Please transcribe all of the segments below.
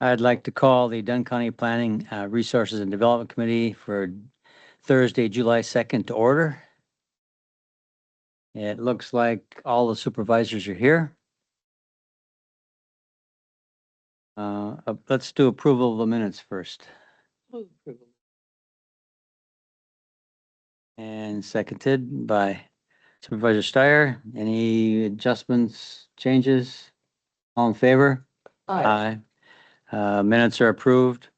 I'd like to call the Dunn County Planning Resources and Development Committee for Thursday, July 2nd to order. It looks like all the supervisors are here. Let's do approval of the minutes first. And seconded by Supervisor Steyer. Any adjustments, changes? All in favor? Aye. Minutes are approved.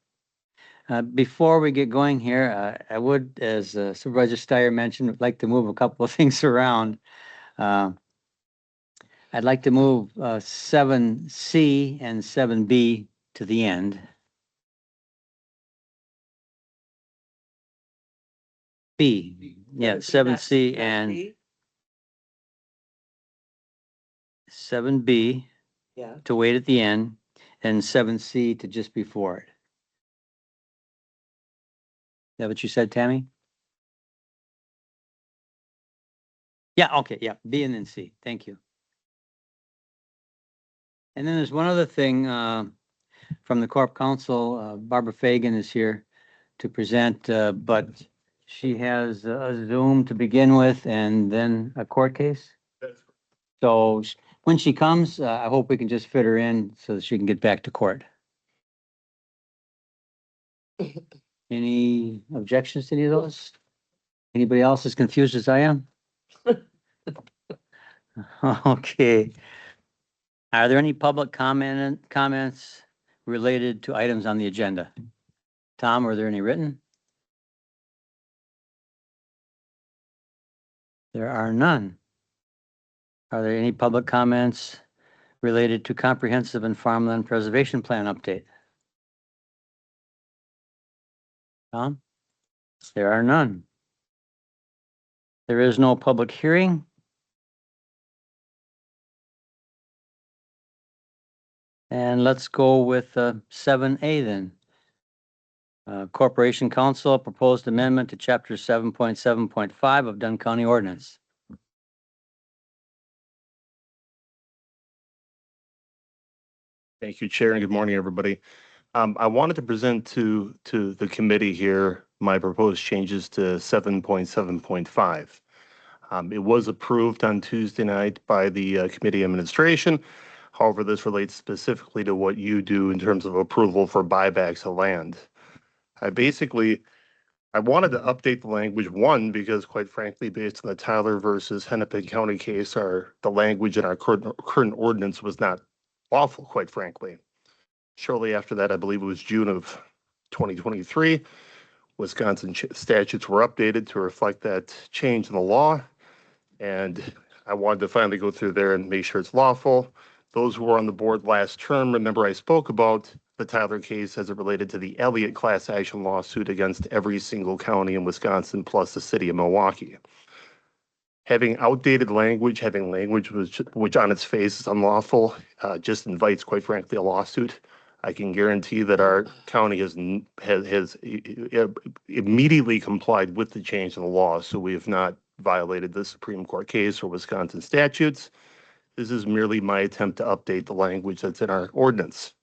Before we get going here, I would, as Supervisor Steyer mentioned, would like to move a couple of things around. I'd like to move 7C and 7B to the end. B, yeah, 7C and 7B to wait at the end, and 7C to just before it. Is that what you said, Tammy? Yeah, okay, yeah, B and then C. Thank you. And then there's one other thing from the Corp Council. Barbara Fagan is here to present, but she has a Zoom to begin with and then a court case. So when she comes, I hope we can just fit her in so that she can get back to court. Any objections to any of those? Anybody else as confused as I am? Okay. Are there any public comments related to items on the agenda? Tom, are there any written? There are none. Are there any public comments related to comprehensive and farmland preservation plan update? Tom? There are none. There is no public hearing. And let's go with 7A then. Corporation Council proposed amendment to Chapter 7.7.5 of Dunn County Ordinance. Thank you, Chair, and good morning, everybody. I wanted to present to the committee here my proposed changes to 7.7.5. It was approved on Tuesday night by the committee administration. However, this relates specifically to what you do in terms of approval for buybacks of land. I wanted to update the language, one, because quite frankly, based on the Tyler versus Hennepin County case, the language in our current ordinance was not lawful, quite frankly. Shortly after that, I believe it was June of 2023, Wisconsin statutes were updated to reflect that change in the law. And I wanted to finally go through there and make sure it's lawful. Those who were on the board last term, remember I spoke about the Tyler case as it related to the Elliott class action lawsuit against every single county in Wisconsin plus the city of Milwaukee. Having outdated language, having language which on its face is unlawful, just invites, quite frankly, a lawsuit. I can guarantee that our county has immediately complied with the change in the law, so we have not violated the Supreme Court case or Wisconsin statutes. This is merely my attempt to update the language that's in our ordinance.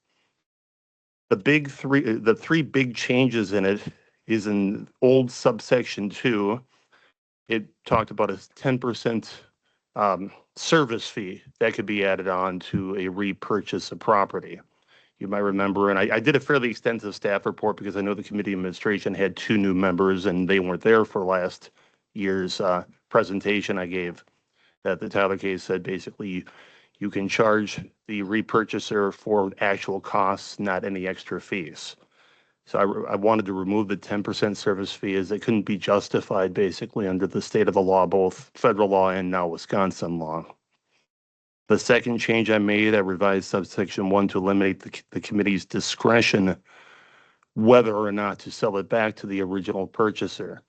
The three big changes in it is in old subsection 2. It talked about a 10% service fee that could be added on to a repurchase of property. You might remember, and I did a fairly extensive staff report because I know the committee administration had 2 new members and they weren't there for last year's presentation I gave. That the Tyler case said basically you can charge the repurchaser for actual costs, not any extra fees. So I wanted to remove the 10% service fee as it couldn't be justified basically under the state of the law, both federal law and now Wisconsin law. The second change I made, I revised subsection 1 to eliminate the committee's discretion whether or not to sell it back to the original purchaser.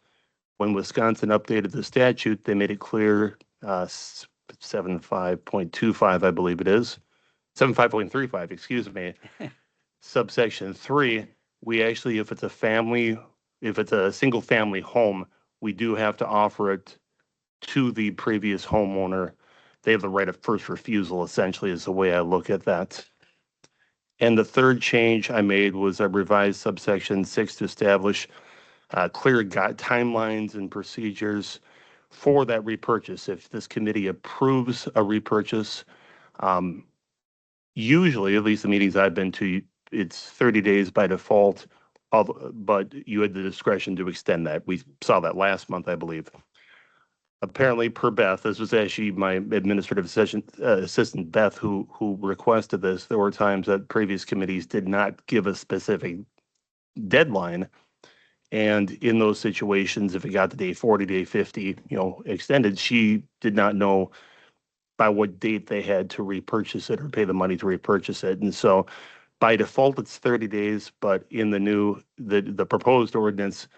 When Wisconsin updated the statute, they made it clear, 75.25, I believe it is, 75.35, excuse me, subsection 3, we actually, if it's a single family home, we do have to offer it to the previous homeowner. They have the right of first refusal, essentially, is the way I look at that. And the third change I made was I revised subsection 6 to establish clear timelines and procedures for that repurchase. If this committee approves a repurchase, usually, at least the meetings I've been to, it's 30 days by default, but you had the discretion to extend that. We saw that last month, I believe. Apparently, per Beth, this was actually my administrative assistant, Beth, who requested this. There were times that previous committees did not give a specific deadline. And in those situations, if it got to day 40, day 50, extended, she did not know by what date they had to repurchase it or pay the money to repurchase it. And so by default, it's 30 days, but in the proposed ordinance,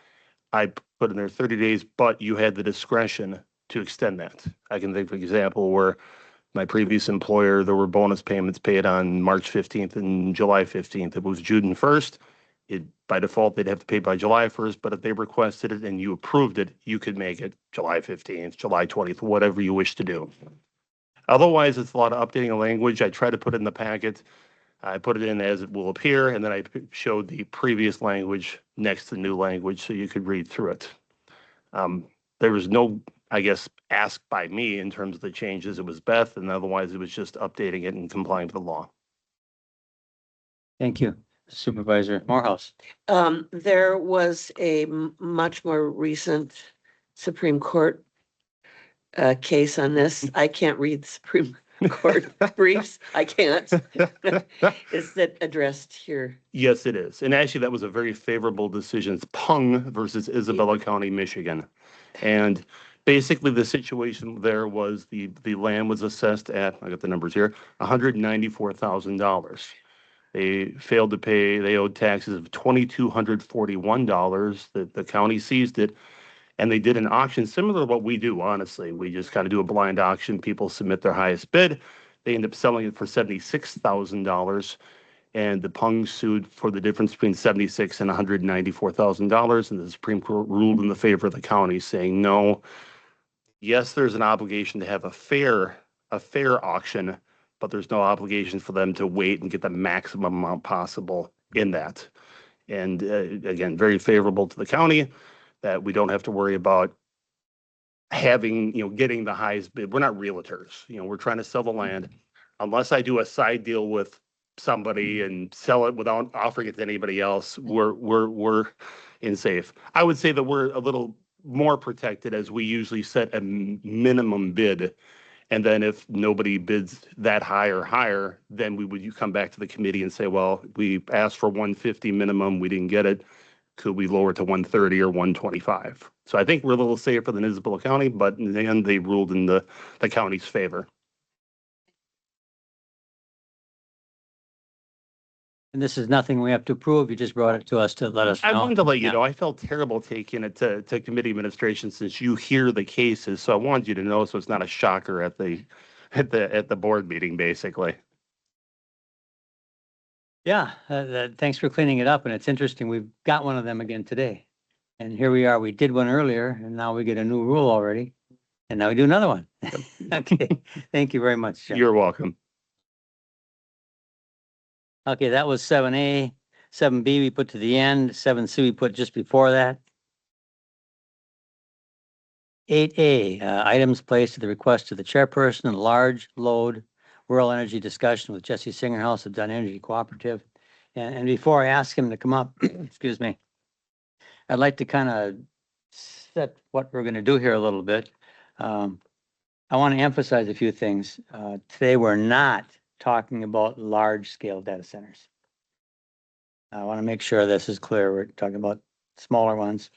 I put in there 30 days, but you had the discretion to extend that. I can think of an example where my previous employer, there were bonus payments paid on March 15th and July 15th. It was June 1st. By default, they'd have to pay by July 1st, but if they requested it and you approved it, you could make it July 15th, July 20th, whatever you wish to do. Otherwise, it's a lot of updating of language. I try to put it in the packet. I put it in as it will appear, and then I showed the previous language next to the new language so you could read through it. There was no, I guess, ask by me in terms of the changes. It was Beth, and otherwise it was just updating it and complying with the law. Thank you. Supervisor Morehouse. There was a much more recent Supreme Court case on this. I can't read Supreme Court briefs. I can't. Is that addressed here? Yes, it is. And actually, that was a very favorable decision. It's Pung versus Isabella County, Michigan. And basically, the situation there was the land was assessed at, I got the numbers here, $194,000. They failed to pay, they owed taxes of $2,241. The county seized it. And they did an auction similar to what we do, honestly. We just kind of do a blind auction. People submit their highest bid. They end up selling it for $76,000. And the Pung sued for the difference between $76,000 and $194,000. And the Supreme Court ruled in the favor of the county, saying, no, yes, there's an obligation to have a fair auction, but there's no obligation for them to wait and get the maximum amount possible in that. And again, very favorable to the county, that we don't have to worry about having, getting the highest bid. We're not realtors. We're trying to sell the land. Unless I do a side deal with somebody and sell it without offering it to anybody else, we're in safe. I would say that we're a little more protected, as we usually set a minimum bid. And then if nobody bids that high or higher, then you come back to the committee and say, well, we asked for 150 minimum, we didn't get it. Could we lower it to 130 or 125? So I think we're a little safer than Isabella County, but in the end, they ruled in the county's favor. And this is nothing we have to approve. You just brought it to us to let us know. I wanted to let you know, I felt terrible taking it to committee administration since you hear the cases. So I wanted you to know, so it's not a shocker at the board meeting, basically. Yeah, thanks for cleaning it up. And it's interesting. We've got one of them again today. And here we are. We did one earlier and now we get a new rule already. And now we do another one. Okay. Thank you very much, Jeff. You're welcome. Okay, that was 7A. 7B we put to the end. 7C we put just before that. 8A, items placed at the request of the chairperson, large load rural energy discussion with Jesse Singerhouse of Dunn Energy Cooperative. And before I ask him to come up, excuse me, I'd like to kind of set what we're going to do here a little bit. I want to emphasize a few things. Today, we're not talking about large scale data centers. I want to make sure this is clear. We're talking about smaller ones.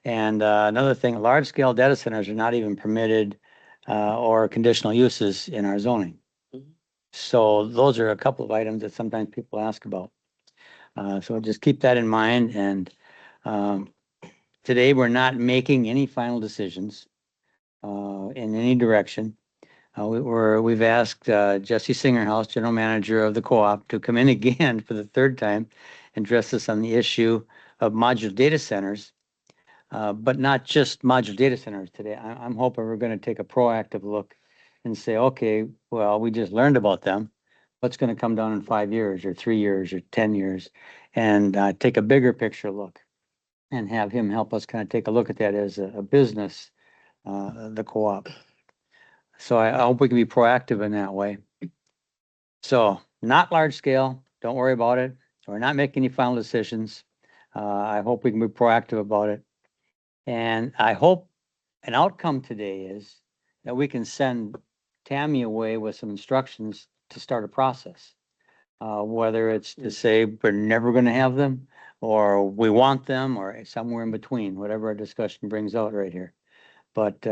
And another thing, large scale data centers are not even permitted or conditional uses in our zoning. So those are a couple of items that sometimes people ask about. So just keep that in mind. And today we're not making any final decisions in any direction. We've asked Jesse Singerhouse, General Manager of the co-op, to come in again for the third time and address us on the issue of modular data centers, but not just modular data centers today. I'm hoping we're going to take a proactive look and say, okay, well, we just learned about them. what's going to come down in 5 years or 3 years or 10 years, and take a bigger picture look and have him help us kind of take a look at that as a business, the co-op. So I hope we can be proactive in that way. So not large scale, don't worry about it. We're not making any final decisions. I hope we can be proactive about it. And I hope an outcome today is that we can send Tammy away with some instructions to start a process. Whether it's to say we're never going to have them, or we want them, or somewhere in between, whatever our discussion brings out right here. But,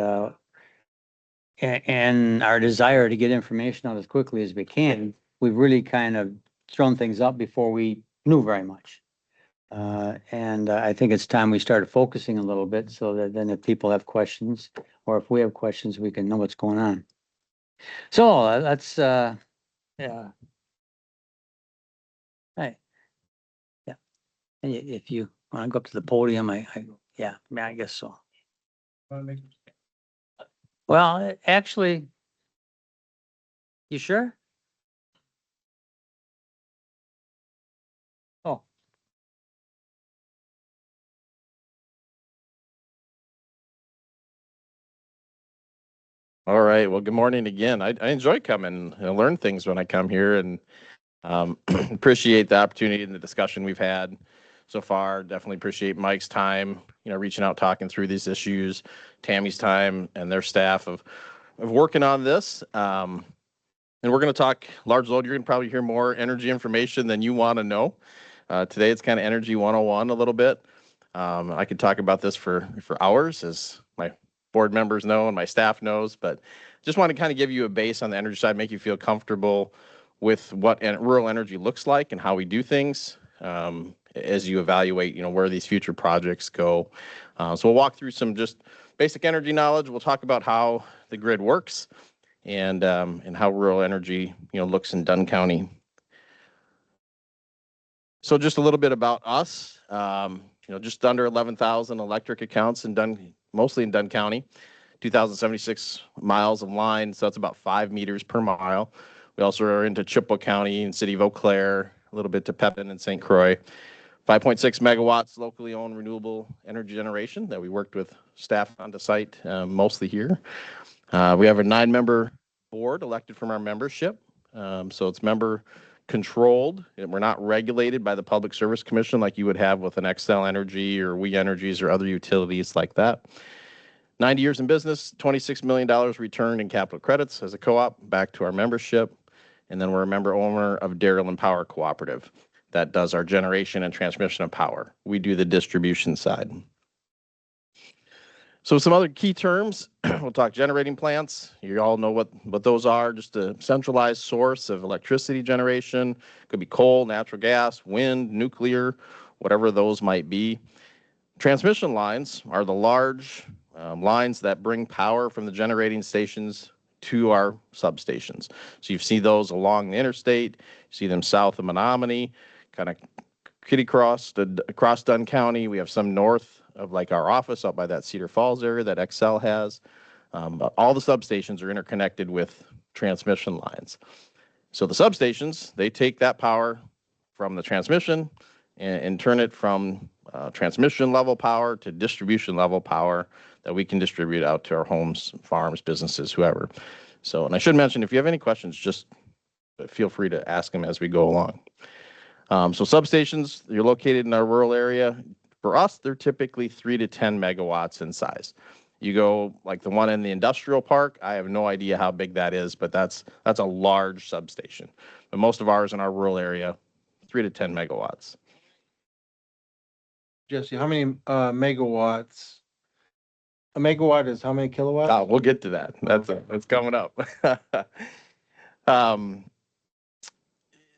and our desire to get information out as quickly as we can, we've really kind of thrown things up before we knew very much. And I think it's time we started focusing a little bit so that then if people have questions, or if we have questions, we can know what's going on. So that's, yeah. Hey. Yeah. And if you want to go up to the podium, yeah, I guess so. Well, actually, you sure? Oh, All right. Well, good morning again. I enjoy coming and learn things when I come here, and appreciate the opportunity and the discussion we've had so far. Definitely appreciate Mike's time, reaching out, talking through these issues, Tammy's time, and their staff of working on this. And we're going to talk large load. You're going to probably hear more energy information than you want to know. Today it's kind of energy 101 a little bit. I could talk about this for hours, as my board members know and my staff knows, but just want to kind of give you a base on the energy side, make you feel comfortable with what rural energy looks like and how we do things, as you evaluate, where these future projects go. So we'll walk through some just basic energy knowledge. We'll talk about how the grid works and how rural energy, looks in Dunn County. So just a little bit about us. Just under 11,000 electric accounts in Dunn, mostly in Dunn County, 2,076 miles of line. So that's about 5 meters per mile. We also are into Chippewa County and City of Eau Claire, a little bit to Pepin and St. Croix. 5.6 megawatts locally owned renewable energy generation that we worked with staff on the site, mostly here. We have a 9-member board elected from our membership. So it's member controlled. We're not regulated by the Public Service Commission like you would have with an Xcel Energy or We Energies or other utilities like that. 90 years in business, $26 million returned in capital credits as a co-op back to our membership. And then we're a member owner of Dairyland Power Cooperative that does our generation and transmission of power. We do the distribution side. So some other key terms, we'll talk generating plants. You all know what those are, just a centralized source of electricity generation. Could be coal, natural gas, wind, nuclear, whatever those might be. Transmission lines are the large lines that bring power from the generating stations to our substations. So you see those along the interstate, you see them south of Menominee, kind of kitty across Dunn County. We have some north of like our office up by that Cedar Falls area that Xcel has. But all the substations are interconnected with transmission lines. So the substations, they take that power from the transmission and turn it from transmission level power to distribution level power that we can distribute out to our homes, farms, businesses, whoever. So, and I should mention, if you have any questions, just feel free to ask them as we go along. So substations, you're located in our rural area. For us, they're typically 3 to 10 megawatts in size. You go like the one in the industrial park, I have no idea how big that is, but that's a large substation. But most of ours in our rural area, 3 to 10 megawatts. Jesse, how many megawatts? A megawatt is how many kilowatts? We'll get to that. That's coming up.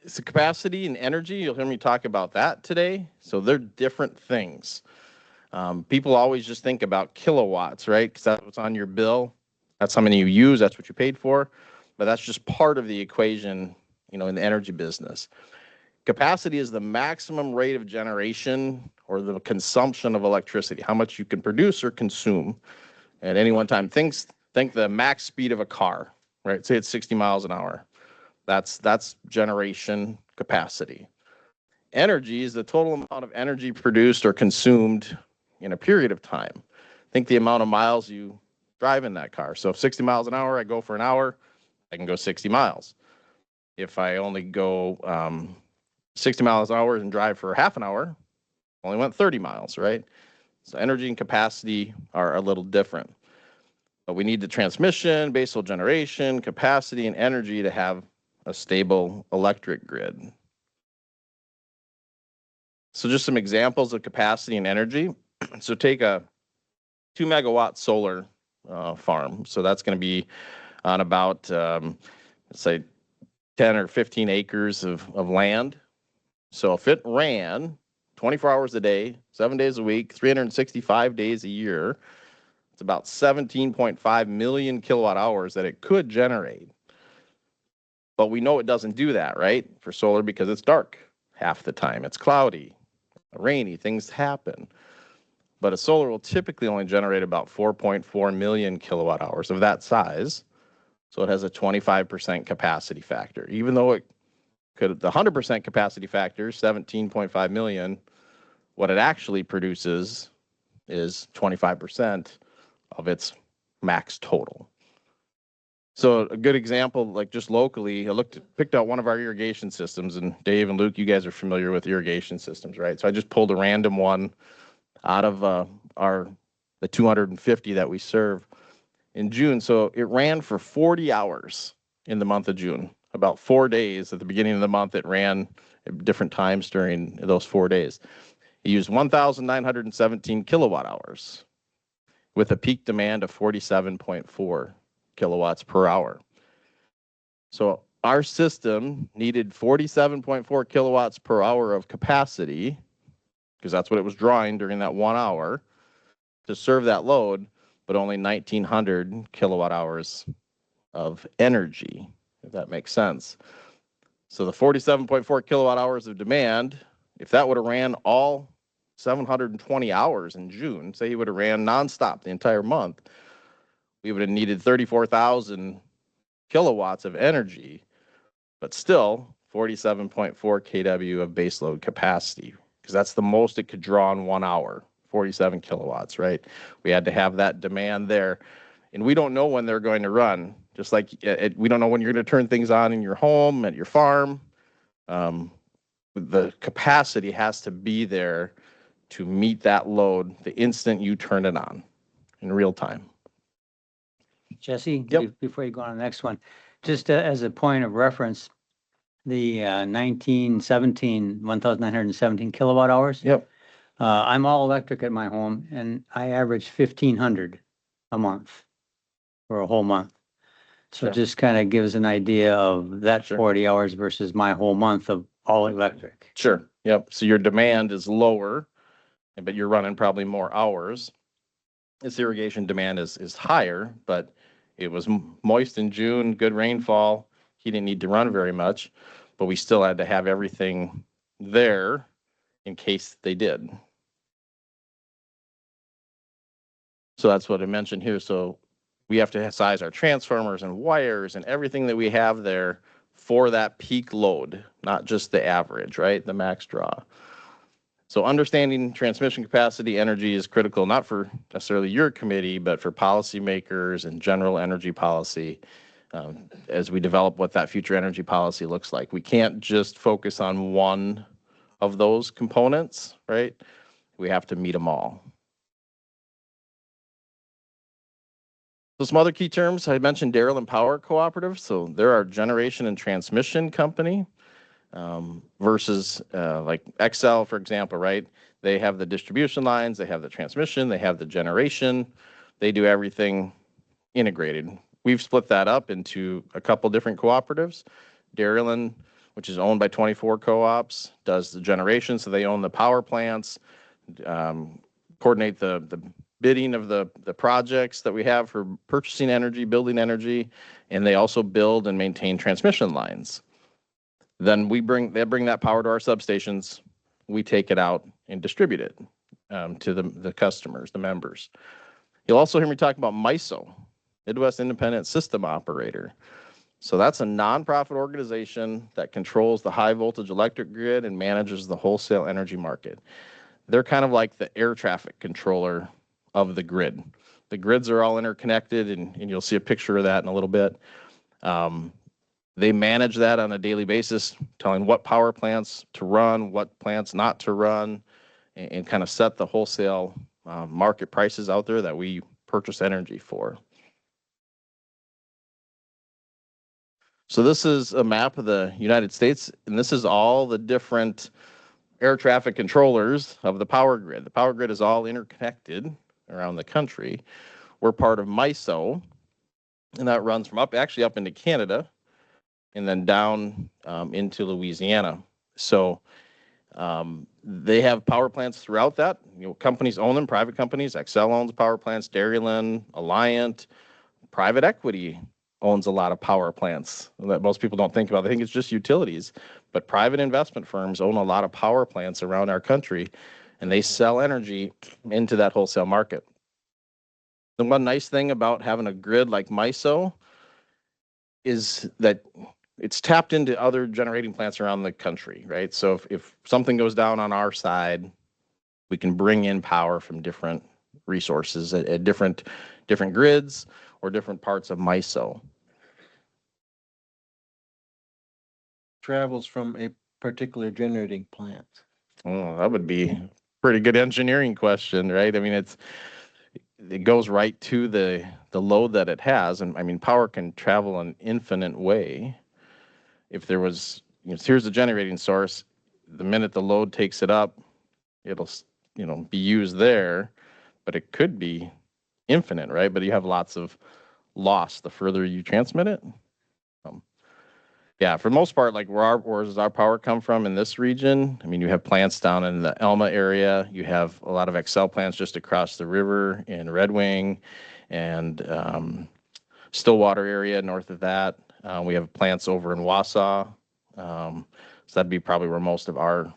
So capacity and energy, you'll hear me talk about that today. So they're different things. People always just think about kilowatts, right? Because that's what's on your bill. That's how many you use. That's what you paid for. But that's just part of the equation, in the energy business. Capacity is the maximum rate of generation or the consumption of electricity, how much you can produce or consume at any one time. Think the max speed of a car, right? Say it's 60 miles an hour. That's generation capacity. Energy is the total amount of energy produced or consumed in a period of time. Think the amount of miles you drive in that car. So if 60 miles an hour, I go for an hour, I can go 60 miles. If I only go 60 miles an hour and drive for half an hour, only went 30 miles, right? So energy and capacity are a little different. But we need the transmission, baseload generation, capacity, and energy to have a stable electric grid. So just some examples of capacity and energy. So take a 2 megawatt solar farm. So that's going to be on about, let's say, 10 or 15 acres of land. So if it ran 24 hours a day, 7 days a week, 365 days a year, it's about 17.5 million kilowatt hours that it could generate. But we know it doesn't do that, right? For solar, because it's dark half the time. It's cloudy, rainy, things happen. But a solar will typically only generate about 4.4 million kilowatt hours of that size. So it has a 25% capacity factor. Even though it could, the 100% capacity factor, 17.5 million, what it actually produces is 25% of its max total. So a good example, like just locally, picked out one of our irrigation systems, and Dave and Luke, you guys are familiar with irrigation systems, right? So I just pulled a random one out of the 250 that we serve in June. So it ran for 40 hours in the month of June, about 4 days at the beginning of the month. It ran at different times during those 4 days. It used 1,917 kilowatt hours with a peak demand of 47.4 kilowatts per hour. So our system needed 47.4 kilowatts per hour of capacity, because that's what it was drawing during that 1 hour, to serve that load, but only 1,900 kilowatt hours of energy, if that makes sense. So the 47.4 kilowatt hours of demand, if that would have ran all 720 hours in June, say he would have ran nonstop the entire month, we would have needed 34,000 kilowatts of energy, but still 47.4 kW of baseload capacity, because that's the most it could draw in 1 hour, 47 kilowatts, right? We had to have that demand there. And we don't know when they're going to run, just like we don't know when you're going to turn things on in your home, at your farm. The capacity has to be there to meet that load the instant you turn it on in real time. Jesse, Yep. before you go on to the next one, just as a point of reference, the 1,917 kilowatt hours. Yep. I'm all electric at my home, and I average 1,500 a month for a whole month. So Sure. just kind of gives an idea of that Sure. 40 hours versus my whole month of all electric. Sure. Yep. So your demand is lower, but you're running probably more hours. This irrigation demand is higher, but it was moist in June, good rainfall. He didn't need to run very much, but we still had to have everything there in case they did. So that's what I mentioned here. So we have to size our transformers and wires and everything that we have there for that peak load, not just the average, right? The max draw. So understanding transmission capacity energy is critical, not for necessarily your committee, but for policymakers and general energy policy as we develop what that future energy policy looks like. We can't just focus on one of those components, right? We have to meet them all. So some other key terms, I mentioned Dairyland Power Cooperative. So they're our generation and transmission company versus like Excel, for example, right? They have the distribution lines, they have the transmission, they have the generation. They do everything integrated. We've split that up into a couple different cooperatives. Dairyland, which is owned by 24 co-ops, does the generation, so they own the power plants, coordinate the bidding of the projects that we have for purchasing energy, building energy, and they also build and maintain transmission lines. Then they bring that power to our substations, we take it out and distribute it to the customers, the members. You'll also hear me talk about MISO, Midwest Independent System Operator. So that's a nonprofit organization that controls the high voltage electric grid and manages the wholesale energy market. They're kind of like the air traffic controller of the grid. The grids are all interconnected, and you'll see a picture of that in a little bit. They manage that on a daily basis, telling what power plants to run, what plants not to run, and kind of set the wholesale market prices out there that we purchase energy for. So this is a map of the United States, and this is all the different air traffic controllers of the power grid. The power grid is all interconnected around the country. We're part of MISO, and that runs from up into Canada and then down into Louisiana. So they have power plants throughout that. Companies own them, private companies. Xcel owns power plants, Dairyland, Alliant. Private equity owns a lot of power plants that most people don't think about. They think it's just utilities, but private investment firms own a lot of power plants around our country, and they sell energy into that wholesale market. The one nice thing about having a grid like MISO is that it's tapped into other generating plants around the country, right? So if something goes down on our side, we can bring in power from different resources at different grids or different parts of MISO. Travels from a particular generating plant. Oh, that would be a pretty good engineering question, right? I mean, it goes right to the load that it has. And I mean, power can travel an infinite way. If there was, here's the generating source, the minute the load takes it up, it'll, be used there, but it could be infinite, right? But you have lots of loss the further you transmit it. Yeah, for the most part, like where does our power come from in this region? I mean, you have plants down in the Elma area. You have a lot of Xcel plants just across the river in Red Wing and Stillwater area north of that. We have plants over in Wausau. So that'd be probably where most of our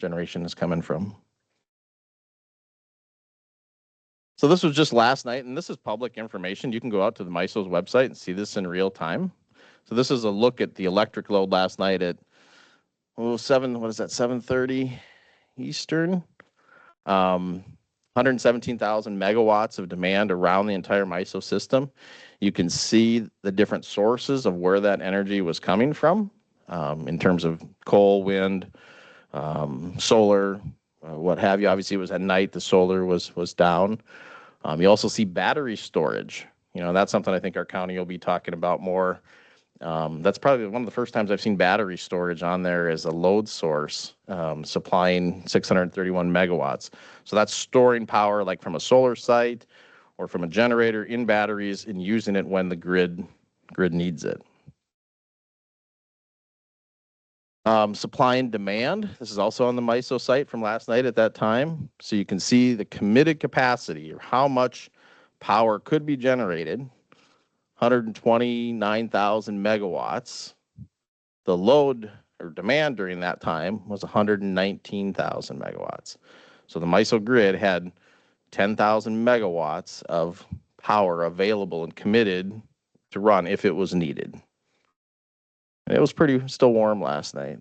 generation is coming from. So this was just last night, and this is public information. You can go out to the MISO's website and see this in real time. So this is a look at the electric load last night at 7:30 Eastern. 117,000 megawatts of demand around the entire MISO system. You can see the different sources of where that energy was coming from in terms of coal, wind, solar, what have you. Obviously, it was at night. The solar was down. You also see battery storage. That's something I think our county will be talking about more. That's probably one of the first times I've seen battery storage on there as a load source, supplying 631 megawatts. So that's storing power like from a solar site or from a generator in batteries and using it when the grid needs it. Supply and demand. This is also on the MISO site from last night at that time. So you can see the committed capacity or how much power could be generated. 129,000 megawatts. The load or demand during that time was 119,000 megawatts. So the MISO grid had 10,000 megawatts of power available and committed to run if it was needed. And it was still warm last night.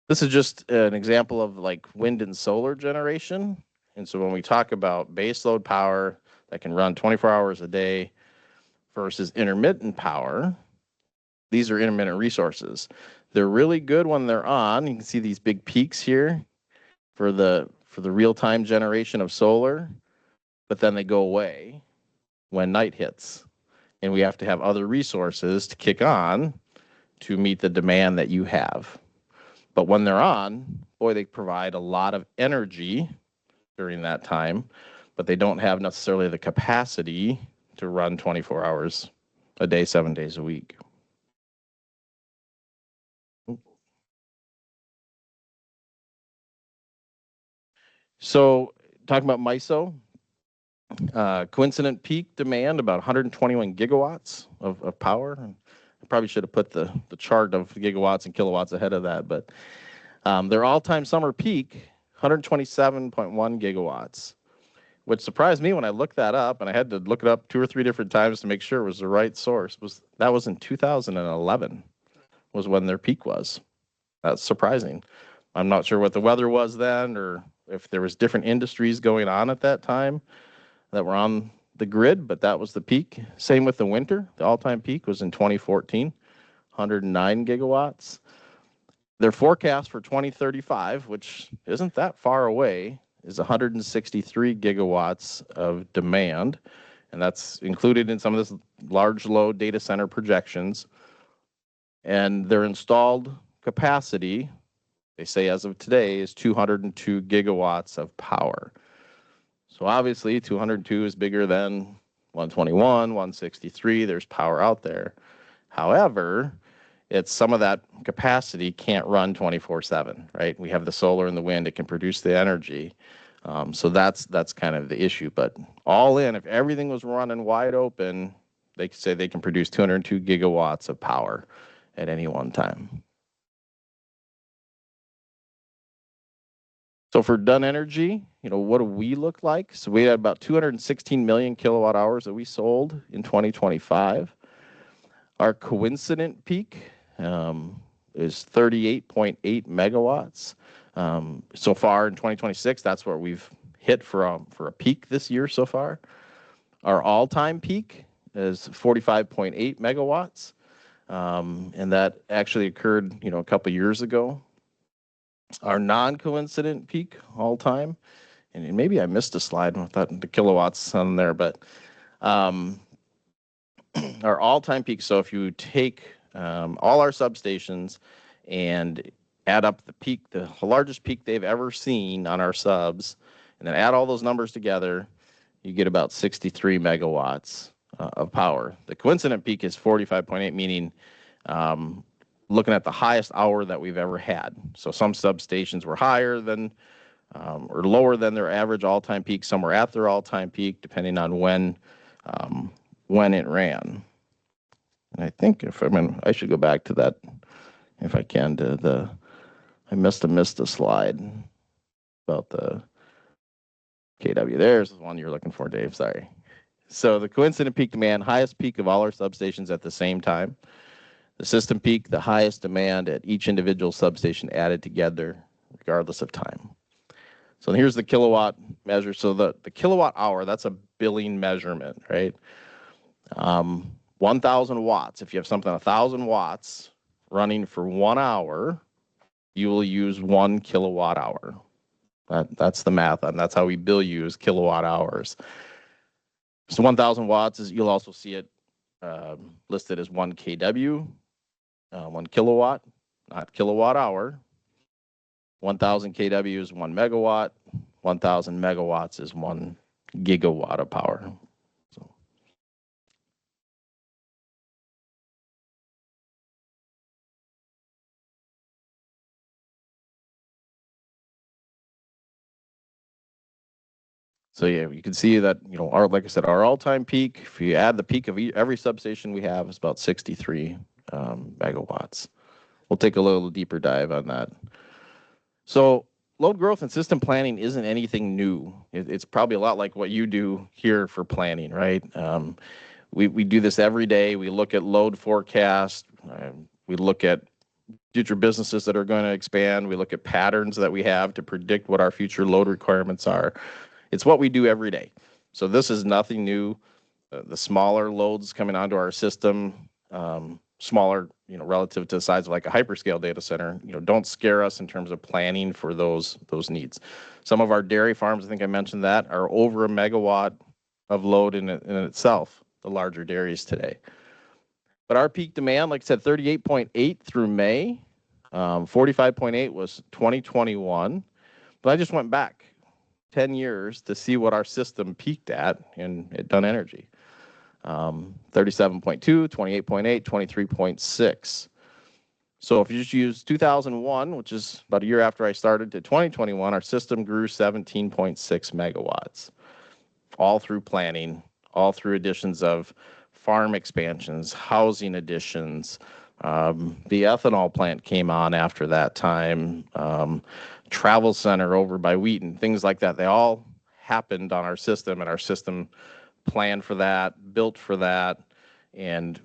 This is just an example of like wind and solar generation. And so when we talk about baseload power that can run 24 hours a day versus intermittent power, these are intermittent resources. They're really good when they're on. You can see these big peaks here for the real-time generation of solar, but then they go away when night hits. And we have to have other resources to kick on to meet the demand that you have. But when they're on, boy, they provide a lot of energy during that time, but they don't have necessarily the capacity to run 24 hours a day, 7 days a week. So talking about MISO, coincident peak demand, about 121 gigawatts of power. I probably should have put the chart of gigawatts and kilowatts ahead of that, but their all-time summer peak, 127.1 gigawatts. which surprised me when I looked that up, and I had to look it up 2 or 3 different times to make sure it was the right source. That was in 2011 was when their peak was. That's surprising. I'm not sure what the weather was then, or if there was different industries going on at that time that were on the grid, but that was the peak. Same with the winter. The all-time peak was in 2014, 109 gigawatts. Their forecast for 2035, which isn't that far away, is 163 gigawatts of demand, and that's included in some of this large load data center projections. And their installed capacity, they say as of today, is 202 gigawatts of power. So obviously 202 is bigger than 121, 163. There's power out there. However, it's some of that capacity can't run 24/7, right? We have the solar and the wind, it can produce the energy. So that's kind of the issue. But all in, if everything was running wide open, they could say they can produce 202 gigawatts of power at any one time. So for Dunn Energy, what do we look like? So we had about 216 million kilowatt hours that we sold in 2025. Our coincident peak is 38.8 megawatts. So far in 2026, that's where we've hit for a peak this year so far. Our all-time peak is 45.8 megawatts, and that actually occurred, a couple years ago. Our non-coincident peak all-time, and maybe I missed a slide with that the kilowatts on there, but our all-time peak. So if you take all our substations and add up the peak, the largest peak they've ever seen on our subs, and then add all those numbers together, you get about 63 megawatts of power. The coincident peak is 45.8, meaning looking at the highest hour that we've ever had. So some substations were higher than or lower than their average all-time peak. Some were at their all-time peak, depending on when it ran. And I think I should go back to that if I can. I must have missed a slide about the KW. There's the one you're looking for, Dave. Sorry. So the coincident peak demand, highest peak of all our substations at the same time. The system peak, the highest demand at each individual substation added together, regardless of time. So here's the kilowatt measure. So the kilowatt hour, that's a billing measurement, right? 1,000 watts. If you have something 1,000 watts running for 1 hour, you will use 1 kilowatt hour. That's the math, and that's how we bill you is kilowatt hours. So 1,000 watts is, you'll also see it listed as 1 kW, 1 kilowatt, not kilowatt hour. 1,000 kW is 1 megawatt. 1,000 megawatts is 1 gigawatt of power. So yeah, you can see that, like I said, our all-time peak, if you add the peak of every substation we have, is about 63 megawatts. We'll take a little deeper dive on that. So load growth and system planning isn't anything new. It's probably a lot like what you do here for planning, right? We do this every day. We look at load forecast. We look at future businesses that are going to expand. We look at patterns that we have to predict what our future load requirements are. It's what we do every day. So this is nothing new. The smaller loads coming onto our system, smaller, relative to the size of like a hyperscale data center, don't scare us in terms of planning for those needs. Some of our dairy farms, I think I mentioned that, are over 1 megawatt of load in itself, the larger dairies today. But our peak demand, like I said, 38.8 through May, 45.8 was 2021. But I just went back 10 years to see what our system peaked at Dunn Energy. 37.2, 28.8, 23.6. So if you just use 2001, which is about a year after I started, to 2021, our system grew 17.6 megawatts, all through planning, all through additions of farm expansions, housing additions. The ethanol plant came on after that time, travel center over by Wheaton, things like that. They all happened on our system, and our system planned for that, built for that, and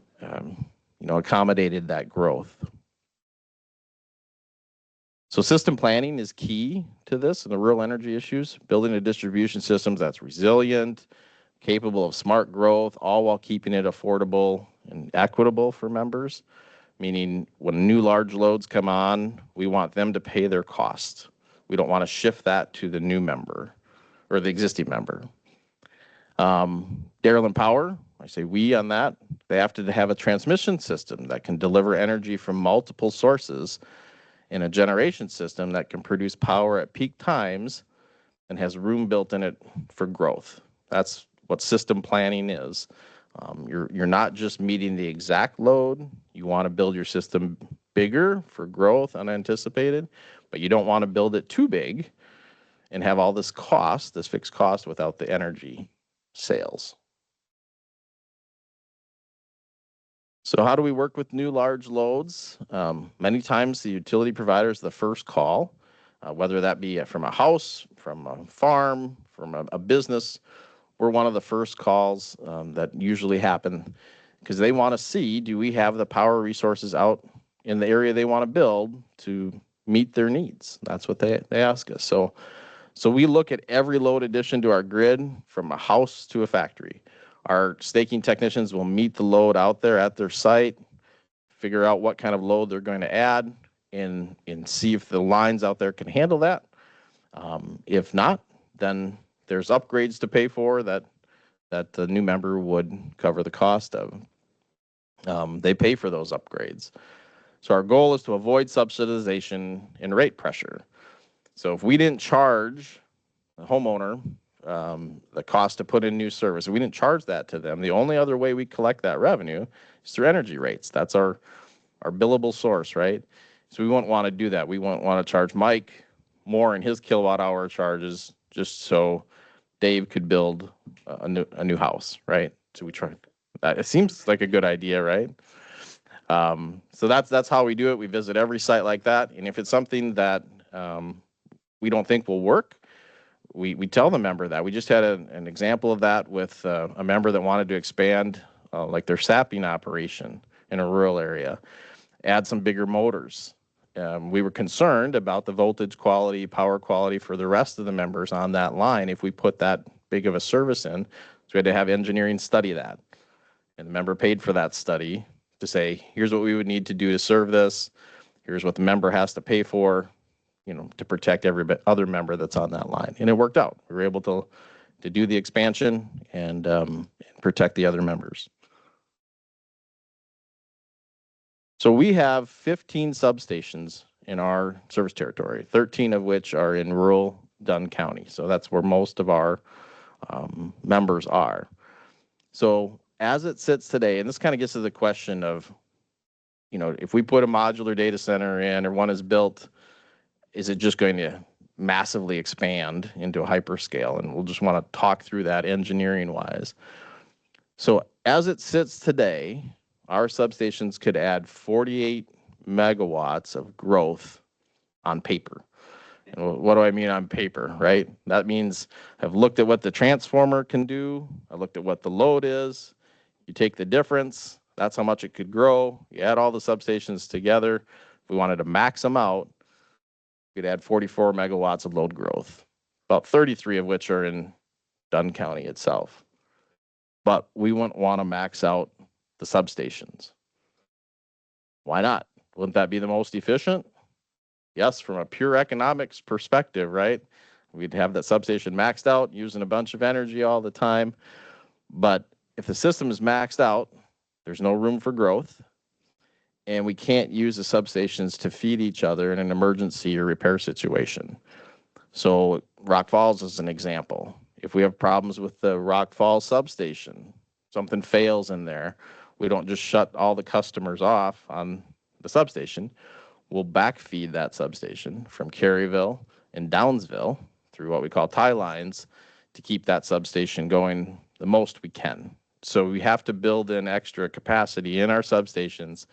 accommodated that growth. So system planning is key to this and the rural energy issues, building a distribution system that's resilient, capable of smart growth, all while keeping it affordable and equitable for members, meaning when new large loads come on, we want them to pay their costs. We don't want to shift that to the new member or the existing member. Darrell and Power, I say we on that, they have to have a transmission system that can deliver energy from multiple sources in a generation system that can produce power at peak times and has room built in it for growth. That's what system planning is. You're not just meeting the exact load. You want to build your system bigger for growth unanticipated, but you don't want to build it too big and have all this cost, this fixed cost, without the energy sales. So how do we work with new large loads? Many times the utility provider is the first call, whether that be from a house, from a farm, from a business. We're one of the first calls that usually happen because they want to see, do we have the power resources out in the area they want to build to meet their needs? That's what they ask us. So we look at every load addition to our grid from a house to a factory. Our staking technicians will meet the load out there at their site, figure out what kind of load they're going to add, and see if the lines out there can handle that. If not, then there's upgrades to pay for that the new member would cover the cost of. They pay for those upgrades. So our goal is to avoid subsidization and rate pressure. So if we didn't charge the homeowner the cost to put in new service, if we didn't charge that to them, the only other way we collect that revenue is through energy rates. That's our billable source, right? So we won't want to do that. We won't want to charge Mike more in his kilowatt hour charges just so Dave could build a new house, right? So we try that. It seems like a good idea, right? So that's how we do it. We visit every site like that, and if it's something that we don't think will work, we tell the member that. We just had an example of that with a member that wanted to expand like their sapping operation in a rural area, add some bigger motors. We were concerned about the voltage quality, power quality for the rest of the members on that line if we put that big of a service in. So we had to have engineering study that. And the member paid for that study to say, here's what we would need to do to serve this. Here's what the member has to pay for, to protect every other member that's on that line. And it worked out. We were able to do the expansion and protect the other members. So we have 15 substations in our service territory, 13 of which are in rural Dunn County. So that's where most of our members are. So as it sits today, and this kind of gets to the question of, if we put a modular data center in or one is built, is it just going to massively expand into a hyperscale? And we'll just want to talk through that engineering wise. So as it sits today, our substations could add 48 megawatts of growth on paper. And what do I mean on paper, right? That means I've looked at what the transformer can do. I looked at what the load is. You take the difference, that's how much it could grow. You add all the substations together. If we wanted to max them out, we'd add 44 megawatts of load growth, about 33 of which are in Dunn County itself. But we wouldn't want to max out the substations. Why not? Wouldn't that be the most efficient? Yes, from a pure economics perspective, right? We'd have that substation maxed out, using a bunch of energy all the time. But if the system is maxed out, there's no room for growth, and we can't use the substations to feed each other in an emergency or repair situation. So Rock Falls is an example. If we have problems with the Rock Falls substation, something fails in there, we don't just shut all the customers off on the substation. We'll backfeed that substation from Caryville and Downsville through what we call tie lines to keep that substation going the most we can. So we have to build in extra capacity in our substations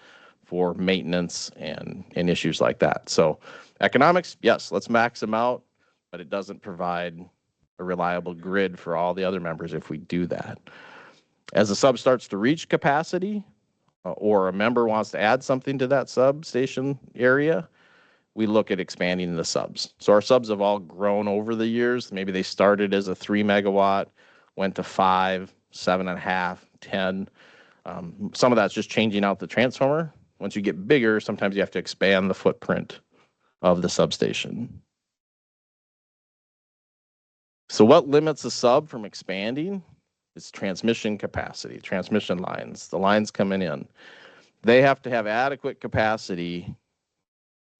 for maintenance and issues like that. So economics, yes, let's max them out, but it doesn't provide a reliable grid for all the other members if we do that. As the sub starts to reach capacity, or a member wants to add something to that substation area, we look at expanding the subs. So our subs have all grown over the years. Maybe they started as a 3 megawatt, went to 5, 7.5, 10. Some of that's just changing out the transformer. Once you get bigger, sometimes you have to expand the footprint of the substation. So what limits a sub from expanding? It's transmission capacity, transmission lines, the lines coming in. They have to have adequate capacity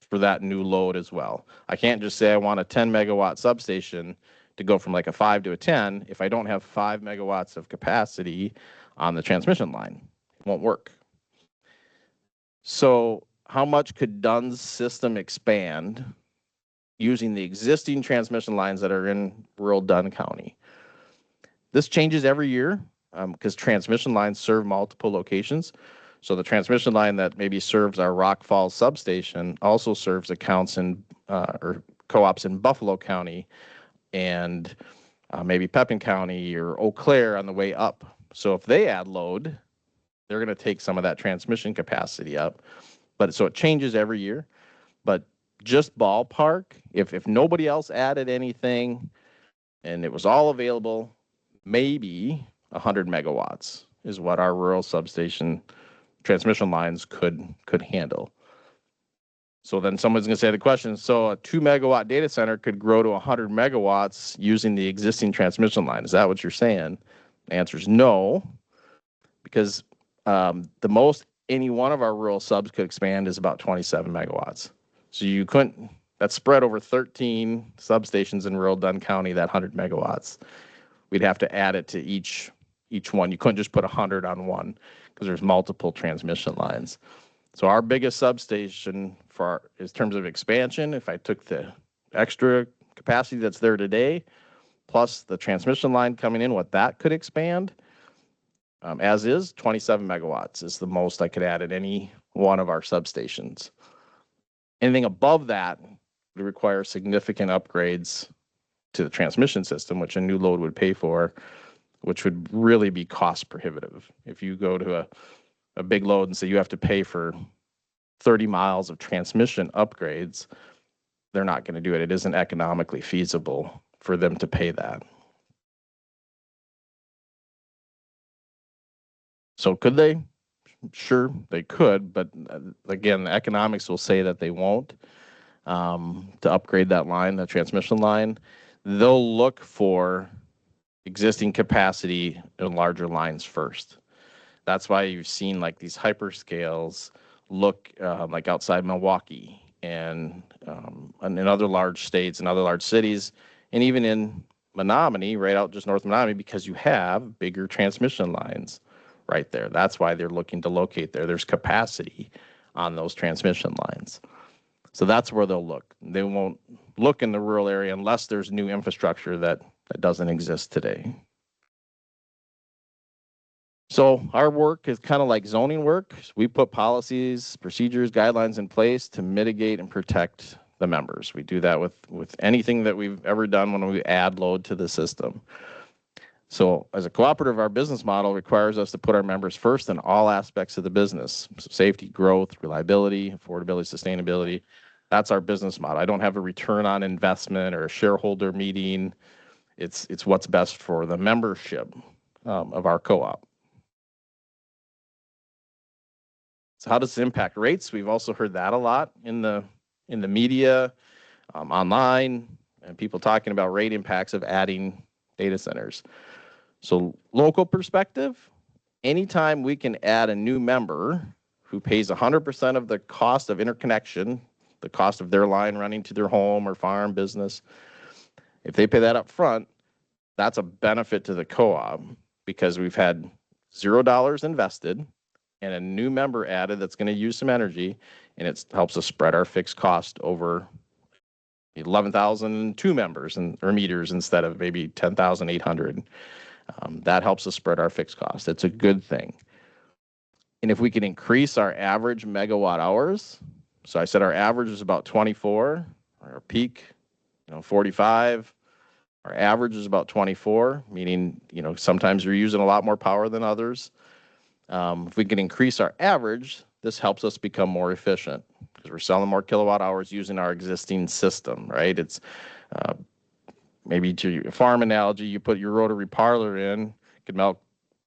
for that new load as well. I can't just say I want a 10 megawatt substation to go from like a 5 to a 10 if I don't have 5 megawatts of capacity on the transmission line. It won't work. So how much could Dunn's system expand using the existing transmission lines that are in rural Dunn County? This changes every year because transmission lines serve multiple locations. So the transmission line that maybe serves our Rock Falls substation also serves accounts in or co-ops in Buffalo County and maybe Pepin County or Eau Claire on the way up. So if they add load, they're going to take some of that transmission capacity up. But so it changes every year. But just ballpark, if nobody else added anything and it was all available, maybe 100 megawatts is what our rural substation transmission lines could handle. So then someone's going to say the question, so a 2 megawatt data center could grow to 100 megawatts using the existing transmission line. Is that what you're saying? The answer is no, because the most any one of our rural subs could expand is about 27 megawatts. So you couldn't, that's spread over 13 substations in rural Dunn County, that 100 megawatts. We'd have to add it to each one. You couldn't just put 100 on one because there's multiple transmission lines. So our biggest substation in terms of expansion, if I took the extra capacity that's there today, plus the transmission line coming in, what that could expand, as is, 27 megawatts is the most I could add at any one of our substations. Anything above that would require significant upgrades to the transmission system, which a new load would pay for, which would really be cost prohibitive. If you go to a big load and say you have to pay for 30 miles of transmission upgrades, they're not going to do it. It isn't economically feasible for them to pay that. So could they? Sure, they could, but again, the economics will say that they won't to upgrade that line, the transmission line. They'll look for existing capacity in larger lines first. That's why you've seen like these hyperscales look like outside Milwaukee and in other large states and other large cities, and even in Menominee, right out just north of Menominee, because you have bigger transmission lines right there. That's why they're looking to locate there. There's capacity on those transmission lines. So that's where they'll look. They won't look in the rural area unless there's new infrastructure that doesn't exist today. So our work is kind of like zoning work. We put policies, procedures, guidelines in place to mitigate and protect the members. We do that with anything that we've ever done when we add load to the system. So as a cooperative, our business model requires us to put our members first in all aspects of the business. So safety, growth, reliability, affordability, sustainability. That's our business model. I don't have a return on investment or a shareholder meeting. It's what's best for the membership of our co-op. So how does this impact rates? We've also heard that a lot in the media, online, and people talking about rate impacts of adding data centers. So local perspective, anytime we can add a new member who pays 100% of the cost of interconnection, the cost of their line running to their home or farm business, if they pay that up front, that's a benefit to the co-op because we've had $0 invested and a new member added that's going to use some energy, and it helps us spread our fixed cost over 11,002 members or meters instead of maybe 10,800. That helps us spread our fixed cost. It's a good thing. And if we can increase our average megawatt hours, so I said our average is about 24, our peak, 45. Our average is about 24, meaning, sometimes you're using a lot more power than others. If we can increase our average, this helps us become more efficient because we're selling more kilowatt hours using our existing system, right? It's maybe to your farm analogy, you put your rotary parlor in, could milk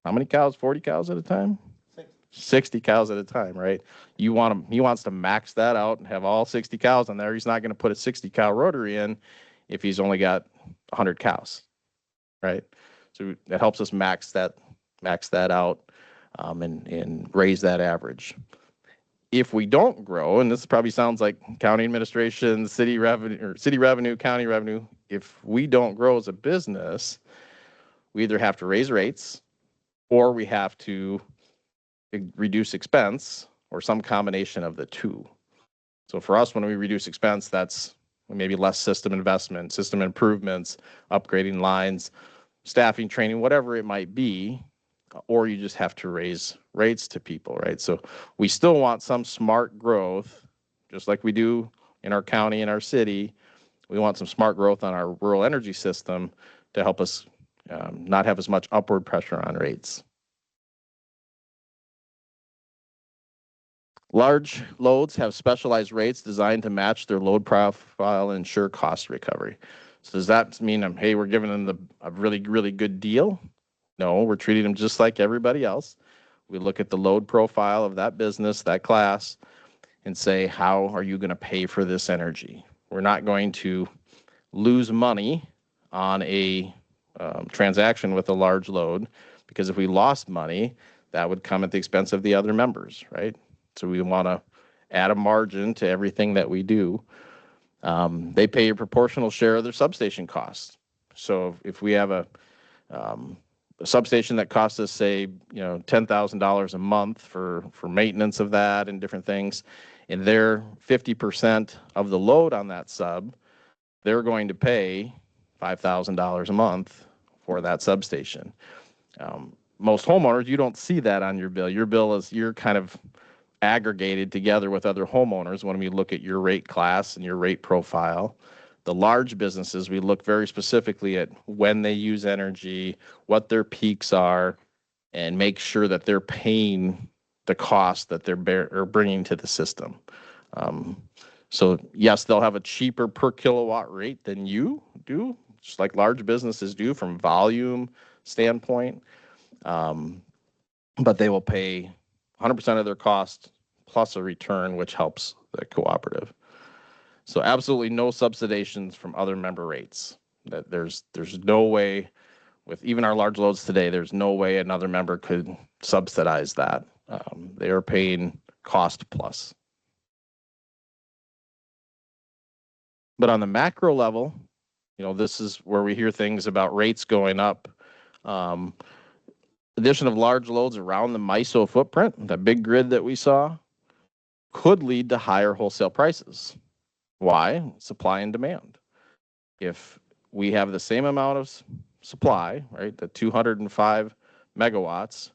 how many cows? 40 cows at a time? 60 cows at a time, right? He wants to max that out and have all 60 cows on there. He's not going to put a 60 cow rotary in if he's only got 100 cows, right? So that helps us max that out and raise that average. If we don't grow, and this probably sounds like county administration, city revenue, county revenue, if we don't grow as a business, we either have to raise rates or we have to reduce expense or some combination of the two. So for us, when we reduce expense, that's maybe less system investment, system improvements, upgrading lines, staffing, training, whatever it might be, or you just have to raise rates to people, right? So we still want some smart growth, just like we do in our county and our city. We want some smart growth on our rural energy system to help us not have as much upward pressure on rates. Large loads have specialized rates designed to match their load profile and ensure cost recovery. So does that mean, hey, we're giving them a really, really good deal? No, we're treating them just like everybody else. We look at the load profile of that business, that class, and say, how are you going to pay for this energy? We're not going to lose money on a transaction with a large load, because if we lost money, that would come at the expense of the other members, right? So we want to add a margin to everything that we do. They pay a proportional share of their substation costs. So if we have a substation that costs us, say, $10,000 a month for maintenance of that and different things, and they're 50% of the load on that sub, they're going to pay $5,000 a month for that substation. Most homeowners, you don't see that on your bill. Your bill is, you're kind of aggregated together with other homeowners when we look at your rate class and your rate profile. The large businesses, we look very specifically at when they use energy, what their peaks are, and make sure that they're paying the cost that they're bringing to the system. So yes, they'll have a cheaper per kilowatt rate than you do, just like large businesses do from volume standpoint. But they will pay 100% of their cost plus a return, which helps the cooperative. So absolutely no subsidizations from other member rates. That there's no way, with even our large loads today, there's no way another member could subsidize that. They are paying cost plus. But on the macro level, this is where we hear things about rates going up. Addition of large loads around the MISO footprint, that big grid that we saw, could lead to higher wholesale prices. Why? Supply and demand. If we have the same amount of supply, right, the 205 megawatts,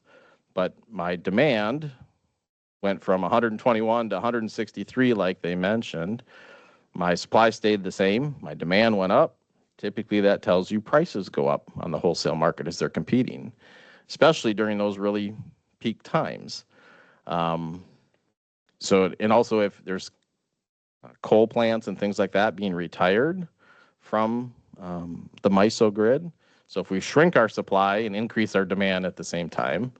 but my demand went from 121 to 163 like they mentioned, my supply stayed the same, my demand went up. Typically that tells you prices go up on the wholesale market as they're competing, especially during those really peak times. So, and also if there's coal plants and things like that being retired from the MISO grid. So if we shrink our supply and increase our demand at the same time,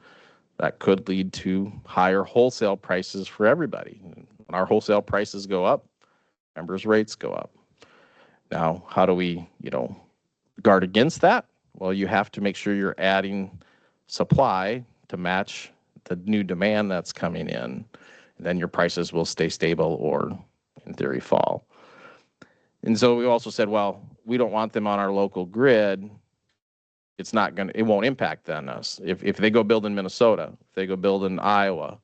that could lead to higher wholesale prices for everybody. When our wholesale prices go up, members' rates go up. Now, how do we, guard against that? Well, you have to make sure you're adding supply to match the new demand that's coming in. Then your prices will stay stable or, in theory, fall. And so we also said, well, we don't want them on our local grid. It won't impact on us. If they go build in Minnesota, if they go build in Iowa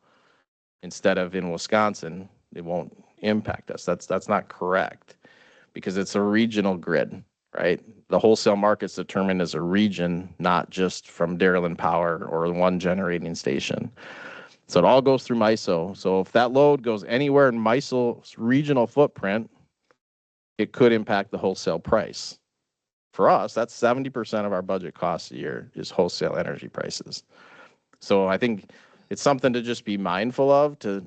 instead of in Wisconsin, it won't impact us. That's not correct, because it's a regional grid, right? The wholesale market's determined as a region, not just from Dairyland Power or one generating station. So it all goes through MISO. So if that load goes anywhere in MISO's regional footprint, it could impact the wholesale price. for us, that's 70% of our budget costs a year is wholesale energy prices. So I think it's something to just be mindful of to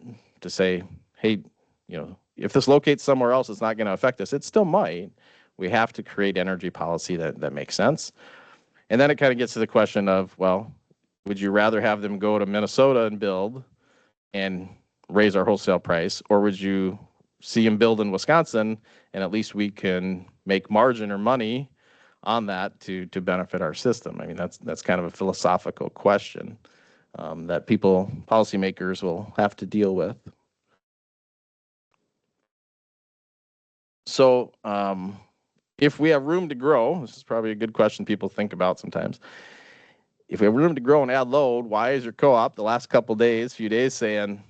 say, hey, you know, if this locates somewhere else, it's not going to affect us. It still might. We have to create energy policy that makes sense. And then it kind of gets to the question of, well, would you rather have them go to Minnesota and build and raise our wholesale price, or would you see them build in Wisconsin and at least we can make margin or money on that to benefit our system? I mean, that's kind of a philosophical question that policymakers will have to deal with. So if we have room to grow, this is probably a good question people think about sometimes. If we have room to grow and add load, why is your co-op the last few days saying,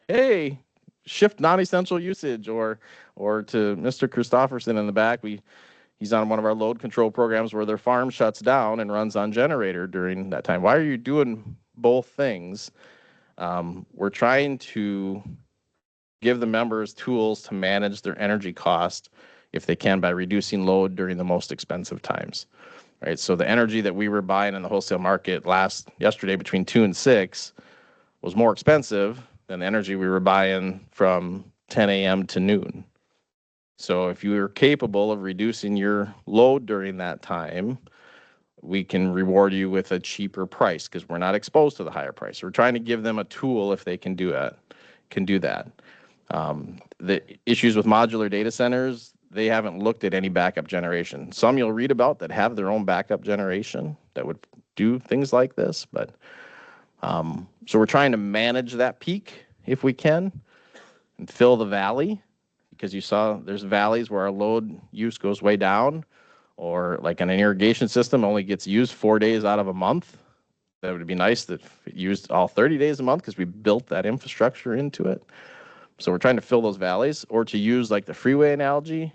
hey, shift non-essential usage? Or to Mr. Christofferson in the back, he's on one of our load control programs where their farm shuts down and runs on generator during that time. Why are you doing both things? We're trying to give the members tools to manage their energy cost if they can by reducing load during the most expensive times. Right, so the energy that we were buying in the wholesale market yesterday between 2 and 6 was more expensive than the energy we were buying from 10 a.m. to noon. So if you are capable of reducing your load during that time, we can reward you with a cheaper price because we're not exposed to the higher price. We're trying to give them a tool if they can do that. The issues with modular data centers, they haven't looked at any backup generation. Some you'll read about that have their own backup generation that would do things like this, but so we're trying to manage that peak if we can and fill the valley, because you saw there's valleys where our load use goes way down, or like in an irrigation system only gets used 4 days out of a month. That would be nice that it used all 30 days a month because we built that infrastructure into it. So we're trying to fill those valleys, or to use like the freeway analogy,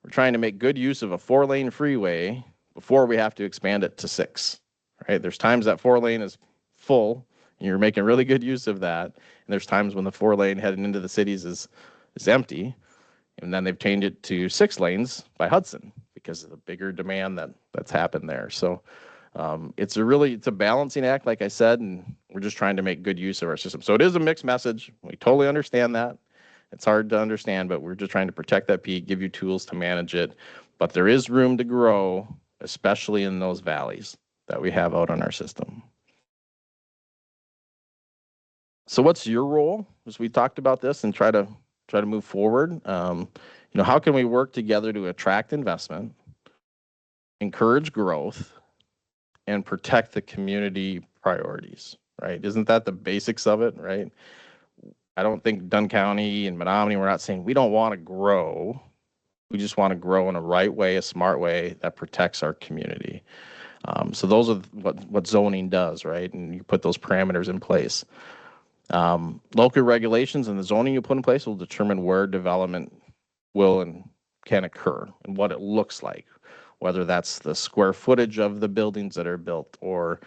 we're trying to make good use of a 4-lane freeway before we have to expand it to 6, right? There's times that 4-lane is full and you're making really good use of that. And there's times when the 4-lane heading into the cities is empty. And then they've changed it to 6 lanes by Hudson because of the bigger demand that's happened there. So it's a balancing act, like I said, and we're just trying to make good use of our system. So it is a mixed message. We totally understand that. It's hard to understand, but we're just trying to protect that peak, give you tools to manage it. But there is room to grow, especially in those valleys that we have out on our system. So what's your role as we talked about this and try to move forward? How can we work together to attract investment, encourage growth, and protect the community priorities, right? Isn't that the basics of it, right? I don't think Dunn County and Menominee, we're not saying we don't want to grow. We just want to grow in a right way, a smart way that protects our community. So those are what zoning does, right? And you put those parameters in place. Local regulations and the zoning you put in place will determine where development will and can occur and what it looks like, whether that's the square footage of the buildings that are built, or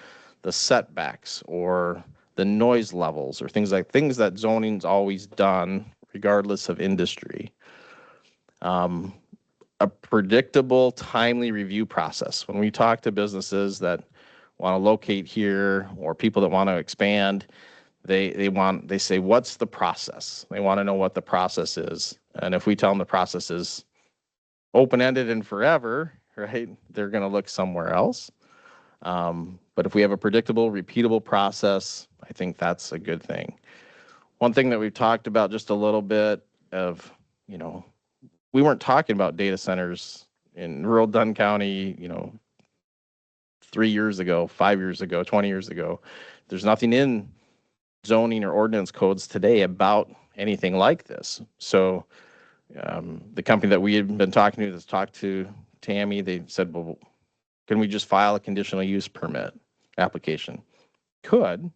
the setbacks, or the noise levels, or things that zoning's always done regardless of industry. A predictable, timely review process. When we talk to businesses that want to locate here or people that want to expand, they say, what's the process? They want to know what the process is. And if we tell them the process is open-ended and forever, right, they're going to look somewhere else. But if we have a predictable, repeatable process, I think that's a good thing. One thing that we've talked about just a little bit of, we weren't talking about data centers in rural Dunn County, 3 years ago, 5 years ago, 20 years ago. There's nothing in zoning or ordinance codes today about anything like this. So the company that we had been talking to that's talked to Tammy, they said, well, can we just file a conditional use permit application? Could,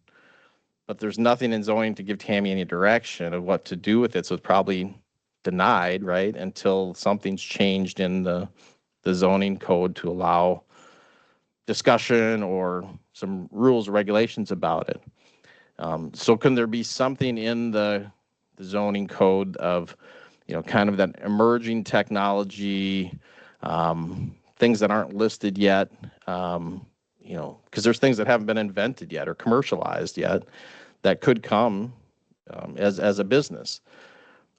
but there's nothing in zoning to give Tammy any direction of what to do with it. So it's probably denied, right, until something's changed in the zoning code to allow discussion or some rules or regulations about it. So can there be something in the zoning code of, kind of that emerging technology, things that aren't listed yet, because there's things that haven't been invented yet or commercialized yet that could come as a business.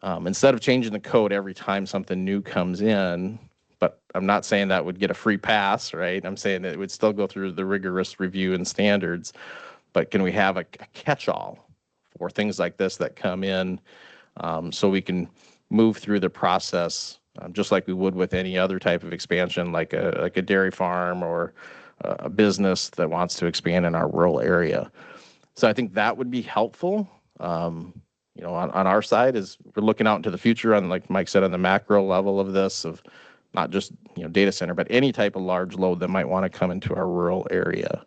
Instead of changing the code every time something new comes in, but I'm not saying that would get a free pass, right? I'm saying that it would still go through the rigorous review and standards, but can we have a catch-all for things like this that come in, so we can move through the process just like we would with any other type of expansion, like a dairy farm or a business that wants to expand in our rural area. So I think that would be helpful. On our side, is we're looking out into the future on, like Mike said, on the macro level of this, of not just data center, but any type of large load that might want to come into our rural area.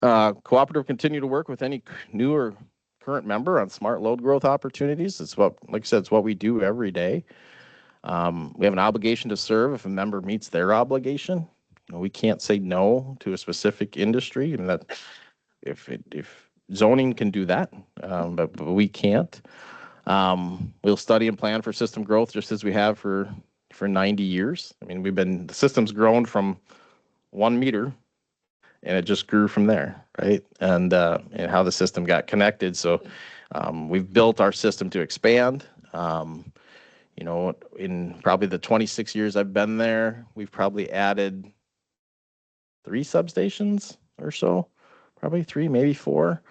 Cooperative continue to work with any new or current member on smart load growth opportunities. It's what, like I said, it's what we do every day. We have an obligation to serve if a member meets their obligation. We can't say no to a specific industry, and that if zoning can do that, but we can't. We'll study and plan for system growth just as we have for 90 years. I mean, the system's grown from 1 meter, and it just grew from there, right? And how the system got connected. So we've built our system to expand. In probably the 26 years I've been there, we've probably added 3 substations or so, probably 3, maybe 4.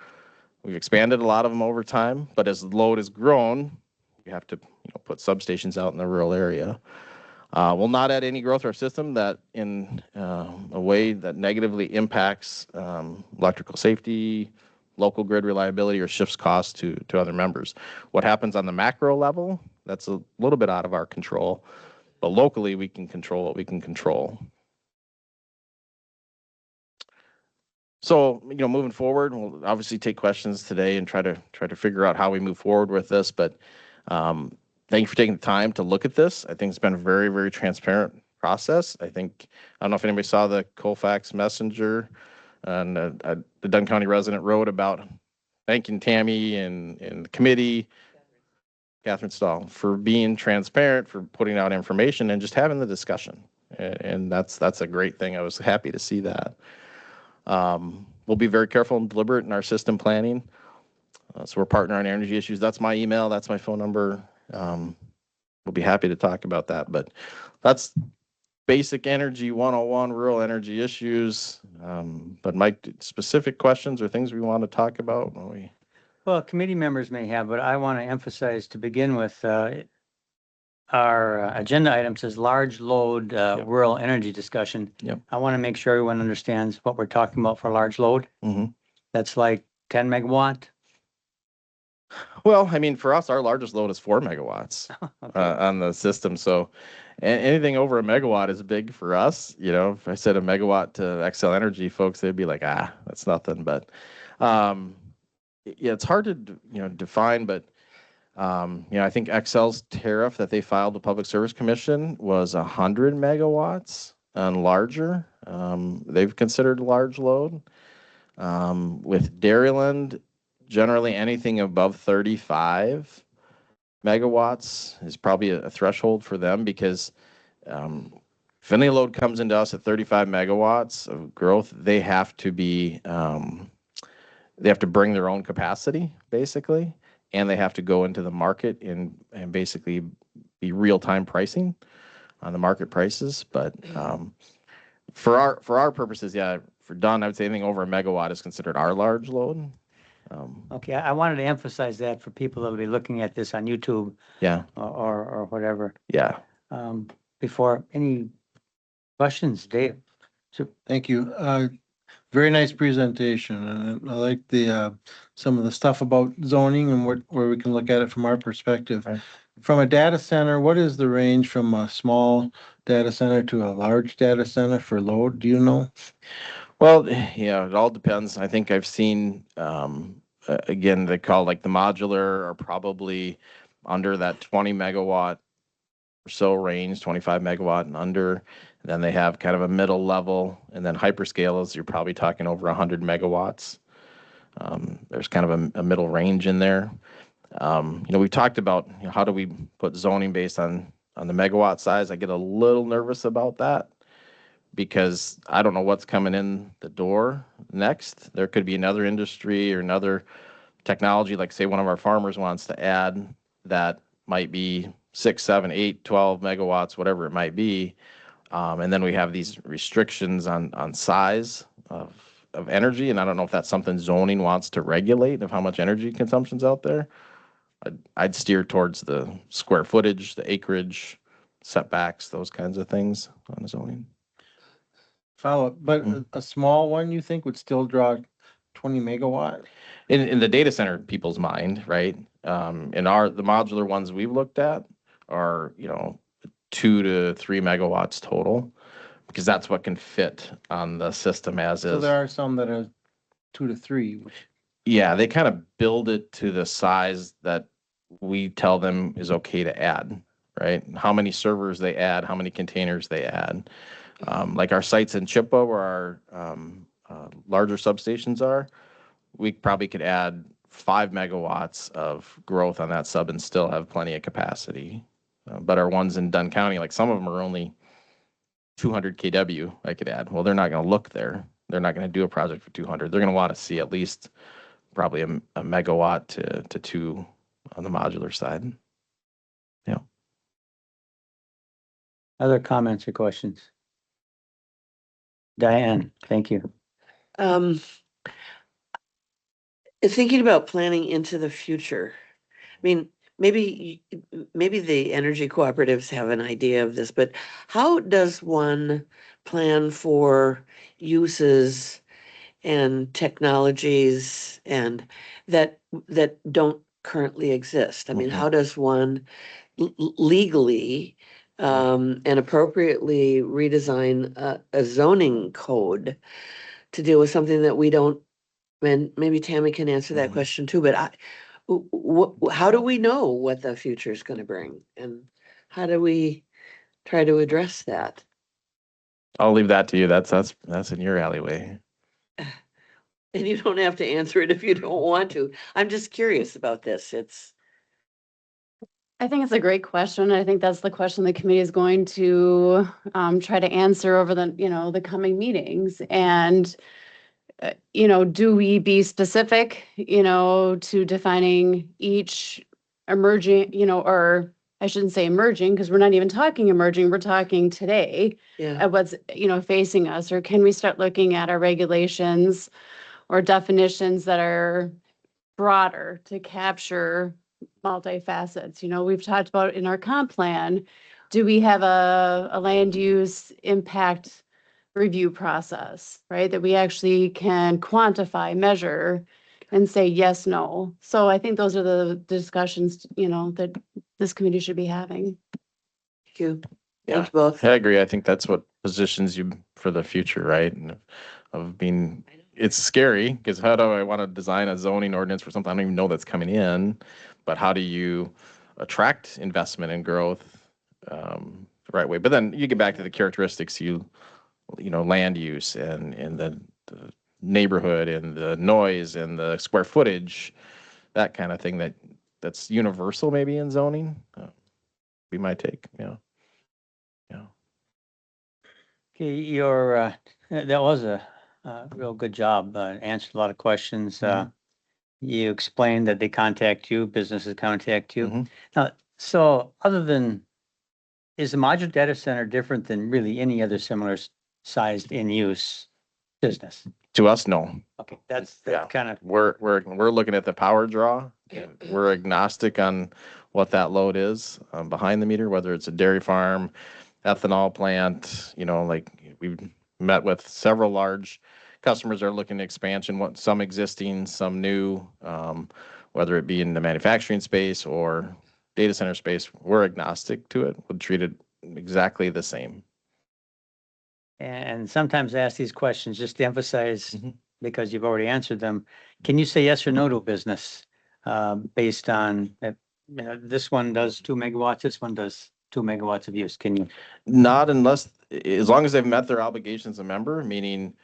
We've expanded a lot of them over time, but as the load has grown, you have to put substations out in the rural area. We'll not add any growth to our system that in a way that negatively impacts electrical safety, local grid reliability, or shifts costs to other members. What happens on the macro level, that's a little bit out of our control, but locally we can control what we can control. So, moving forward, we'll obviously take questions today and try to figure out how we move forward with this. But thank you for taking the time to look at this. I think it's been a very, very transparent process. I don't know if anybody saw the Colfax Messenger, and the Dunn County resident wrote about thanking Tammy and the committee, Catherine Stahl, for being transparent, for putting out information and just having the discussion. And that's a great thing. I was happy to see that. We'll be very careful and deliberate in our system planning. So we're partnering on energy issues. That's my email. That's my phone number. We'll be happy to talk about that. But that's basic energy 101, rural energy issues. But Mike, specific questions or things we want to talk about? Well, committee members may have, but I want to emphasize to begin with, our agenda item says large load rural energy discussion. Yep. I want to make sure everyone understands what we're talking about for large load. Mm-hmm. That's like 10 megawatt. Well, I mean, for us, our largest load is 4 megawatts Okay. On the system. So anything over a megawatt is big for us. If I said a megawatt to XL Energy folks, they'd be like, that's nothing. But it's hard to define. But I think XL's tariff that they filed to Public Service Commission was 100 megawatts and larger. They've considered large load. With Dairyland, generally anything above 35 megawatts is probably a threshold for them, because if any load comes into us at 35 megawatts of growth, they have to bring their own capacity, basically, and they have to go into the market and basically be real-time pricing on the market prices. But for our purposes, for Dunn, I would say anything over a megawatt is considered our large load. Okay, I wanted to emphasize that for people that will be looking at this on YouTube. Yeah. Or whatever. Yeah. Before any questions, Dave? Thank you. Very nice presentation, and I like the some of the stuff about zoning and where we can look at it from our perspective. Right. From a data center, what is the range from a small data center to a large data center for load? Do you know? Well, it all depends. I think I've seen, again, they call like the modular are probably under that 20 megawatt or so range, 25 megawatt and under. And then they have kind of a middle level, and then hyperscalers, you're probably talking over 100 megawatts. There's kind of a middle range in there. We've talked about how do we put zoning based on on the megawatt size, I get a little nervous about that because I don't know what's coming in the door next. There could be another industry or another technology, like say one of our farmers wants to add that might be 6, 7, 8, 12 megawatts, whatever it might be. And then we have these restrictions on size of energy. And I don't know if that's something zoning wants to regulate of how much energy consumption's out there. I'd steer towards the square footage, the acreage, setbacks, those kinds of things on the zoning. Follow up, but a small one you think would still draw 20 megawatt? In the data center people's mind, right? The modular ones we've looked at are, 2 to 3 megawatts total, because that's what can fit on the system as So is. there are some that are 2 to 3. Yeah, they kind of build it to the size that we tell them is okay to add, right? How many servers they add, how many containers they add. Like our sites in Chippewa, where our larger substations are, we probably could add 5 megawatts of growth on that sub and still have plenty of capacity. But our ones in Dunn County, like some of them are only 200 kW I could add. Well, they're not going to look there. They're not going to do a project for 200. They're going to want to see at least probably a megawatt to 2 on the modular side. Yeah. Other comments or questions? Diane, thank you. Thinking about planning into the future. I mean, maybe the energy cooperatives have an idea of this, but how does one plan for uses and technologies and that don't currently exist? I mean, Mhm. how does one legally and appropriately redesign a zoning code to deal with something that we don't? And maybe Tammy can answer that Mhm. question too, but how do we know what the future is going to bring? And how do we try to address that? I'll leave that to you. That's in your alleyway. And you don't have to answer it if you don't want to. I'm just curious about this. I think it's a great question. I think that's the question the committee is going to try to answer over the coming meetings. And do we be specific, to defining each emerging, or I shouldn't say emerging, because we're not even talking emerging, we're talking today Yeah, at what's, facing us, or can we start looking at our regulations or definitions that are broader to capture multi-facets? We've talked about in our comp plan, do we have a land use impact review process, right? That we actually can quantify, measure, and say yes, no. So I think those are the discussions, that this committee should be having. thank you. Yeah. Thank you both. I agree. I think that's what positions you for the future, right? And of being, it's scary because how do I want to design a zoning ordinance for something I don't even know that's coming in? But how do you attract investment and growth the right way? But then you get back to the characteristics land use and the neighborhood and the noise and the square footage, that kind of thing that's universal maybe in zoning. Be my take. Yeah. Okay, that was a real good job, answered a lot of questions. You explained that they contact you, businesses contact you. Mhm. Now, so is the modular data center different than really any other similar sized in-use business? To us, no. Okay, that's Yeah. kind of, We're looking at the power draw. We're agnostic on what that load is behind the meter, whether it's a dairy farm, ethanol plant. Like we've met with several large customers that are looking at expansion. Some existing, some new. Whether it be in the manufacturing space or data center space, we're agnostic to it. We'll treat it exactly the same. and sometimes I ask these questions just to emphasize, Mhm. because you've already answered them. Can you say yes or no to a business based on, this one does 2 megawatts, this one does 2 megawatts of use? Can you? Not unless, as long as they've met their obligations as a member, meaning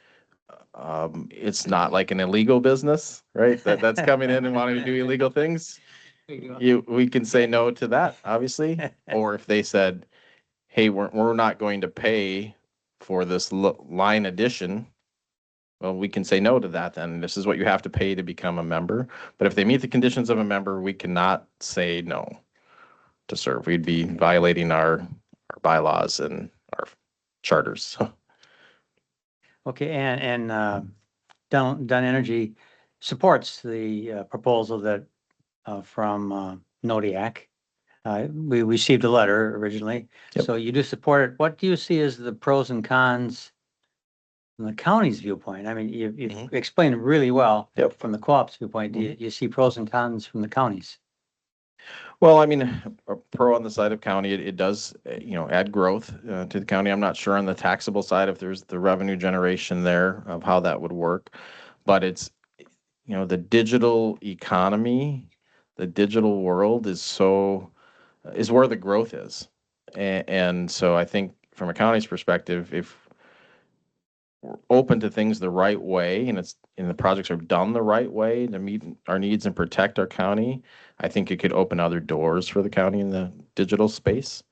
it's not like an illegal business, right? That's coming in and wanting to do illegal things. we can say no to that, obviously. Or if they said, hey, we're not going to pay for this line addition, well, we can say no to that then. This is what you have to pay to become a member. But if they meet the conditions of a member, we cannot say no to serve. We'd be violating our bylaws and our charters. Okay, and Dunn Energy supports the proposal that from Nodiak. We received a letter originally, Yep. so you do support it. What do you see as the pros and cons from the county's viewpoint? I mean, you've Mhm. explained really well. Yep. From the co-op's viewpoint. Do you see pros and cons from the counties? Well, I mean, a pro on the side of county, it does, add growth to the county. I'm not sure on the taxable side if there's the revenue generation there of how that would work. But it's, the digital economy, the digital world is where the growth is. And so I think from a county's perspective, if we're open to things the right way and the projects are done the right way to meet our needs and protect our county, I think it could open other doors for the county in the digital space.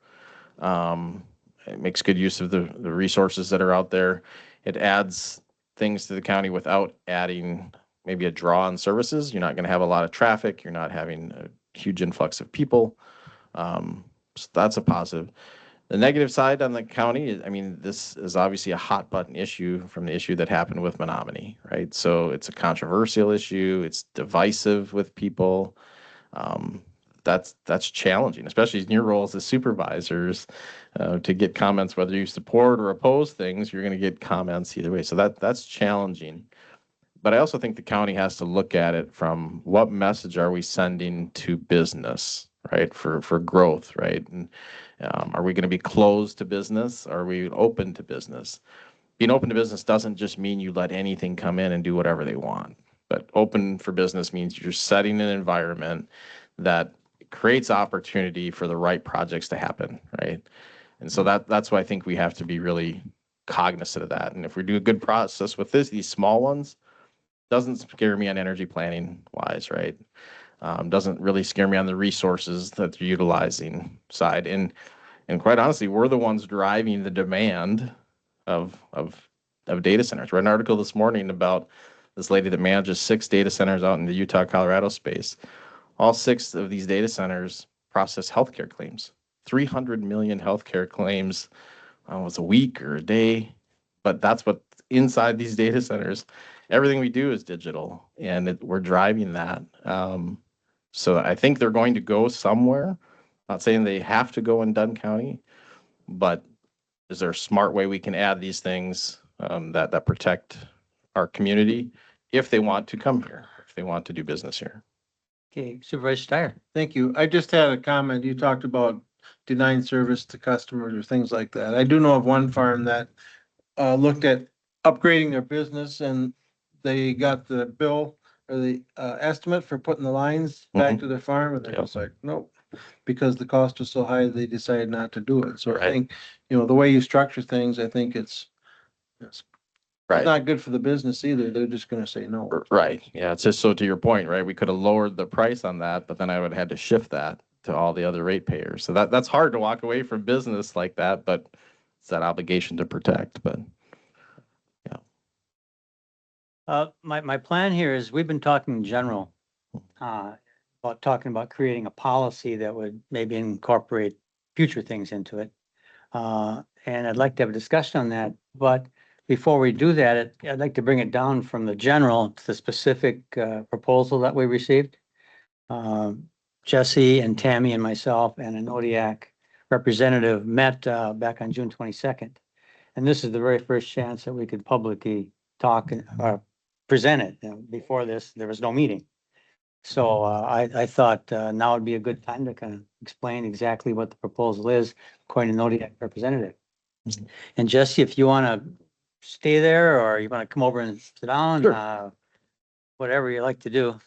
It makes good use of the resources that are out there. It adds things to the county without adding maybe a draw on services. You're not going to have a lot of traffic. You're not having a huge influx of people. So that's a positive. The negative side on the county is, I mean, this is obviously a hot button issue from the issue that happened with Menominee, right? So it's a controversial issue. It's divisive with people. That's challenging, especially in your role as the supervisors, to get comments whether you support or oppose things. You're going to get comments either way. So that's challenging. But I also think the county has to look at it from what message are we sending to business, right? For growth, right? And are we going to be closed to business? Are we open to business? Being open to business doesn't just mean you let anything come in and do whatever they want. But open for business means you're setting an environment that creates opportunity for the right projects to happen, right? And so that's why I think we have to be really cognizant of that. And if we do a good process with these small ones, doesn't scare me on energy planning wise, right? Doesn't really scare me on the resources that they're utilizing side. And quite honestly, we're the ones driving the demand of data centers. Read an article this morning about this lady that manages 6 data centers out in the Utah, Colorado space. All 6 of these data centers process healthcare claims. 300 million healthcare claims. It's a week or a day, but that's what inside these data centers. Everything we do is digital, and we're driving that. So I think they're going to go somewhere. Not saying they have to go in Dunn County, but is there a smart way we can add these things that protect our community if they want to come here, if they want to do business here? Okay, Supervisor Steyer. Thank you. I just had a comment. You talked about denying service to customers or things like that. I do know of one farm that looked at upgrading their business and they got the bill or the estimate for putting the lines back to their farm and they're just like, nope. Because the cost was so high, they decided not to do it. So I Right. think, the way you structure things, I think it's Right. not good for the business either. They're just gonna say no. Right. Yeah. It's just so to your point, right? We could have lowered the price on that, but then I would have had to shift that to all the other ratepayers. So that's hard to walk away from business like that, but it's that obligation to protect. But My plan here is we've been talking in general, about talking about creating a policy that would maybe incorporate future things into it. And I'd like to have a discussion on that, but before we do that, I'd like to bring it down from the general to the specific, proposal that we received. Jesse and Tammy and myself and an Odiak representative met, back on June 22nd. And this is the very first chance that we could publicly talk or present it. Before this, there was no meeting. So I thought now would be a good time to kind of explain exactly what the proposal is, according to Nodiak representative. And Jesse, if you want to stay there or you want to come over and sit down, Sure. Whatever you like to do.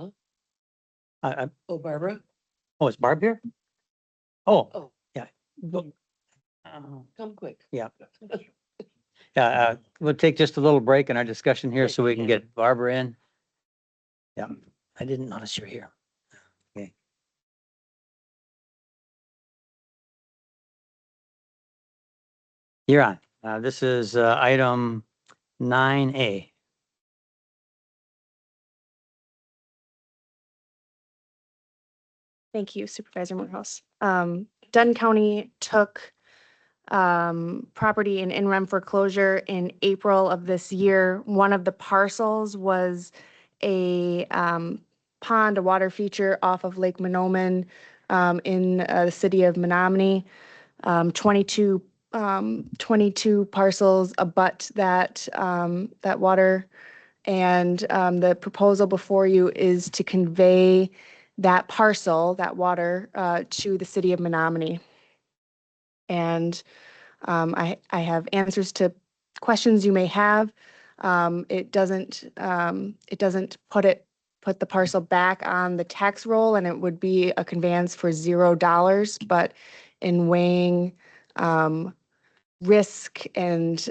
Huh? Oh, Barbara? is Barb here? Oh, Oh. yeah. Come quick. Yeah. We'll take just a little break in our discussion here so we can get Barbara in. Yeah, I didn't notice you're here. Okay. You're on. This is item 9A. Thank you, Supervisor Morehouse. Dunn County took property in rem foreclosure in April of this year. One of the parcels was a pond, a water feature off of Lake Menomin in the city of Menominee. 22 parcels abut that water. And the proposal before you is to convey that parcel, that water, to the city of Menominee. And I have answers to questions you may have. It doesn't put the parcel back on the tax roll, and it would be a conveyance for $0. But in weighing risk and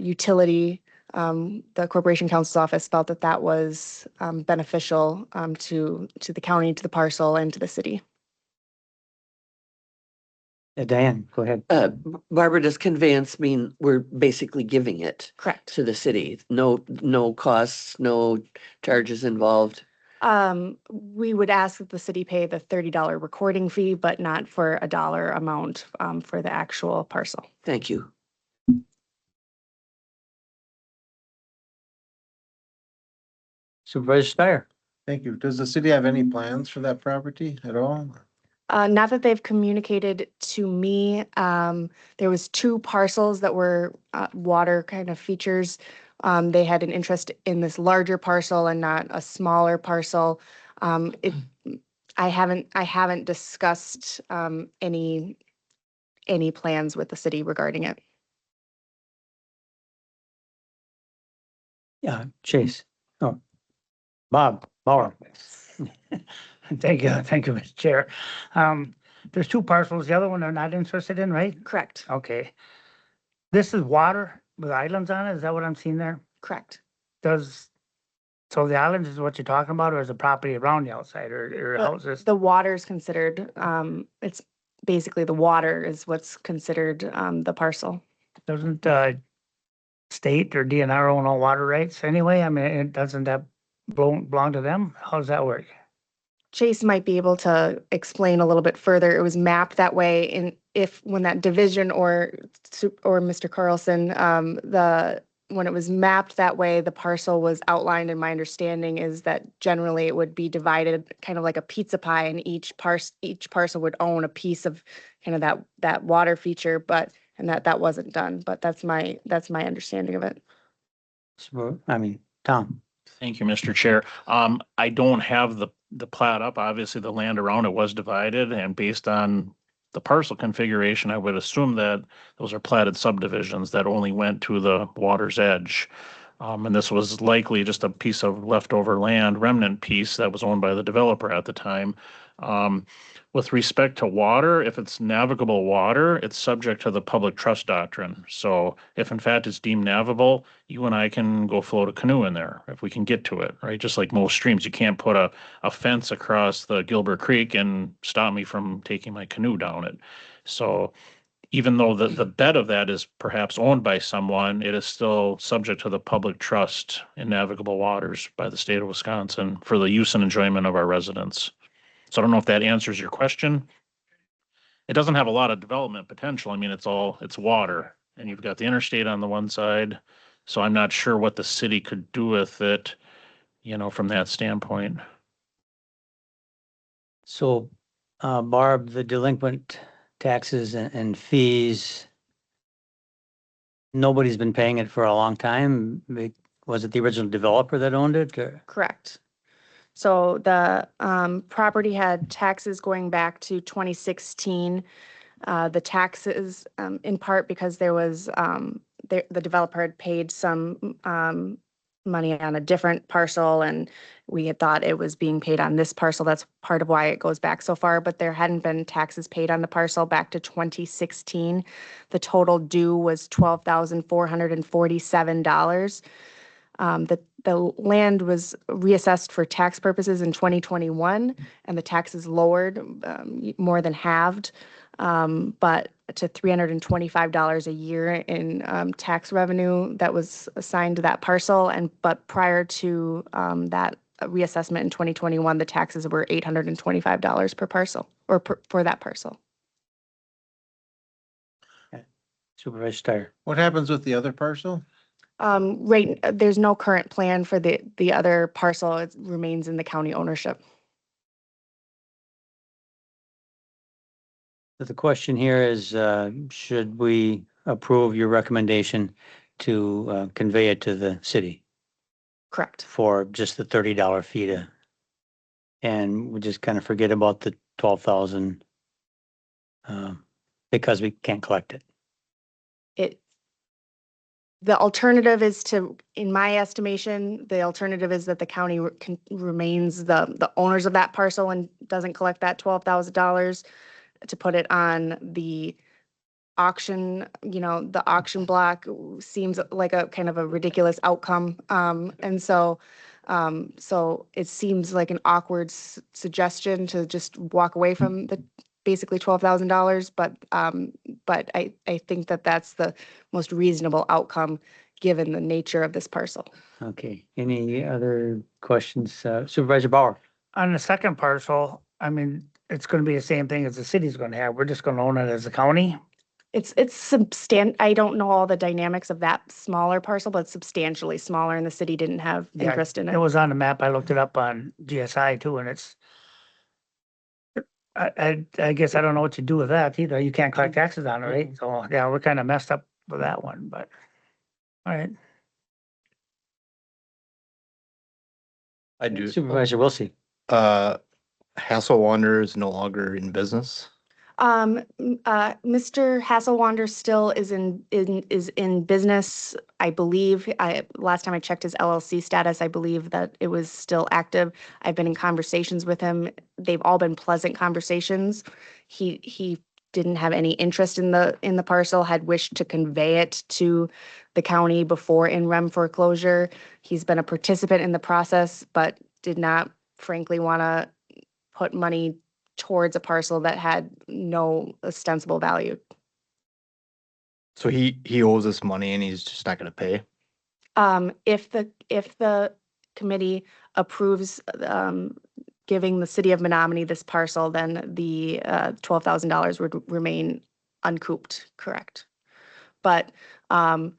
utility, the Corporation Counsel's Office felt that that was beneficial to the county, to the parcel, and to the city. Diane, go ahead. Barbara, does conveyance mean we're basically giving it Correct. to the city? No costs, no charges involved? We would ask that the city pay the $30 recording fee, but not for a dollar amount for the actual parcel. Thank you. Supervisor Steyer. Thank you. Does the city have any plans for that property at all? Not that they've communicated to me. There was 2 parcels that were water kind of features. They had an interest in this larger parcel and not a smaller parcel. I haven't discussed any plans with the city regarding it. Yeah, Chase. Oh, Bob Bauer. Thank you, Mr. Chair. There's 2 parcels, the other one they're not interested in, right? Correct. Okay. This is water with islands on it, is that what I'm seeing there? Correct. So the islands is what you're talking about, or is the property around the outside, or houses? The water is considered, it's basically the water is what's considered the parcel. Doesn't state or DNR own all water rights anyway? I mean, doesn't that belong to them? How does that work? Chase might be able to explain a little bit further. It was mapped that way, and when that division or Mr. Carlson, when it was mapped that way, the parcel was outlined, and my understanding is that generally it would be divided kind of like a pizza pie, and each parcel would own a piece of kind of that water feature, and that wasn't done, but that's my understanding of it. Tom. Thank you, Mr. Chair. I don't have the plat up. Obviously, the land around it was divided, and based on the parcel configuration, I would assume that those are platted subdivisions that only went to the water's edge. And this was likely just a piece of leftover land, remnant piece that was owned by the developer at the time. With respect to water, if it's navigable water, it's subject to the public trust doctrine. So if in fact it's deemed navigable, you and I can go float a canoe in there if we can get to it, right? Just like most streams, you can't put a fence across the Gilbert Creek and stop me from taking my canoe down it. So even though the bed of that is perhaps owned by someone, it is still subject to the public trust in navigable waters by the state of Wisconsin for the use and enjoyment of our residents. So I don't know if that answers your question. It doesn't have a lot of development potential. I mean, it's water, and you've got the interstate on the one side. So I'm not sure what the city could do with it, from that standpoint. So, Barb, the delinquent taxes and fees, nobody's been paying it for a long time. Was it the original developer that owned it, or? Correct. So the property had taxes going back to 2016. The taxes, in part because there was, the developer had paid some money on a different parcel, and we had thought it was being paid on this parcel. That's part of why it goes back so far, but there hadn't been taxes paid on the parcel back to 2016. The total due was $12,447. The land was reassessed for tax purposes in 2021, and the taxes lowered, more than halved, but to $325 a year in tax revenue that was assigned to that parcel. But prior to that reassessment in 2021, the taxes were $825 per parcel, or for that parcel. Supervisor Steyer. What happens with the other parcel? Right, there's no current plan for the other parcel. It remains in the county ownership. The question here is, should we approve your recommendation to convey it to the city Correct. for just the $30 fee to, and we just kind of forget about the 12,000 because we can't collect it. The alternative is to, in my estimation, the alternative is that the county remains the owners of that parcel and doesn't collect that $12,000 to put it on the auction. The auction block seems like a kind of a ridiculous outcome. And so it seems like an awkward suggestion to just walk away from the basically $12,000, but I think that that's the most reasonable outcome given the nature of this parcel. Okay, any other questions? Supervisor Bauer? On the second parcel, I mean, it's gonna be the same thing as the city's gonna have. We're just gonna own it as a county. It's I don't know all the dynamics of that smaller parcel, but it's substantially smaller, and the city didn't have Yeah, interest in It it. was on the map. I looked it up on GSI too, and it's, I guess I don't know what you do with that either. You can't collect taxes on it, right? So, yeah, we're kind of messed up with that one, but, all right. I do. Supervisor Wilsey? Hasselwander is no longer in business. Mr. Hasselwander still is in business, I believe. Last time I checked his LLC status, I believe that it was still active. I've been in conversations with him. They've all been pleasant conversations. He didn't have any interest in the parcel, had wished to convey it to the county before in rem foreclosure. He's been a participant in the process, but did not frankly want to put money towards a parcel that had no ostensible value. So he owes us money and he's just not going to pay. If the committee approves giving the city of Menominee this parcel, then the $12,000 would remain uncouped, correct? But the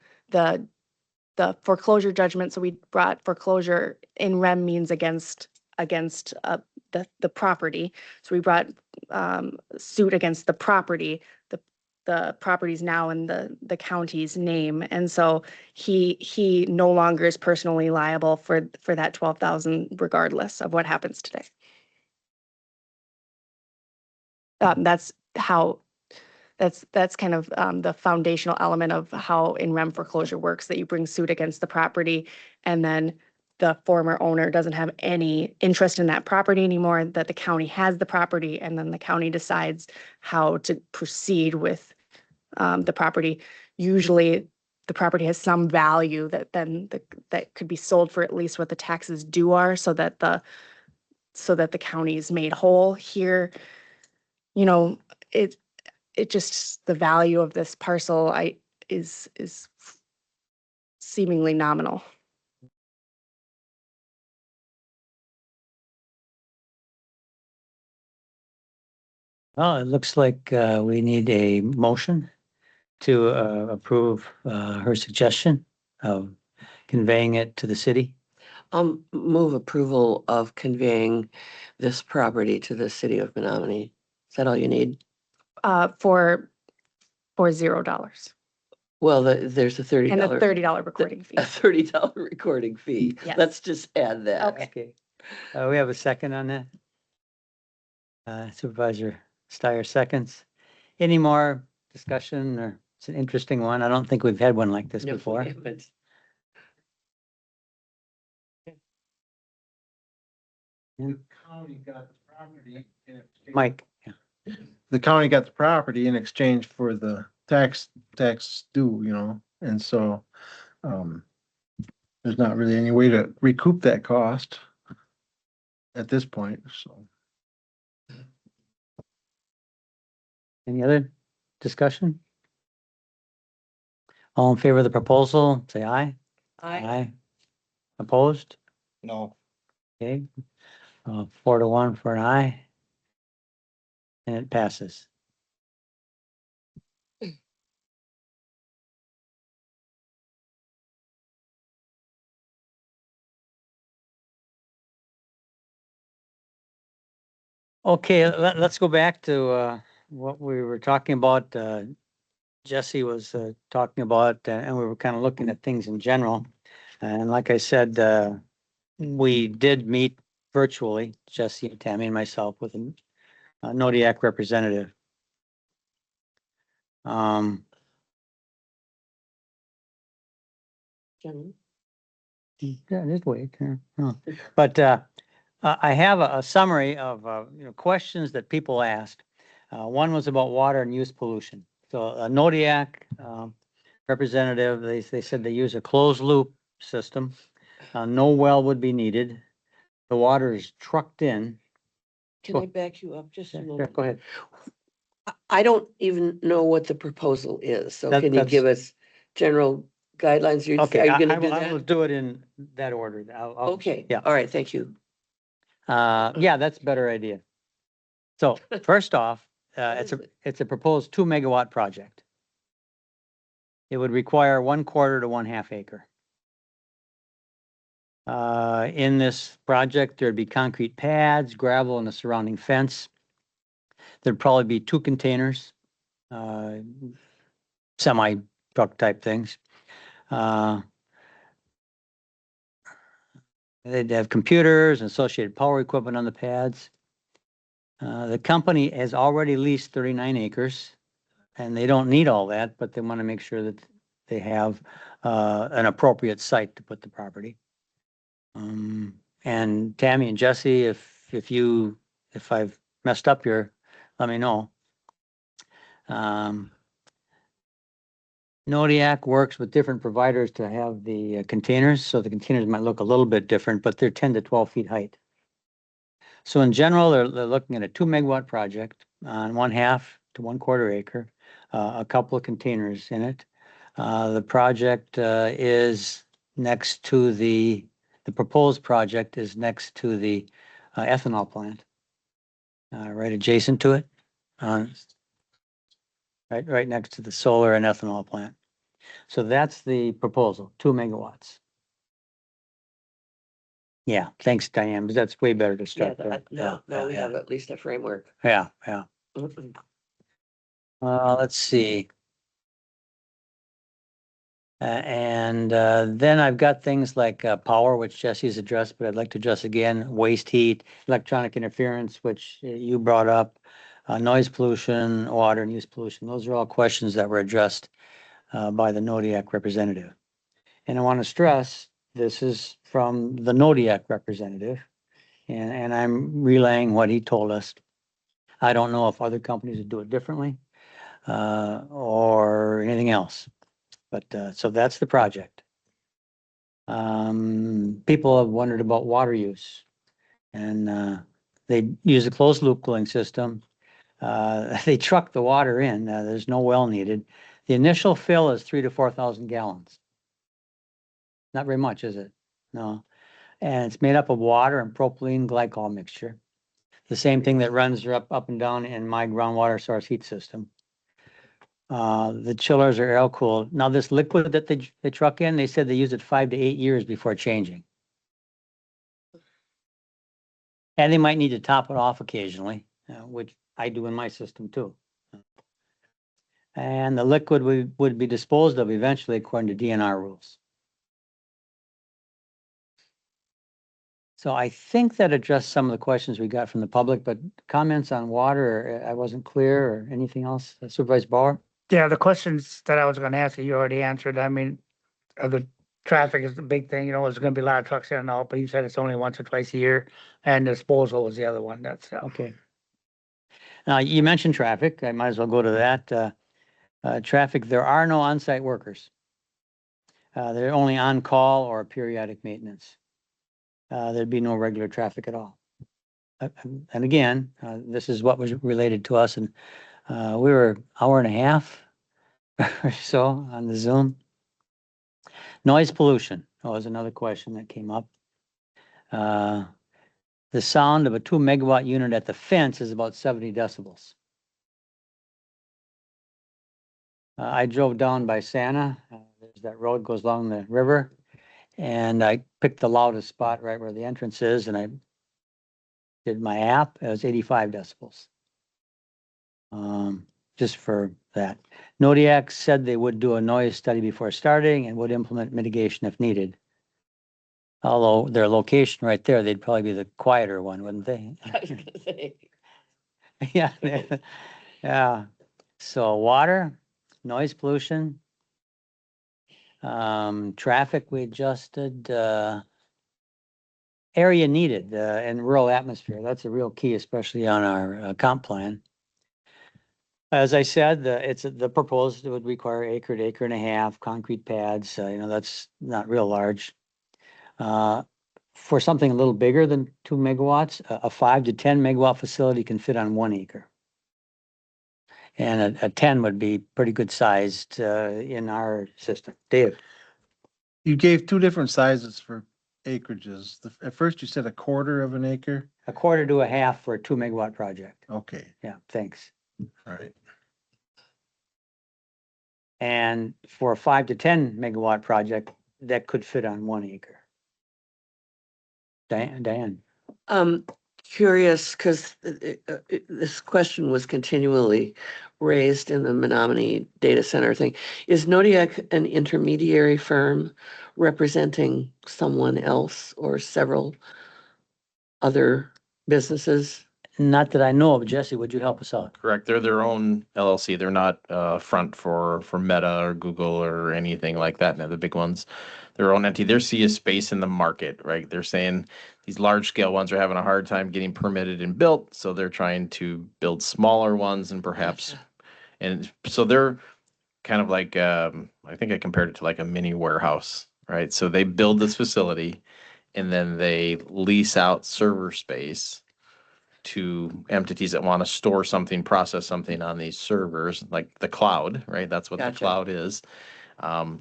foreclosure judgment, so we brought foreclosure in rem means against the property. So we brought suit against the property. The property is now in the county's name, and so he no longer is personally liable for that $12,000 regardless of what happens today. That's kind of the foundational element of how in rem foreclosure works, that you bring suit against the property, and then the former owner doesn't have any interest in that property anymore, that the county has the property, and then the county decides how to proceed with the property. Usually the property has some value that that could be sold for at least what the taxes due are, so that the county is made whole. Here, it just, the value of this parcel is seemingly nominal. Well, it looks like we need a motion to approve her suggestion of conveying it to the city. I'll move approval of conveying this property to the city of Menominee. Is that all you need? For $0 Well, there's a $30. and a $30 recording fee. A $30 recording fee. Yes. Let's just add that. Okay. We have a second on that. Supervisor Steyer seconds. Any more discussion, or it's an interesting one? I don't think we've had one like this No, we before. haven't. The county got the property in exchange- Mike, yeah. The county got the property in exchange for the tax due, you know, and so, there's not really any way to recoup that cost at this point, so. Any other discussion? All in favor of the proposal, say aye. I, Opposed? No. Okay, 4-1 for an aye. And it passes. Okay, let's go back to what we were talking about. Jesse was talking about, and we were kind of looking at things in general. And like I said, we did meet virtually, Jesse and Tammy and myself, with a Nodiac representative. Jen, Yeah, just wait. But I have a summary of questions that people asked. One was about water and use pollution. So a Nodiac representative, they said they use a closed loop system. No well would be needed. The water is trucked in. can I back you up just a Sure, moment? go ahead. I don't even know what the proposal is, so That- can you that's- give us general guidelines? Are Okay, you gonna I do will that? do it in that order. Okay, yeah. all right, thank you. Yeah, that's a better idea. So first off, What is it? it's a proposed 2-megawatt project. It would require 1/4 to 1/2 acre. In this project, there'd be concrete pads, gravel, and a surrounding fence. There'd probably be 2 containers, semi truck type things. They'd have computers and associated power equipment on the pads. The company has already leased 39 acres, and they don't need all that, but they want to make sure that they have an appropriate site to put the property. And Tammy and Jesse, if I've messed up here, let me know. Nodiac works with different providers to have the containers, so the containers might look a little bit different, but they're 10 to 12 feet height. So in general, they're looking at a 2-megawatt project on 1/2 to 1/4 acre, a couple of containers in it. The project is next to the proposed project is next to the ethanol plant, right adjacent to it, right next to the solar and ethanol plant. So that's the proposal, 2 megawatts. Yeah, thanks, Diane, because that's way better to Yeah, start there. now we have at least a framework. Yeah. Mhm. Let's see. And then I've got things like power, which Jesse's addressed, but I'd like to address again, waste heat, electronic interference, which you brought up, noise pollution, water and use pollution. Those are all questions that were addressed by the Nodiac representative. And I want to stress, this is from the Nodiac representative, and I'm relaying what he told us. I don't know if other companies would do it differently or anything else. But so that's the project. People have wondered about water use, and they use a closed loop cooling system. They truck the water in. There's no well needed. The initial fill is 3,000 to 4,000 gallons. Not very much, is it? No. And it's made up of water and propylene glycol mixture. The same thing that runs up and down in my groundwater source heat system. The chillers are air cooled. Now this liquid that they truck in, they said they use it 5 to 8 years before changing. And they might need to top it off occasionally, which I do in my system too. And the liquid would be disposed of eventually according to DNR rules. So I think that addressed some of the questions we got from the public, but comments on water, I wasn't clear, or anything else, Supervisor Bauer? Yeah, the questions that I was gonna ask you already answered. I mean, are the traffic is the big thing, there's gonna be a lot of trucks in and out, but you said it's only once or twice a year. And disposal is the other one, that's, Okay. Now, you mentioned traffic. I might as well go to that. Traffic, there are no on-site workers. They're only on call or periodic maintenance. There'd be no regular traffic at all. And again, this is what was related to us, and we were hour and a half or so on the Zoom. Noise pollution was another question that came up. The sound of a 2 megawatt unit at the fence is about 70 decibels. I drove down by Santa. There's that road goes along the river, and I picked the loudest spot right where the entrance is, and I did my app. It was 85 decibels. Just for that. Nodiac said they would do a noise study before starting and would implement mitigation if needed. Although their location right there, they'd probably be the quieter one, wouldn't they? I was gonna say. Yeah, yeah. So water, noise pollution, traffic we adjusted, area needed, and rural atmosphere. That's a real key, especially on our comp plan. As I said, the proposed, it would require acre to acre and a half, concrete pads, that's not real large. For something a little bigger than 2 megawatts, a 5 to 10 megawatt facility can fit on 1 acre. And a 10 would be pretty good sized in our system. Dave? You gave two different sizes for acreages. At first you said a quarter of an acre. A quarter to a half for a 2 megawatt project. Okay, Yeah, thanks. all right. And for a 5 to 10 megawatt project, that could fit on 1 acre. Diane? Curious, because this question was continually raised in the Menominee data center thing. Is Nodiac an intermediary firm representing someone else or several other businesses? Not that I know of. Jesse, would you help us out? Correct. They're their own LLC. They're not front for Meta or Google or anything like that. Now the big ones, their own entity. They see a space in the market, right? They're saying these large scale ones are having a hard time getting permitted and built, so they're trying to build smaller ones and perhaps, Gotcha. and so they're kind of like I think I compared it to like a mini warehouse, right? So they build this facility, and then they lease out server space to entities that want to store something, process something on these servers, like the cloud, right? That's what the Gotcha. cloud is.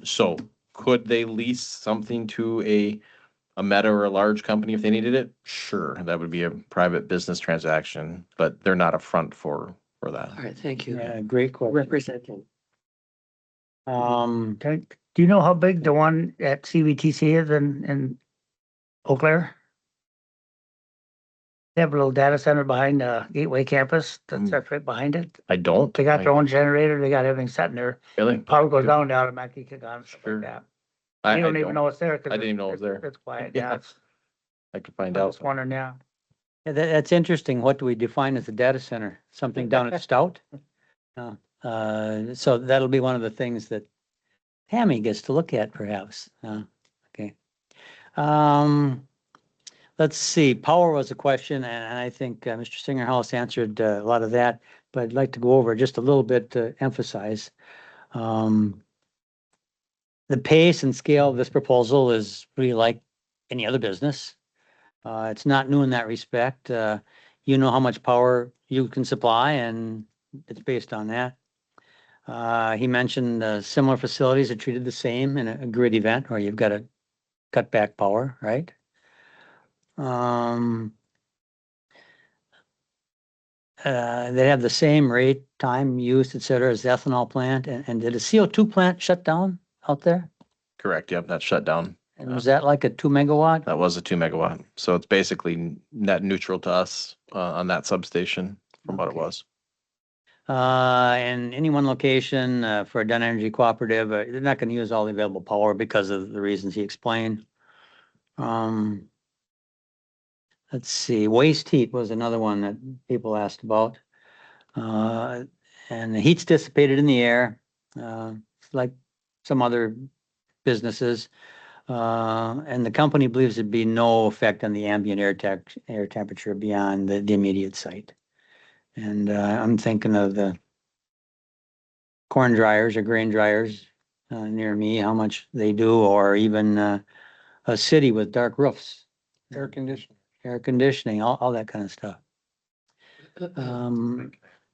So could they lease something to a Meta or a large company if they needed it? Sure, that would be a private business transaction, but they're not a front for that. All right, thank you. Yeah, great question. Representing. do you know how big the one at CVTC is in Eau Claire? They have a little data center behind the Gateway campus, that's right behind it. I don't. They got their own generator, they got everything set in there. Really? Power goes down, they automatically kick on, stuff Sure. like that. I You don't even know it's there. 'Cause I didn't even know it was there. It's quiet, Yeah. yeah. It's, I could find I out. was wondering, yeah. Yeah, that's interesting. What do we define as a data center? Something down at Stout? So that'll be one of the things that Tammy gets to look at perhaps. Okay. Let's see, power was a question, and I think Mr. Singerhouse answered a lot of that, but I'd like to go over just a little bit to emphasize. The pace and scale of this proposal is really like any other business. It's not new in that respect. You know how much power you can supply, and it's based on that. He mentioned similar facilities are treated the same in a grid event where you've got to cut back power, right? They have the same rate, time used, et cetera, as the ethanol plant. And did a CO2 plant shut down out there? Correct. Yep, that's shut down. And was that like a 2 megawatt? That was a 2 megawatt. So it's basically net neutral to us on that substation from what it Okay. was. And any one location for a Dunn Energy Cooperative, they're not going to use all the available power because of the reasons he explained. Let's see, waste heat was another one that people asked about. And the heat's dissipated in the air, like some other businesses. And the company believes there'd be no effect on the ambient air temperature beyond the immediate site. And I'm thinking of the corn dryers or grain dryers near me, how much they do, or even a city with dark roofs, Air conditioning, all that kind of stuff.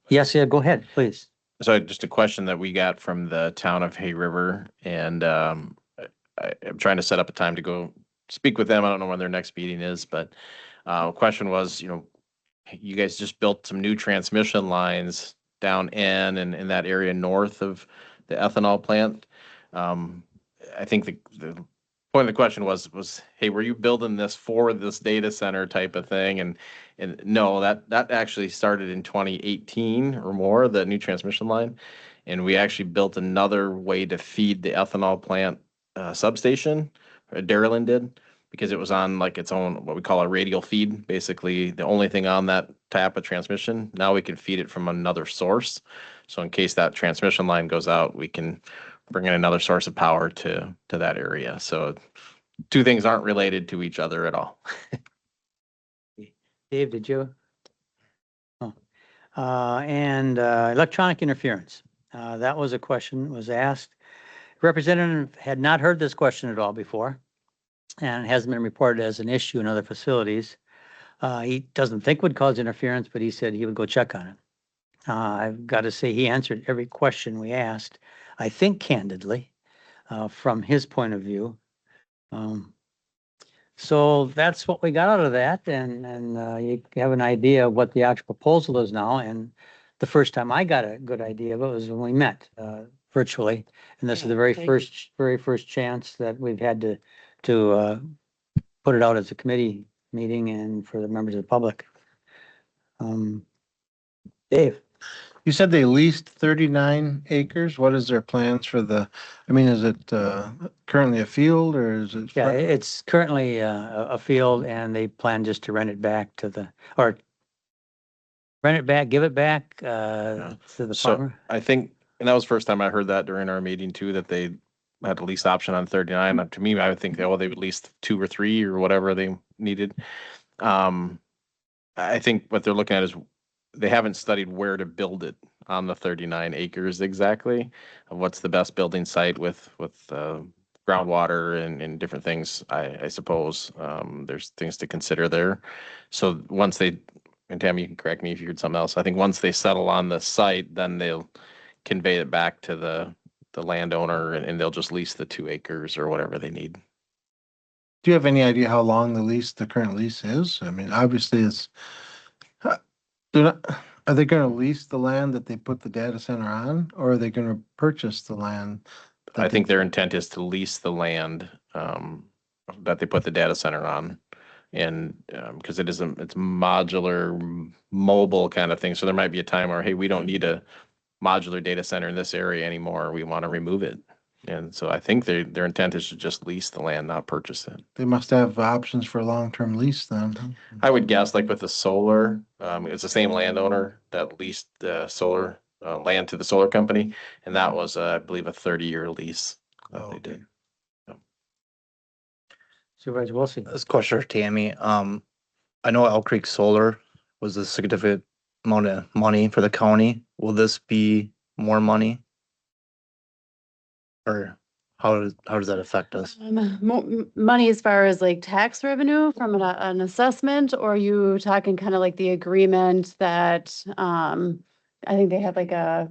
Yes, yeah, go ahead, please. So just a question that we got from the town of Hay River, and I'm trying to set up a time to go speak with them. I don't know when their next meeting is, but question was, you guys just built some new transmission lines down and in that area north of the ethanol plant. I think the point of the question was, hey, were you building this for this data center type of thing? And no, that actually started in 2018 or more, the new transmission line. And we actually built another way to feed the ethanol plant substation. Darylin did, because it was on like its own, what we call a radial feed, basically the only thing on that tap of transmission. Now we can feed it from another source. So in case that transmission line goes out, we can bring in another source of power to that area. So two things aren't related to each other at all. Dave, did you? Oh. And electronic interference. That was a question was asked. Representative had not heard this question at all before, and it hasn't been reported as an issue in other facilities. He doesn't think would cause interference, but he said he would go check on it. I've got to say he answered every question we asked, I think candidly, from his point of view. So that's what we got out of that, and you have an idea of what the actual proposal is now. And the first time I got a good idea of it was when we met virtually, and this is the very first chance that we've had to put it out as a committee meeting and for the members of the public. Dave. You said they leased 39 acres. What is their plans for is it currently a field or is it? Yeah, it's currently a field and they plan just to rent it back give it back to the So farmer. I think, and that was the first time I heard that during our meeting too, that they had a lease option on 39. To me, I would think they would lease 2 or 3 or whatever they needed. I think what they're looking at is they haven't studied where to build it on the 39 acres exactly. What's the best building site with groundwater and different things, I suppose. There's things to consider there. So once they, and Tammy, you can correct me if you heard something else. I think once they settle on the site, then they'll convey it back to the landowner and they'll just lease the 2 acres or whatever they need. Do you have any idea how long the current lease is? I mean, obviously are they going to lease the land that they put the data center on, or are they going to purchase the land? I think their intent is to lease the land that they put the data center on. And because it's modular, mobile kind of thing. So there might be a time where, hey, we don't need a modular data center in this area anymore. We want to remove it. And so I think their intent is to just lease the land, not purchase it. They must have options for a long-term lease then. I would guess like with the solar, it's the same landowner that leased the solar land to the solar company. And that was, I believe, a 30-year lease that they did. Supervisor Wilson. This question for Tammy. I know Elk Creek Solar was a significant amount of money for the county. Will this be more money? Or how does that affect us? Money as far as like tax revenue from an assessment, or are you talking kind of like the agreement that, I think they had like the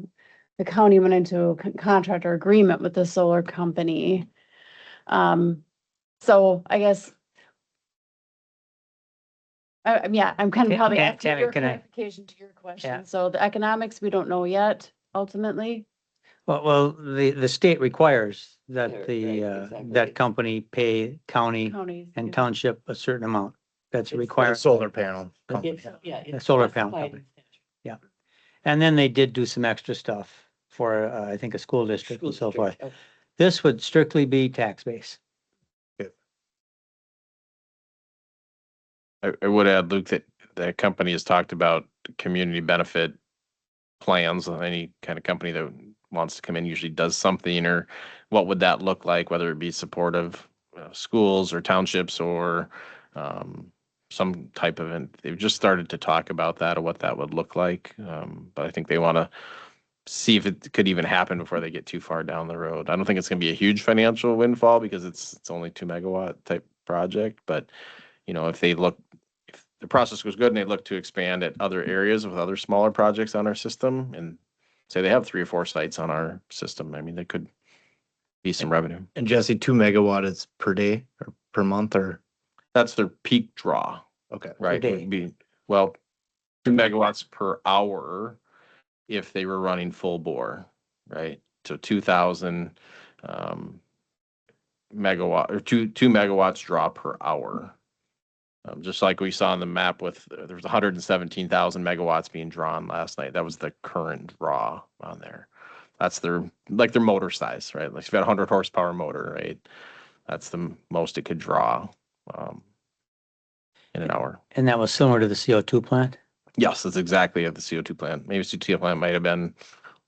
county went into a contract or agreement with the solar company. So I guess. Yeah, I'm kind of probably asking Tammy, your can I- clarification to your Yeah. question. So the economics, we don't know yet, ultimately. Well, the state requires that Right, that exactly. company pay county Counties. and township a certain amount. That's It's required. Solar panel company. A solar panel company. Yeah. And then they did do some extra stuff for, I think, a school district and so forth. This would strictly be tax base. I would add, Luke, that the company has talked about community benefit plans. Any kind of company that wants to come in usually does something, or what would that look like, whether it be supportive schools or townships or some type of, they've just started to talk about that or what that would look like. But I think they want to see if it could even happen before they get too far down the road. I don't think it's going to be a huge financial windfall because it's only 2 megawatt type project. But, if the process goes good and they look to expand at other areas with other smaller projects on our system and say they have 3 or 4 sites on our system, I mean, there could be some revenue. And Jesse, 2 megawatt is per day or per month or? That's their peak draw, Okay. right? day. Would be, well, 2 megawatts per hour if they were running full bore, right? So 2,000 megawatt or 2 megawatts draw per hour. Just like we saw on the map with, there was 117,000 megawatts being drawn last night. That was the current draw on there. That's their motor size, right? Like if you had a 100 horsepower motor, right? That's the most it could draw in an hour. And that was similar to the CO2 plant? Yes, that's exactly at the CO2 plant. Maybe the CO2 plant might have been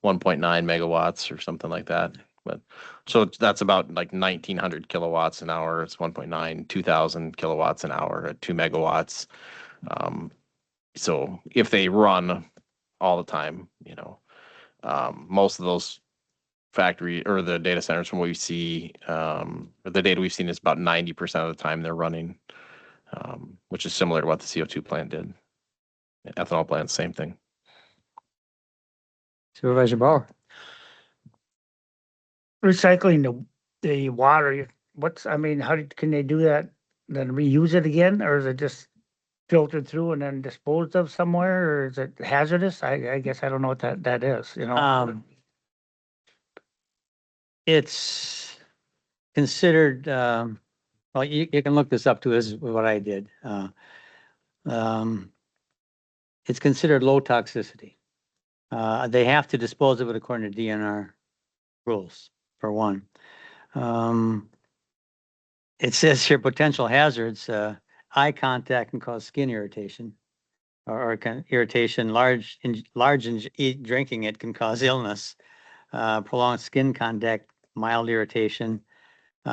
1.9 megawatts or something like that. But so that's about like 1,900 kilowatts an hour. It's 1.9, 2,000 kilowatts an hour at 2 megawatts. So if they run all the time, most of those factory or the data centers from what we see, the data we've seen is about 90% of the time they're running, which is similar to what the CO2 plant did. Ethanol plant, same thing. Supervisor Bauer? Recycling the water, can they do that? Then reuse it again, or is it just filtered through and then disposed of somewhere, or is it hazardous? I guess I don't know what that is, It's considered, well, you can look this up too. This is what I did. It's considered low toxicity. They have to dispose of it according to DNR rules, for one. It says here potential hazards, eye contact can cause skin irritation or irritation. Drinking it can cause illness. Prolonged skin contact, mild irritation. You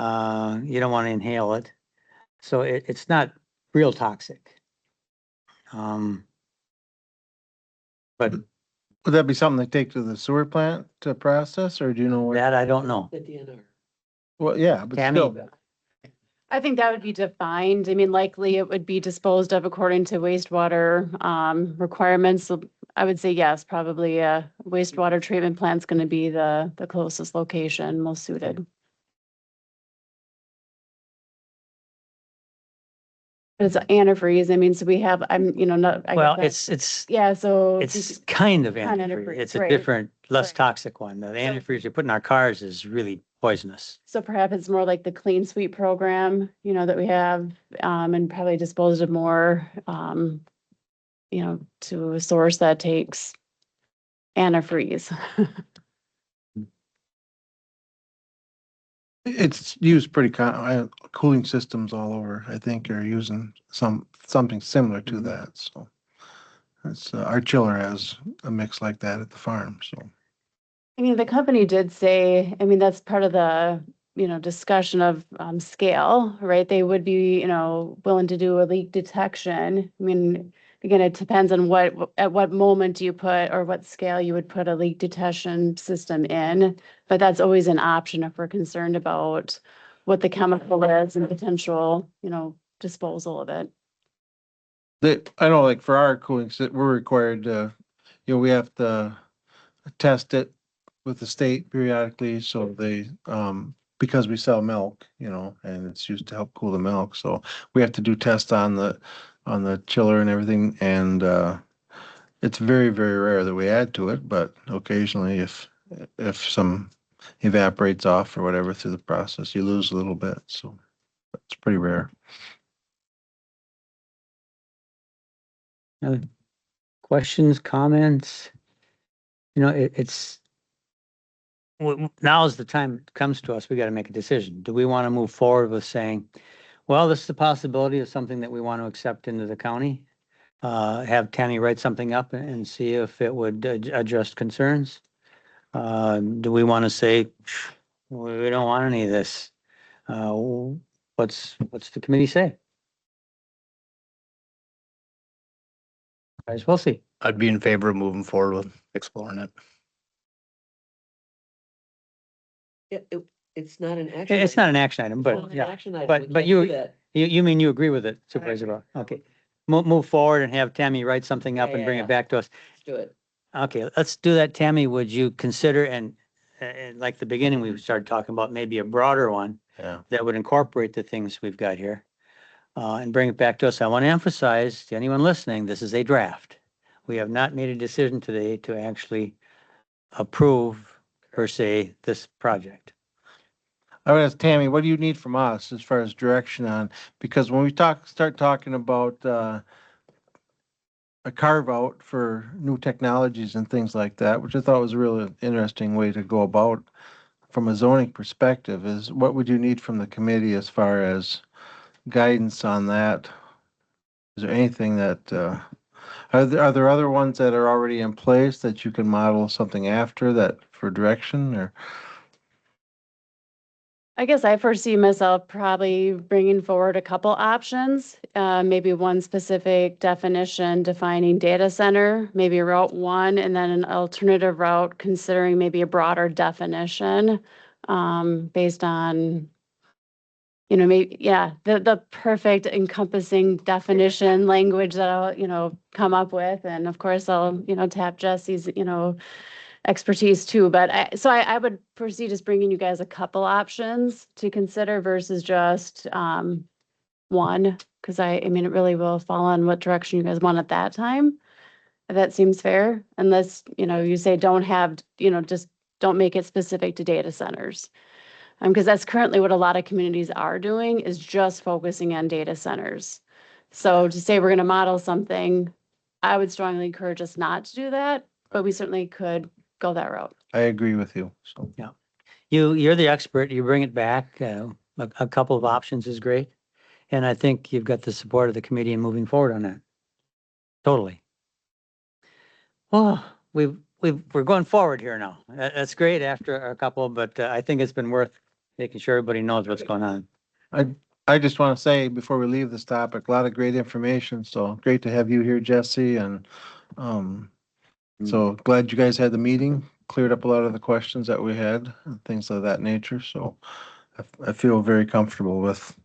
don't want to inhale it. So it's not real toxic. But Would that be something they take to the sewer plant to process, or do you know what? that I don't know. The DNR. Well, yeah, but Tammy? still. I think that would be defined. I mean, likely it would be disposed of according to wastewater requirements. So I would say yes, probably a wastewater treatment plant's going to be the closest location, most suited. But it's antifreeze. I mean, so we have, not. I Well, guess it's yeah, so. it's kind of Kind of antifreeze. antifreeze, It's a right. different, less Right. toxic one. The antifreeze you put in our cars is really poisonous. So perhaps it's more like the clean sweep program, that we have, and probably disposed of more, to a source that takes antifreeze. It's used pretty cooling systems all over, I think, are using something similar to that, so. It's, our chiller has a mix like that at the farm, so. I mean, the company did say, I mean, that's part of the, discussion of scale, right? They would be, willing to do a leak detection. I mean, again, it depends on at what moment do you put or what scale you would put a leak detection system in. But that's always an option if we're concerned about what the chemical is and potential, disposal of it. I know, like for our cooling, we're required to, we have to test it with the state periodically, so they, because we sell milk, and it's used to help cool the milk, so we have to do tests on the chiller and everything, and it's very, very rare that we add to it, but occasionally if some evaporates off or whatever through the process, you lose a little bit, so it's pretty rare. Questions, comments? It's now is the time it comes to us, we got to make a decision. Do we want to move forward with saying, well, this is a possibility of something that we want to accept into the county? Have Tammy write something up and see if it would address concerns? Do we want to say, we don't want any of this? what's the committee say? Guys, we'll see. I'd be in favor of moving forward with exploring it. It's not an action. It's not an action item, It's not but an yeah. action item. but- We but can't you- do that. You mean you agree with it, Supervisor Rowe? Okay. Move forward and have Tammy write something up and bring Yeah. it back to us. Let's do it. Okay, let's do that. Tammy, would you consider, and like the beginning, we started talking about maybe a broader one Yeah. that would incorporate the things we've got here, and bring it back to us. I want to emphasize to anyone listening, this is a draft. We have not made a decision today to actually approve, per se, this project. I would ask Tammy, what do you need from us as far as direction on, because when we start talking about, a carve out for new technologies and things like that, which I thought was a really interesting way to go about from a zoning perspective, is what would you need from the committee as far as guidance on that? Is there anything that, are there other ones that are already in place that you can model something after that for direction, or? I guess I foresee myself probably bringing forward a couple options, maybe one specific definition defining data center, maybe route one, and then an alternative route considering maybe a broader definition, based on, maybe, yeah, the perfect encompassing definition language that I'll, come up with. And of course, I'll, tap Jesse's, expertise too. But I would foresee just bringing you guys a couple options to consider versus just one, because I mean, it really will fall on what direction you guys want at that time. If that seems fair, unless, you say don't have, just don't make it specific to data centers. Because that's currently what a lot of communities are doing, is just focusing on data centers. So to say we're going to model something, I would strongly encourage us not to do that, but we certainly could go that route. I agree with you, so. You're the expert. You bring it back. A couple of options is great. And I think you've got the support of the committee in moving forward on that. Totally. Well, we're going forward here now. That's great after a couple, but I think it's been worth making sure everybody knows what's going on. I just want to say, before we leave this topic, a lot of great information, so great to have you here, Jesse, and, so glad you guys had the meeting, cleared up a lot of the questions that we had, and things of that nature, so I feel very comfortable with,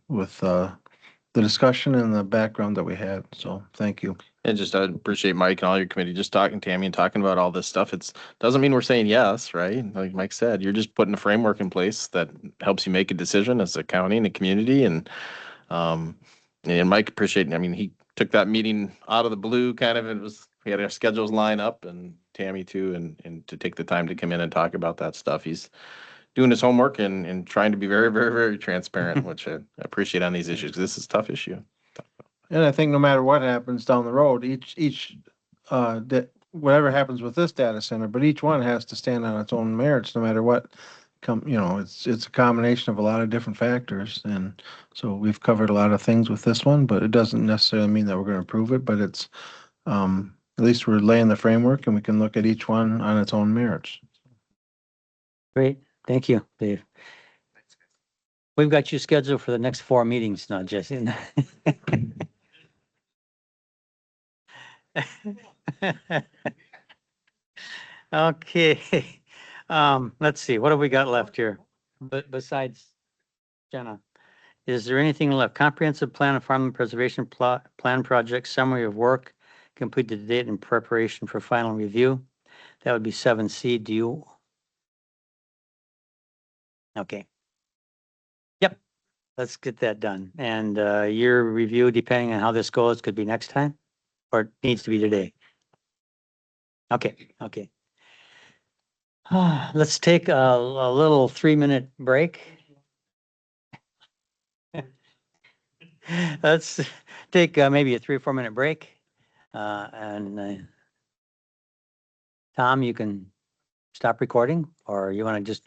the discussion and the background that we had, so thank you. And just, I appreciate Mike and all your committee, just talking to Tammy and talking about all this stuff. Doesn't mean we're saying yes, right? Like Mike said, you're just putting a framework in place that helps you make a decision as a county and a community. And Mike appreciating, I mean, he took that meeting out of the blue kind of, we had our schedules line up, and Tammy too, and to take the time to come in and talk about that stuff. He's doing his homework and trying to be very, very, very transparent, which I appreciate on these issues, 'cause this is a tough issue. And I think no matter what happens down the road, whatever happens with this data center, but each one has to stand on its own merits, no matter what it's a combination of a lot of different factors. And so we've covered a lot of things with this one, but it doesn't necessarily mean that we're going to approve it, but it's, at least we're laying the framework and we can look at each one on its own merits. Great. Thank you, Dave. We've got you scheduled for the next 4 meetings now, Jesse. Okay. Let's see, what have we got left here? But besides Jenna, is there anything left? Comprehensive plan of farmland preservation plan project summary of work completed to date in preparation for final review. That would be 7C. Do you? Okay. Yep. Let's get that done. And your review, depending on how this goes, could be next time, or it needs to be today. Okay. Let's take a little 3-minute break. Let's take maybe a 3 or 4 minute break. And Tom, you can stop recording, or you want to just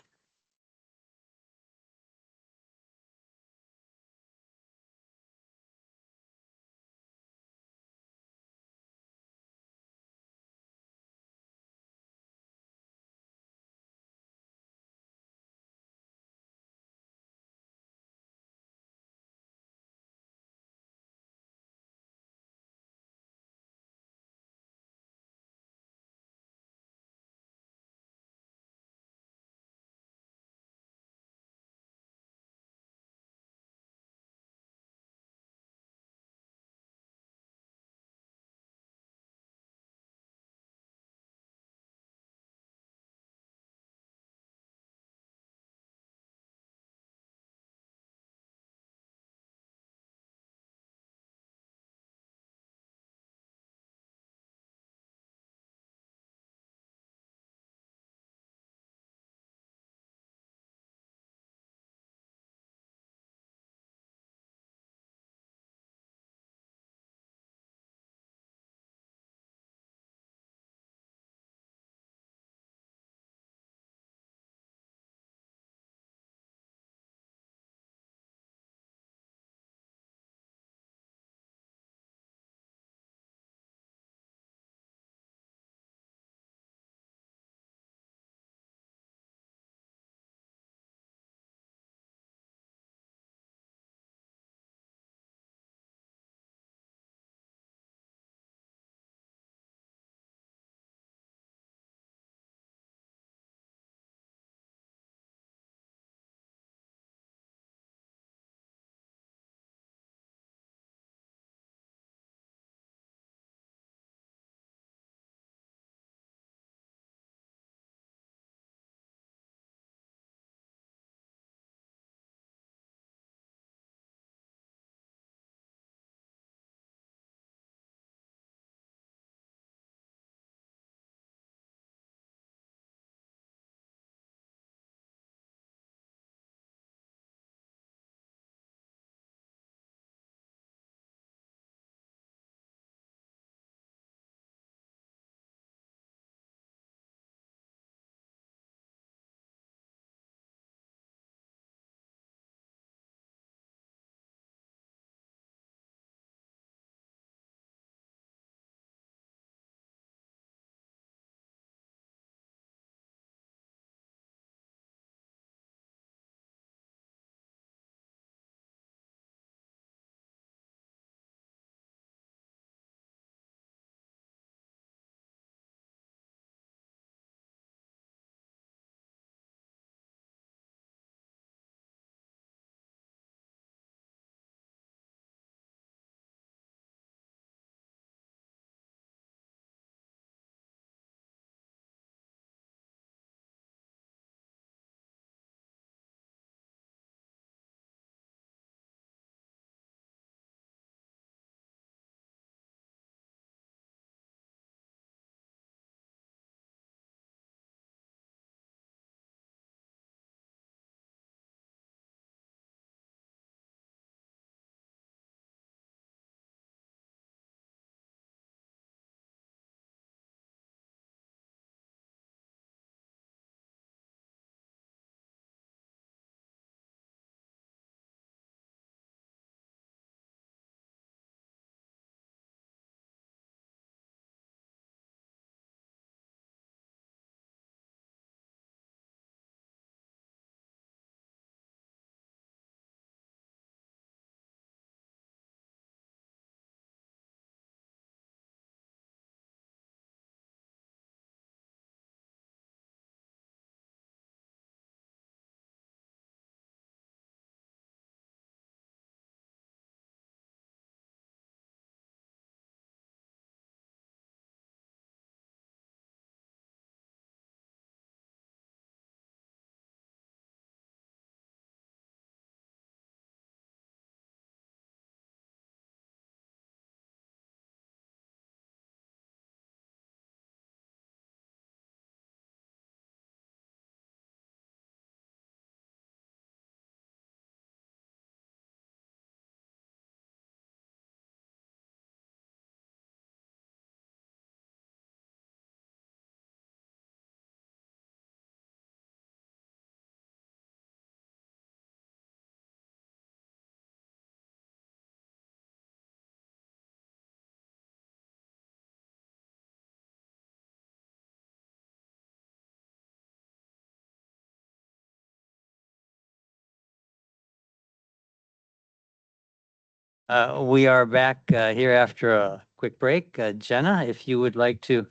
We are back here after a quick break. Jenna, if you would like to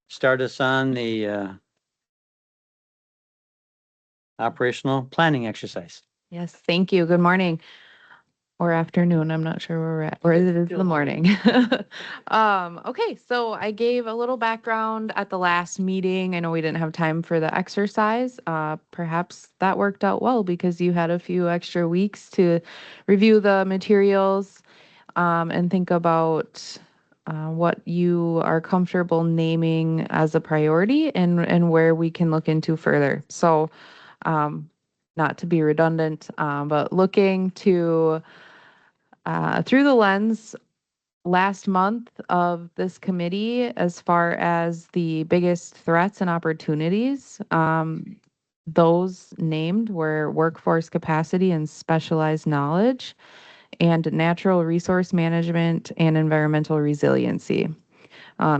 start us on the operational planning exercise. Yes, thank you. Good morning or afternoon. I'm not sure where we're at, or it is Still the morning. Okay, so I gave a little background at the last meeting. I know we didn't have time for the exercise. Perhaps that worked out well because you had a few extra weeks to review the materials, and think about what you are comfortable naming as a priority and where we can look into further. So, not to be redundant, but looking to through the lens last month of this committee as far as the biggest threats and opportunities. Those named were workforce capacity and specialized knowledge, and natural resource management and environmental resiliency.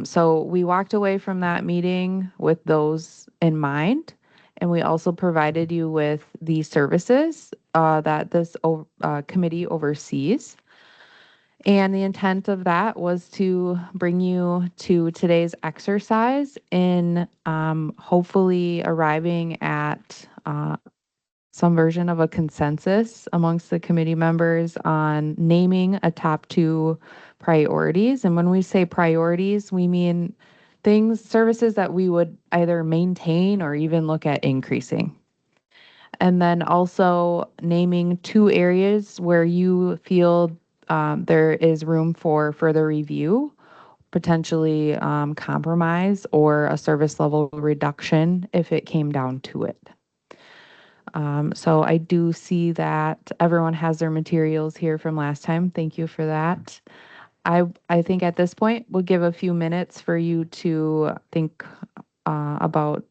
So we walked away from that meeting with those in mind. And we also provided you with the services that this committee oversees. And the intent of that was to bring you to today's exercise in hopefully arriving at some version of a consensus amongst the committee members on naming a top 2 priorities. And when we say priorities, we mean services that we would either maintain or even look at increasing. And then also naming 2 areas where you feel there is room for further review, potentially compromise or a service level reduction if it came down to it. So I do see that everyone has their materials here from last time. Thank you for that. I think at this point, we'll give a few minutes for you to think about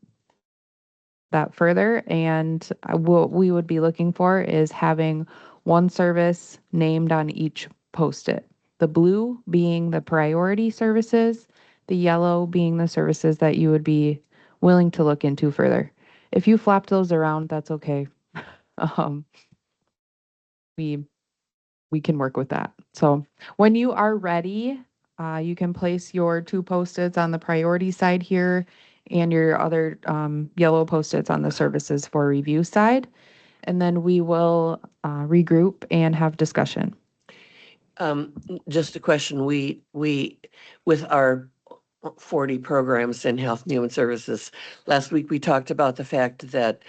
that further. And what we would be looking for is having one service named on each post-it. The blue being the priority services, the yellow being the services that you would be willing to look into further. If you flop those around, that's okay. Um, we can work with that. So when you are ready, you can place your 2 post-its on the priority side here and your other yellow post-its on the services for review side. And then we will regroup and have discussion. Just a question, we, with our 40 programs in Health and Human Services, last week we talked about the fact that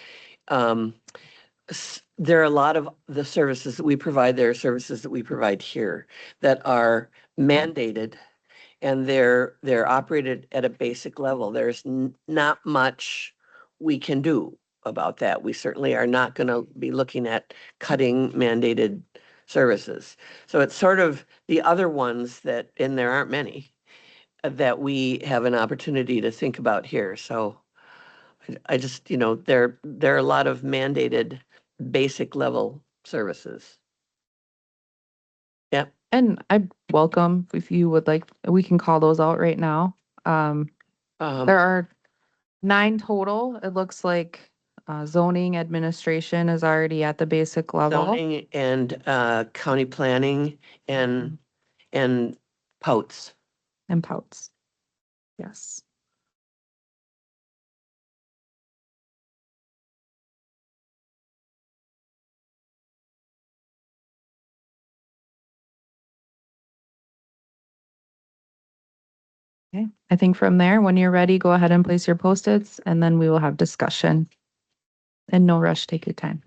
there are a lot of the services that we provide, there are services that we provide here that are mandated and they're operated at a basic level. There's not much we can do about that. We certainly are not going to be looking at cutting mandated services. So it's sort of the other ones that, and there aren't many, that we have an opportunity to think about here. So I just, there are a lot of mandated basic level services. Yep. And I welcome if you would like, we can call those out right now. There are 9 total. It looks like zoning administration is already at the basic level. Zoning and county planning and POTS. And POUTS. Yes. Okay, I think from there, when you're ready, go ahead and place your post-its and then we will have discussion. And no rush, take your time.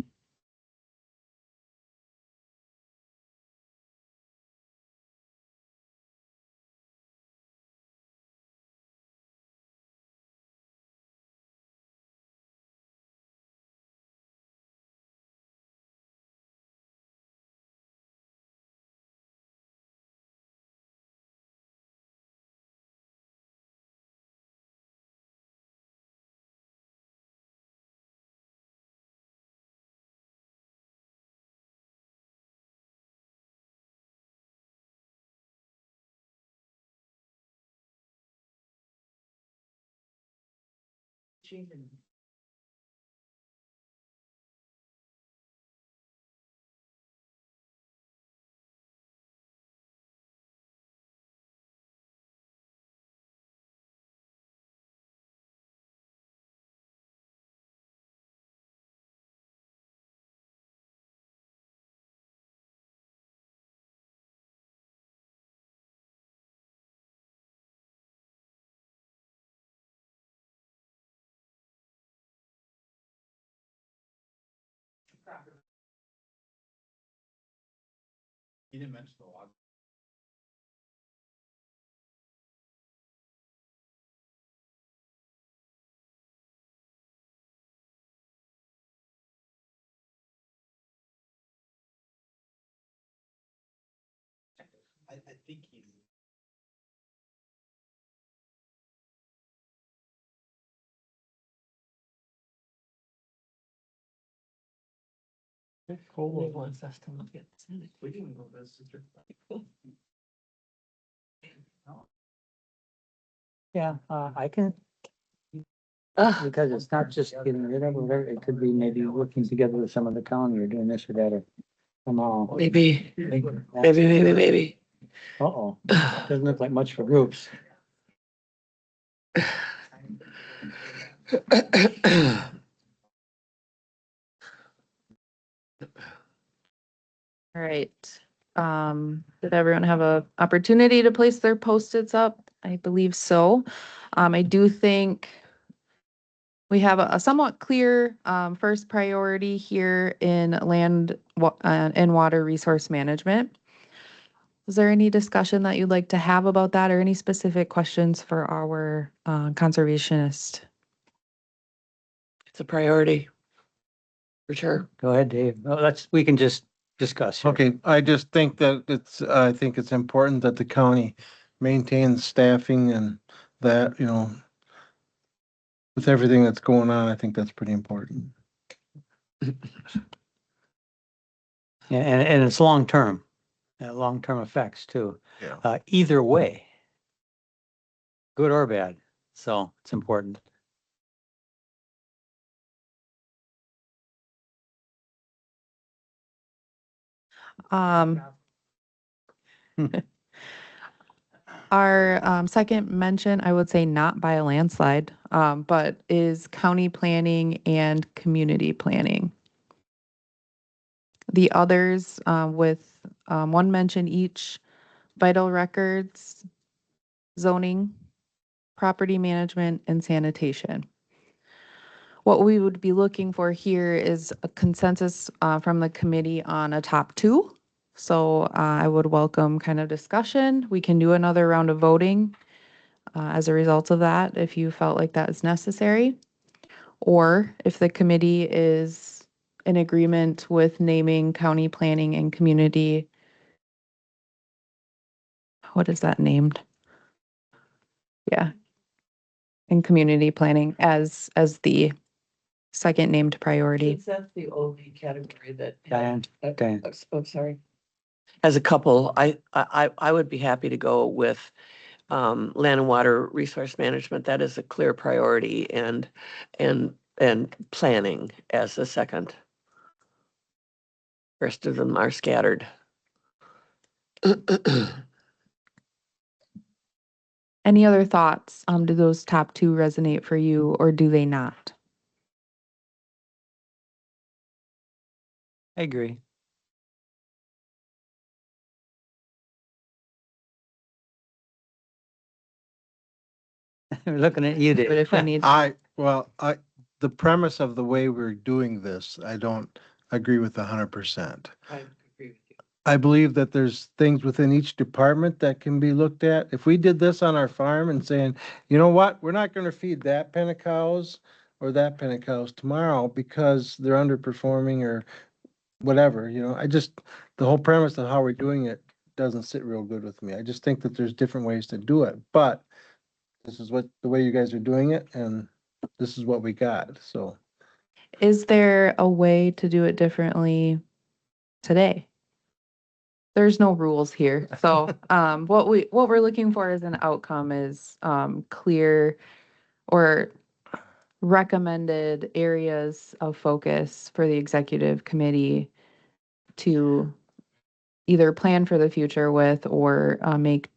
You didn't mention the water. I think he's. Wants us to look at this. We can go visit. Yeah, I can, Ugh, because it's not just getting rid of whatever, it could be maybe working together with some of the county or doing this or that or somehow. maybe, maybe. Uh-oh, doesn't look like much for groups. All right. Did everyone have a opportunity to place their Post-its up? I believe so. I do think we have a somewhat clear, first priority here in and water resource management. Is there any discussion that you'd like to have about that or any specific questions for our, conservationist? It's a priority. For sure. Go ahead, Dave. Oh, we can just discuss here. Okay, I just think that I think it's important that the county maintains staffing and that, you know, with everything that's going on, I think that's pretty important. Yeah, and it's long-term effects too. Yeah. Either way, good or bad. So it's important. Um, Our second mention, I would say not by a landslide, but is county planning and community planning. The others with one mention each, vital records, zoning, property management, and sanitation. What we would be looking for here is a consensus from the committee on a top two. So I would welcome kind of discussion. We can do another round of voting as a result of that if you felt like that is necessary. Or if the committee is in agreement with naming county planning and community. What is that named? Yeah. And community planning as the second named priority. Since that's the only category that. Diane, Diane. Oh, sorry. As a couple, I would be happy to go with land and water resource management. That is a clear priority and planning as the second. Rest of them are scattered. Any other thoughts? Do those top two resonate for you or do they not? I agree. We're looking at you, But Dave. if we need, The premise of the way we're doing this, I don't agree with 100%. I agree with you. I believe that there's things within each department that can be looked at. If we did this on our farm and saying, you know what, we're not gonna feed that pen of cows or that pen of cows tomorrow because they're underperforming or whatever, you know, the whole premise of how we're doing it doesn't sit real good with me. I just think that there's different ways to do it, but this is the way you guys are doing it and this is what we got, so. is there a way to do it differently today? There's no rules here. So what we're looking for as an outcome is clear or recommended areas of focus for the executive committee to either plan for the future with or make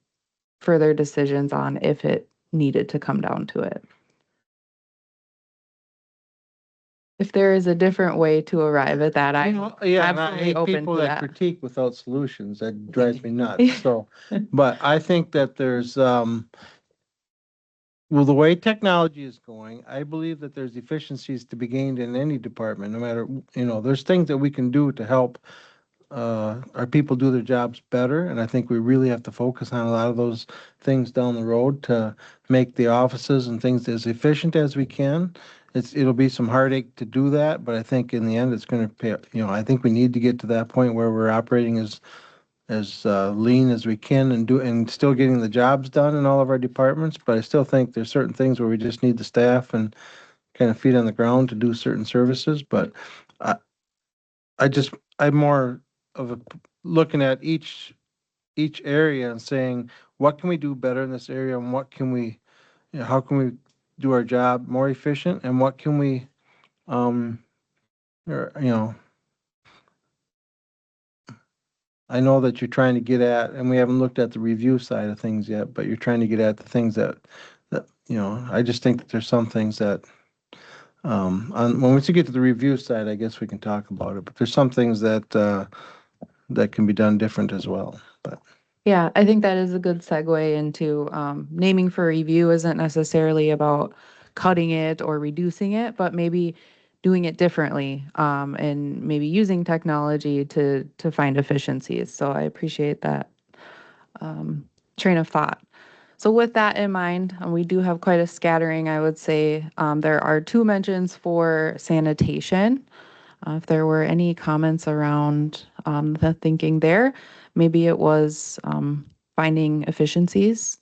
further decisions on if it needed to come down to it. If there is a different way to arrive at that, You I'm know, yeah, and I absolutely hate open people to that that. critique without solutions. That drives me nuts. So, but I think that there's, well, the way technology is going, I believe that there's efficiencies to be gained in any department, no matter, there's things that we can do to help our people do their jobs better. And I think we really have to focus on a lot of those things down the road to make the offices and things as efficient as we can. It'll be some heartache to do that, but I think in the end, it's going to pay, I think we need to get to that point where we're operating as lean as we can and still getting the jobs done in all of our departments. But I still think there's certain things where we just need the staff and kind of feet on the ground to do certain services. But I, I'm more of a looking at each area and saying, what can we do better in this area, and what can we, how can we do our job more efficient, and what can we, or, I know that you're trying to get at, and we haven't looked at the review side of things yet, but you're trying to get at the things that I just think that there's some things that, once you get to the review side, I guess we can talk about it, but there's some things that, that can be done different as well, but. Yeah, I think that is a good segue into naming for review isn't necessarily about cutting it or reducing it, but maybe doing it differently and maybe using technology to find efficiencies. So I appreciate that train of thought. So with that in mind, we do have quite a scattering, I would say. There are 2 mentions for sanitation. If there were any comments around the thinking there, maybe it was finding efficiencies.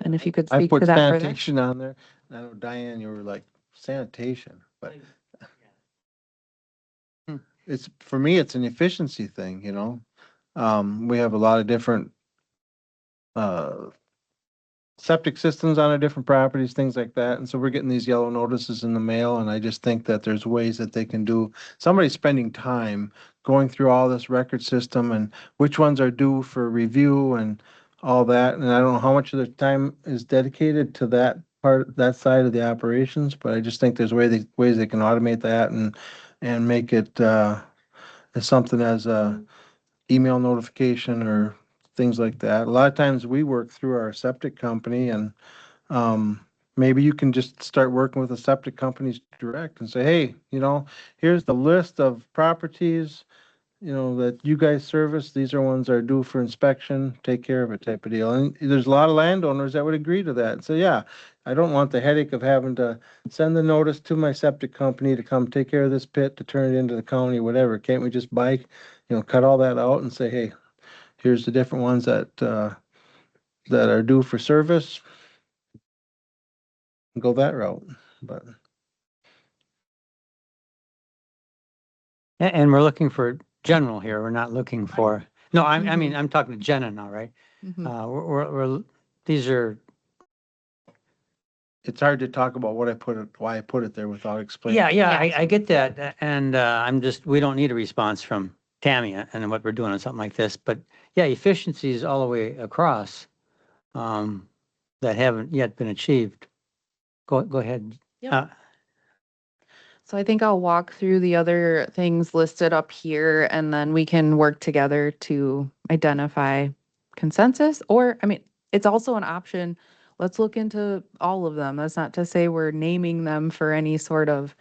And if you could I speak put to that further. sanitation on there, and I know Diane, you were like, sanitation, but it's, for me, it's an efficiency thing, we have a lot of different, septic systems on our different properties, things like that. And so we're getting these yellow notices in the mail, and I just think that there's ways that they can do, somebody's spending time going through all this record system and which ones are due for review and all that. And I don't know how much of their time is dedicated to that part, that side of the operations, but I just think there's ways they can automate that and make it as something as a email notification or things like that. A lot of times we work through our septic company, and maybe you can just start working with the septic companies direct and say, hey, here's the list of properties, that you guys service. These are ones that are due for inspection, take care of it type of deal. And there's a lot of landowners that would agree to that and say, yeah, I don't want the headache of having to send the notice to my septic company to come take care of this pit, to turn it into the county, whatever. Can't we just cut all that out and say, hey, here's the different ones that are due for service. Go that route, but. And we're looking for general here. We're not looking for, no, I mean, I'm talking to Jenna now, right? Mhm. These are, It's hard to talk about why I put it there without explaining. yeah, I get that. And we don't need a response from Tammy and what we're doing on something like this. But yeah, efficiencies all the way across that haven't yet been achieved. Go ahead. Yep. So I think I'll walk through the other things listed up here, and then we can work together to identify consensus. Or, I mean, it's also an option. Let's look into all of them. That's not to say we're naming them for any sort of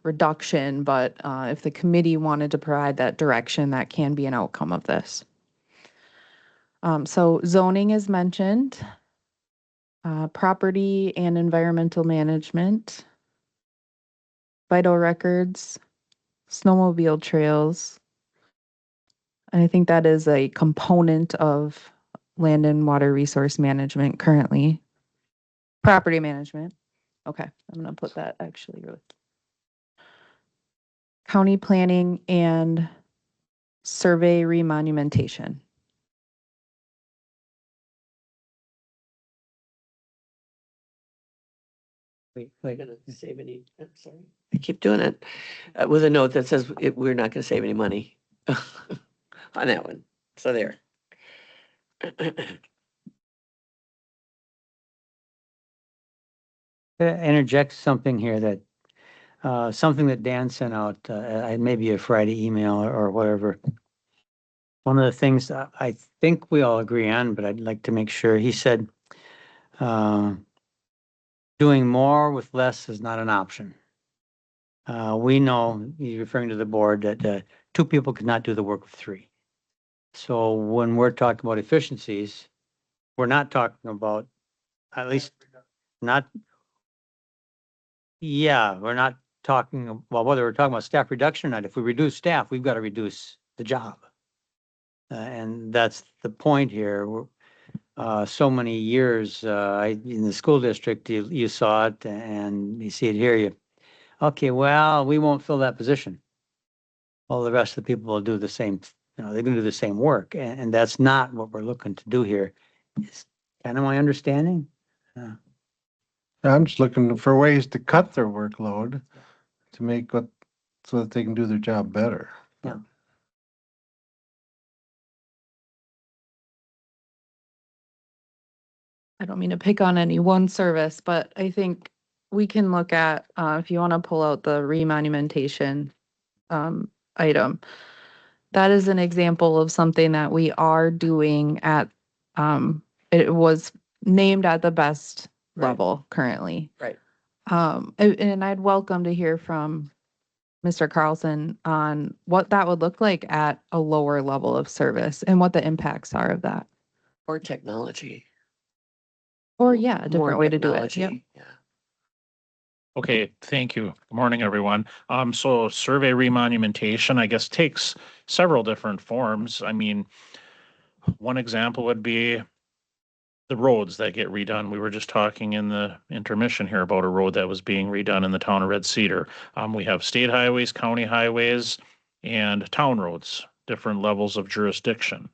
reduction, but if the committee wanted to provide that direction, that can be an outcome of this. So zoning is mentioned, property and environmental management, vital records, snowmobile trails. And I think that is a component of land and water resource management currently. Property management. Okay, I'm gonna put that actually with county planning and survey remonumentation. Wait. Gonna save any, I'm sorry. I keep doing it with a note that says we're not gonna save any money on that one. So there. Interject something here that, something that Dan sent out, maybe a Friday email or whatever. One of the things I think we all agree on, but I'd like to make sure, he said, doing more with less is not an option. We know, you're referring to the board, that two people could not do the work of three. So when we're talking about efficiencies, we're not talking about, at least not, yeah, we're not talking, well, whether we're talking about staff reduction or not, if we reduce staff, we've got to reduce the job. And that's the point here. So many years in the school district, you saw it and you see it here. Okay, well, we won't fill that position. Well, the rest of the people will do the same, they can do the same work. And that's not what we're looking to do here. It's kind of my understanding. I'm just looking for ways to cut their workload to make so that they can do their job better. Yeah. I don't mean to pick on any one service, but I think we can look at, if you want to pull out the remonumentation item, that is an example of something that we are doing at, it was named at the best Right. level currently. Right. And I'd welcome to hear from Mr. Carlson on what that would look like at a lower level of service and what the impacts are of that. Or technology. Or yeah, a More different way to do it. Yep. technology, yeah. Okay, thank you. Good morning, everyone. So survey remonumentation, I guess, takes several different forms. I mean, one example would be the roads that get redone. We were just talking in the intermission here about a road that was being redone in the town of Red Cedar. We have state highways, county highways, and town roads, different levels of jurisdiction.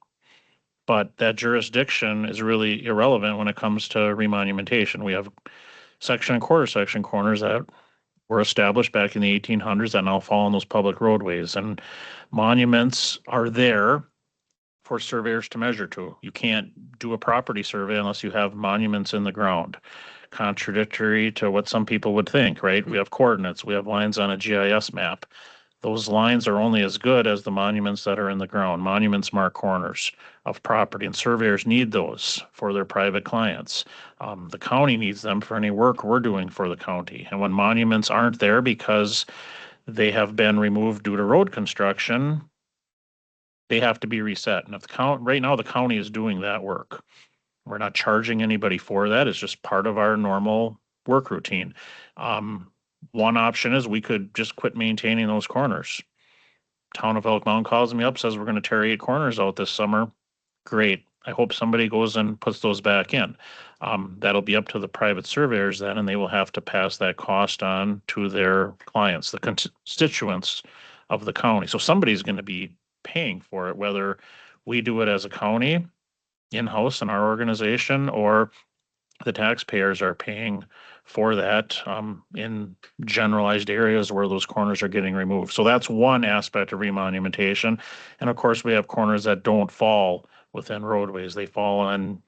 But that jurisdiction is really irrelevant when it comes to remonumentation. We have section and quarter section corners that were established back in the 1800s that now fall on those public roadways. And monuments are there for surveyors to measure to. You can't do a property survey unless you have monuments in the ground. Contradictory to what some people would think, right? We have coordinates, we have lines on a GIS map. Those lines are only as good as the monuments that are in the ground. Monuments mark corners of property, and surveyors need those for their private clients. The county needs them for any work we're doing for the county. And when monuments aren't there because they have been removed due to road construction, they have to be reset. And if the county, right now, the county is doing that work. We're not charging anybody for that. It's just part of our normal work routine. One option is we could just quit maintaining those corners. Town of Elk Mountain calls me up, says we're going to tear 8 corners out this summer. Great. I hope somebody goes and puts those back in. That'll be up to the private surveyors then, and they will have to pass that cost on to their clients, the constituents of the county. So somebody's going to be paying for it, whether we do it as a county in-house in our organization or the taxpayers are paying for that in generalized areas where those corners are getting removed. So that's one aspect of remonumentation. And of course, we have corners that don't fall within roadways. They fall on,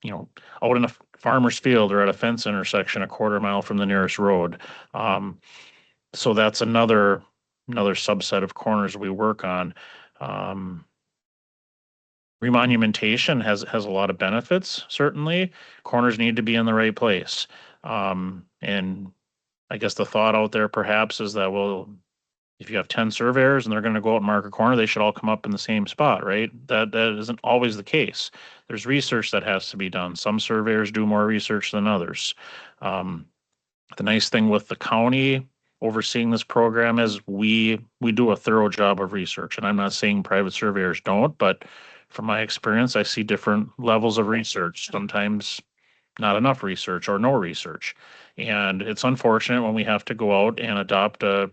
out in a farmer's field or at a fence intersection a quarter mile from the nearest road. So that's another subset of corners we work on. Remonumentation has a lot of benefits, certainly. Corners need to be in the right place. And I guess the thought out there perhaps is that, well, if you have 10 surveyors and they're going to go out and mark a corner, they should all come up in the same spot, right? That isn't always the case. There's research that has to be done. Some surveyors do more research than others. The nice thing with the county overseeing this program is we do a thorough job of research. And I'm not saying private surveyors don't, but from my experience, I see different levels of research, sometimes not enough research or no research. And it's unfortunate when we have to go out and adopt a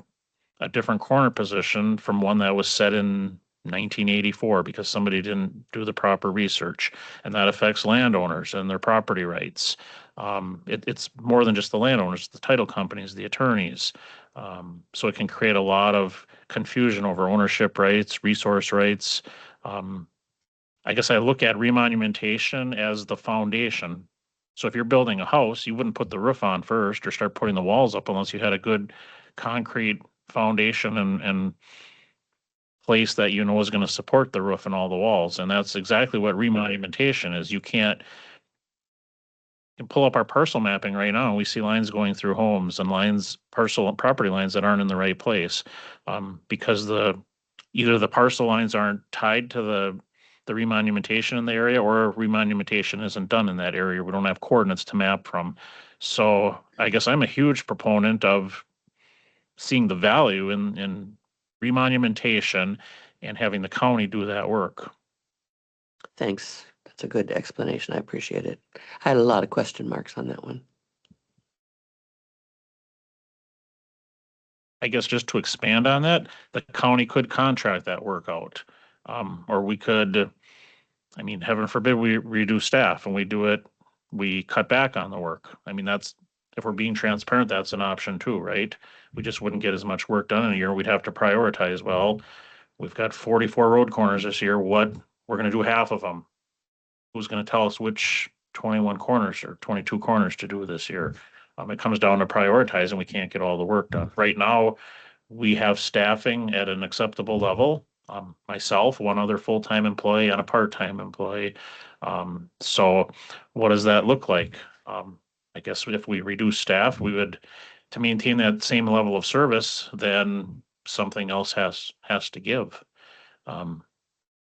different corner position from one that was set in 1984 because somebody didn't do the proper research, and that affects landowners and their property rights. It's more than just the landowners, the title companies, the attorneys. So it can create a lot of confusion over ownership rights, resource rights. I guess I look at remonumentation as the foundation. So if you're building a house, you wouldn't put the roof on first or start putting the walls up unless you had a good concrete foundation and place that is going to support the roof and all the walls. And that's exactly what remonumentation is. You can't can pull up our parcel mapping right now, and we see lines going through homes and lines, parcel and property lines that aren't in the right place. Because either the parcel lines aren't tied to the remonumentation in the area, or remonumentation isn't done in that area. We don't have coordinates to map from. So I guess I'm a huge proponent of seeing the value in remonumentation and having the county do that work. Thanks. That's a good explanation. I appreciate it. I had a lot of question marks on that one. I guess just to expand on that, the county could contract that work out. Or we could, I mean, heaven forbid we reduce staff and we cut back on the work. I mean, if we're being transparent, that's an option too, right? We just wouldn't get as much work done in a year. We'd have to prioritize. Well, we've got 44 road corners this year. We're gonna do half of them. Who's gonna tell us which 21 corners or 22 corners to do this year? It comes down to prioritizing. We can't get all the work done. Right now, we have staffing at an acceptable level. Myself, one other full-time employee and a part-time employee. So what does that look like? I guess if we reduce staff, to maintain that same level of service, then something else has to give.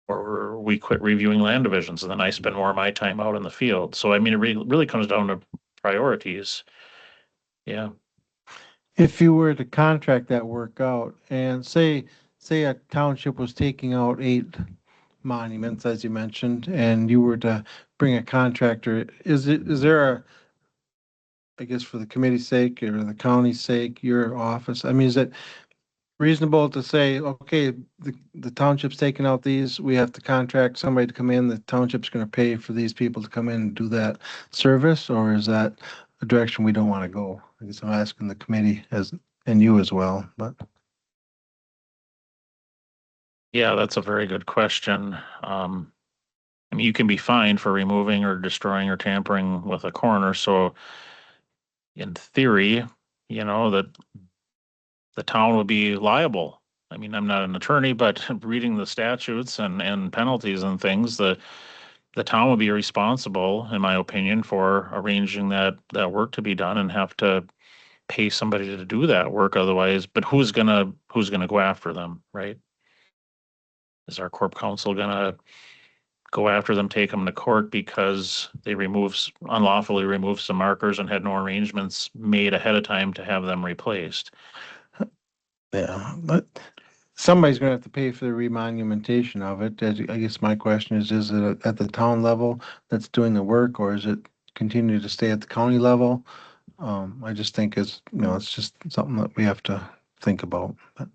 Or we quit reviewing land divisions and then I spend more of my time out in the field. So I mean, it really comes down to priorities. Yeah. If you were to contract that work out and say a township was taking out 8 monuments, as you mentioned, and you were to bring a contractor, is there I guess for the committee's sake or the county's sake, your office, I mean, is it reasonable to say, okay, the township's taking out these, we have to contract somebody to come in, the township's gonna pay for these people to come in and do that service, or is that a direction we don't want to go? I guess I'm asking the committee and you as well, but. Yeah, that's a very good question. I mean, you can be fined for removing or destroying or tampering with a corner, so in theory, that the town would be liable. I mean, I'm not an attorney, but reading the statutes and penalties and things, the town would be responsible, in my opinion, for arranging that work to be done and have to pay somebody to do that work otherwise. But who's gonna go after them, right? Is our corp counsel gonna go after them, take them to court because they unlawfully removed some markers and had no arrangements made ahead of time to have them replaced? Yeah, but somebody's gonna have to pay for the remonumentation of it. I guess my question is it at the town level that's doing the work, or is it continue to stay at the county level? I just think it's just something that we have to think about, but.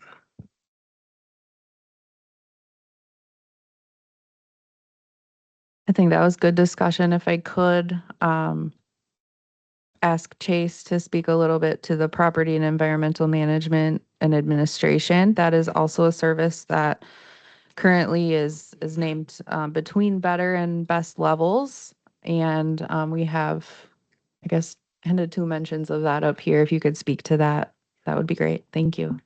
I think that was good discussion. If I could ask Chase to speak a little bit to the property and environmental management and administration. That is also a service that currently is named between better and best levels. And we have, I guess, 2 mentions of that up here. If you could speak to that, that would be great. Thank you.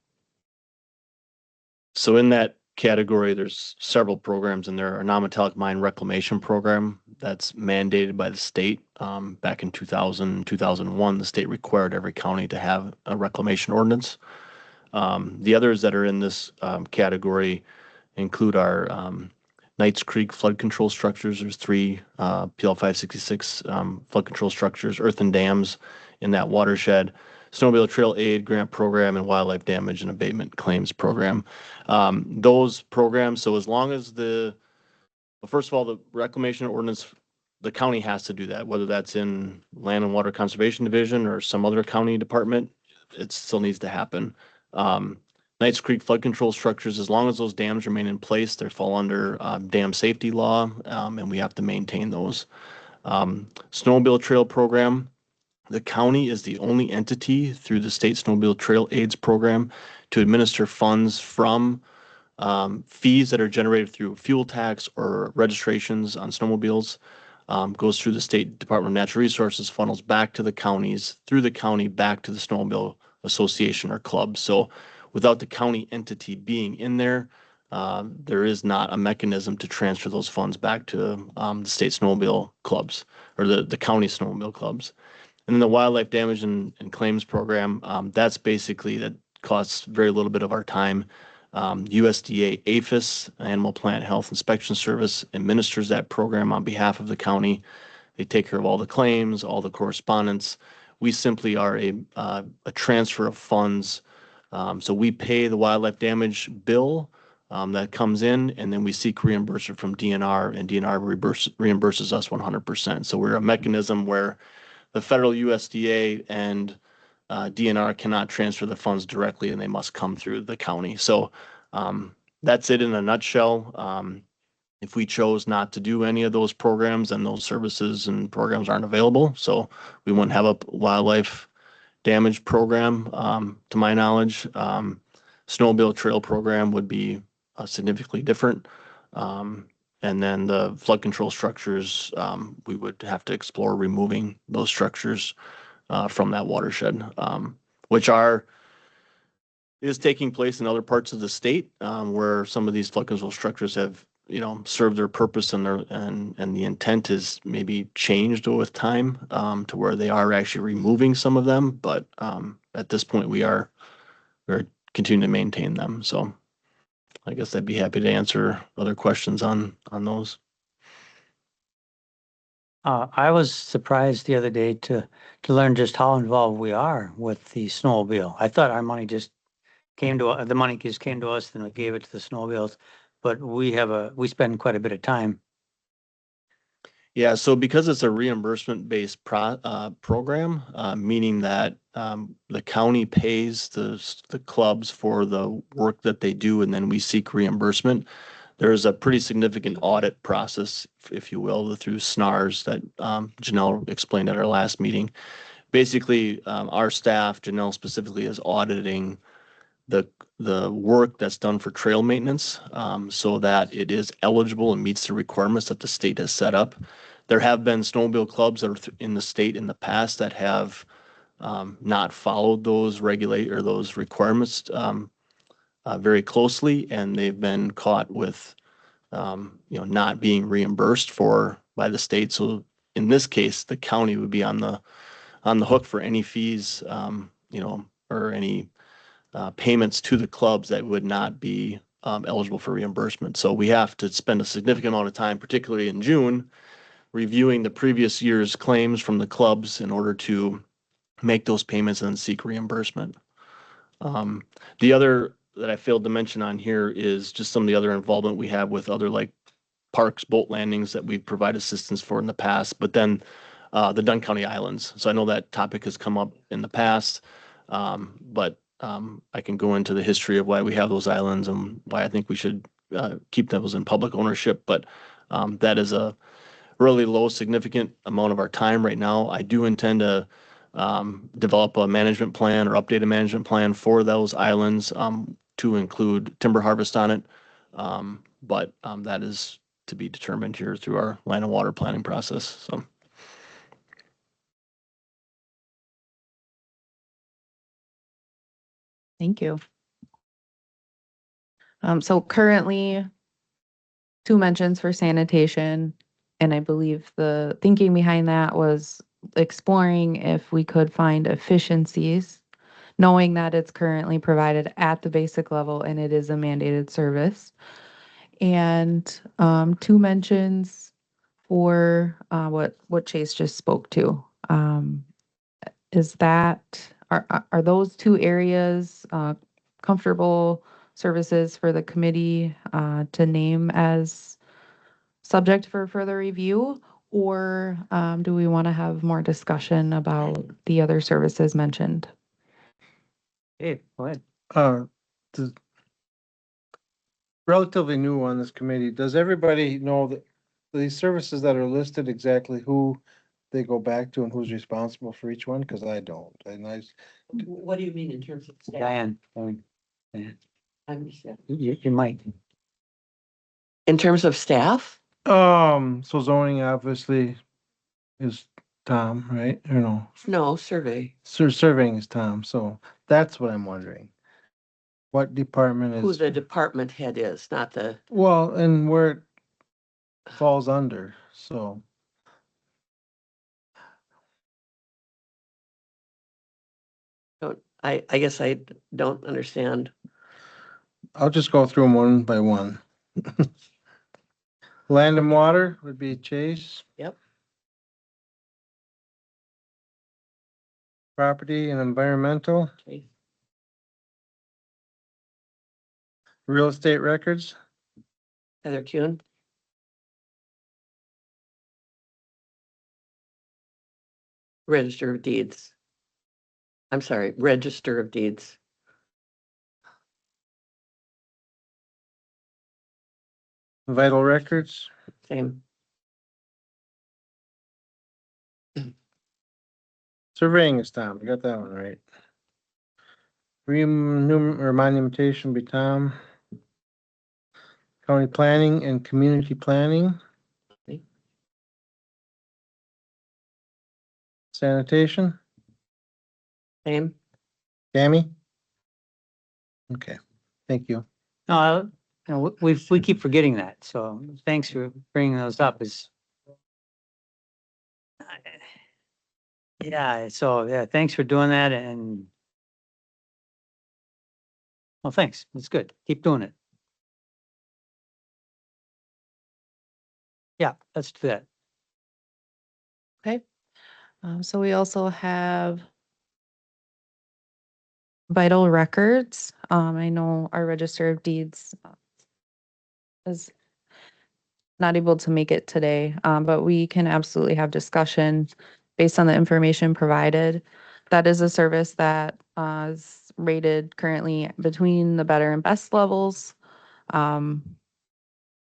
So in that category, there's several programs in there. A non-metallic mine reclamation program that's mandated by the state. Back in 2000, 2001, the state required every county to have a reclamation ordinance. The others that are in this category include our Knights Creek flood control structures. There's 3 PL 566 flood control structures, earthen dams in that watershed. Snowmobile Trail Aid Grant Program and Wildlife Damage and Abatement Claims Program. Those programs, so as long as first of all, the reclamation ordinance, the county has to do that, whether that's in Land and Water Conservation Division or some other county department, it still needs to happen. Knights Creek flood control structures, as long as those dams remain in place, they fall under dam safety law, and we have to maintain those. Snowmobile Trail Program, the county is the only entity through the state snowmobile trail aids program to administer funds from fees that are generated through fuel tax or registrations on snowmobiles. Goes through the State Department of Natural Resources, funnels back to the counties, through the county back to the snowmobile association or club. So without the county entity being in there, there is not a mechanism to transfer those funds back to the state snowmobile clubs or the county snowmobile clubs. And then the wildlife damage and claims program, that's basically, that costs very little bit of our time. USDA APHIS, Animal Plant Health Inspection Service, administers that program on behalf of the county. They take care of all the claims, all the correspondence. We simply are a transfer of funds. So we pay the wildlife damage bill that comes in, and then we seek reimbursement from DNR, and DNR reimburses us 100%. So we're a mechanism where the federal USDA and DNR cannot transfer the funds directly, and they must come through the county. So that's it in a nutshell. If we chose not to do any of those programs, then those services and programs aren't available. So we wouldn't have a wildlife damage program, to my knowledge. Snowmobile trail program would be significantly different. And then the flood control structures, we would have to explore removing those structures from that watershed, which is taking place in other parts of the state, where some of these flood control structures have, served their purpose, and the intent is maybe changed with time, to where they are actually removing some of them. But at this point, we're continuing to maintain them. So I guess I'd be happy to answer other questions on those. I was surprised the other day to learn just how involved we are with the snowmobile. I thought our money just came to, the money just came to us, then we gave it to the snowmobiles, but we spend quite a bit of time. Yeah, so because it's a reimbursement-based program, meaning that the county pays the clubs for the work that they do, and then we seek reimbursement. There's a pretty significant audit process, if you will, through SNARS that Janelle explained at our last meeting. Basically, our staff, Janelle specifically, is auditing the work that's done for trail maintenance, so that it is eligible and meets the requirements that the state has set up. There have been snowmobile clubs that are in the state in the past that have not followed those those requirements very closely, and they've been caught with not being reimbursed by the state. So in this case, the county would be on the hook for any fees, or any payments to the clubs that would not be eligible for reimbursement. So we have to spend a significant amount of time, particularly in June, reviewing the previous year's claims from the clubs in order to make those payments and then seek reimbursement. The other that I failed to mention on here is just some of the other involvement we have with other, like, parks, boat landings that we provide assistance for in the past, but then the Dunn County Islands. So I know that topic has come up in the past, but I can go into the history of why we have those islands and why I think we should keep those in public ownership. But that is a really low, significant amount of our time right now. I do intend to develop a management plan or update a management plan for those islands, to include timber harvest on it. But that is to be determined here through our land and water planning process. So. Thank you. So currently 2 mentions for sanitation, and I believe the thinking behind that was exploring if we could find efficiencies, knowing that it's currently provided at the basic level and it is a mandated service. And 2 mentions for what Chase just spoke to. Are those 2 areas comfortable services for the committee to name as subject for further review? Or do we want to have more discussion about the other services mentioned? Hey, go ahead. The relatively new on this committee, does everybody know that these services that are listed, exactly who they go back to and who's responsible for each one? Because I don't. And What do you mean in terms of staff? Diane, you might. In terms of staff? so zoning obviously is Tom, right? Or no? No, survey. Surveying is Tom, so that's what I'm wondering. what department who is, the department head is, not the, well, and where it falls under, so. I guess I don't understand. I'll just go through them one by one. Land and water would be Chase. Yep. Property and environmental, Okay. real estate records, Heather Kuhn, Register of Deeds. I'm sorry, Register of Deeds. vital records, Same. surveying is Tom, you got that one right. Or monumentation be Tom. County planning and community planning. Okay. Sanitation, Same. Tammy? Okay, thank you. No, you know, we keep forgetting that, so thanks for bringing those up is. Yeah, so, yeah, thanks for doing that and. Well, thanks. That's good. Keep doing it. Yeah, let's do that. Okay. So we also have vital records. I know our Register of Deeds is not able to make it today, but we can absolutely have discussion based on the information provided. That is a service that is rated currently between the better and best levels.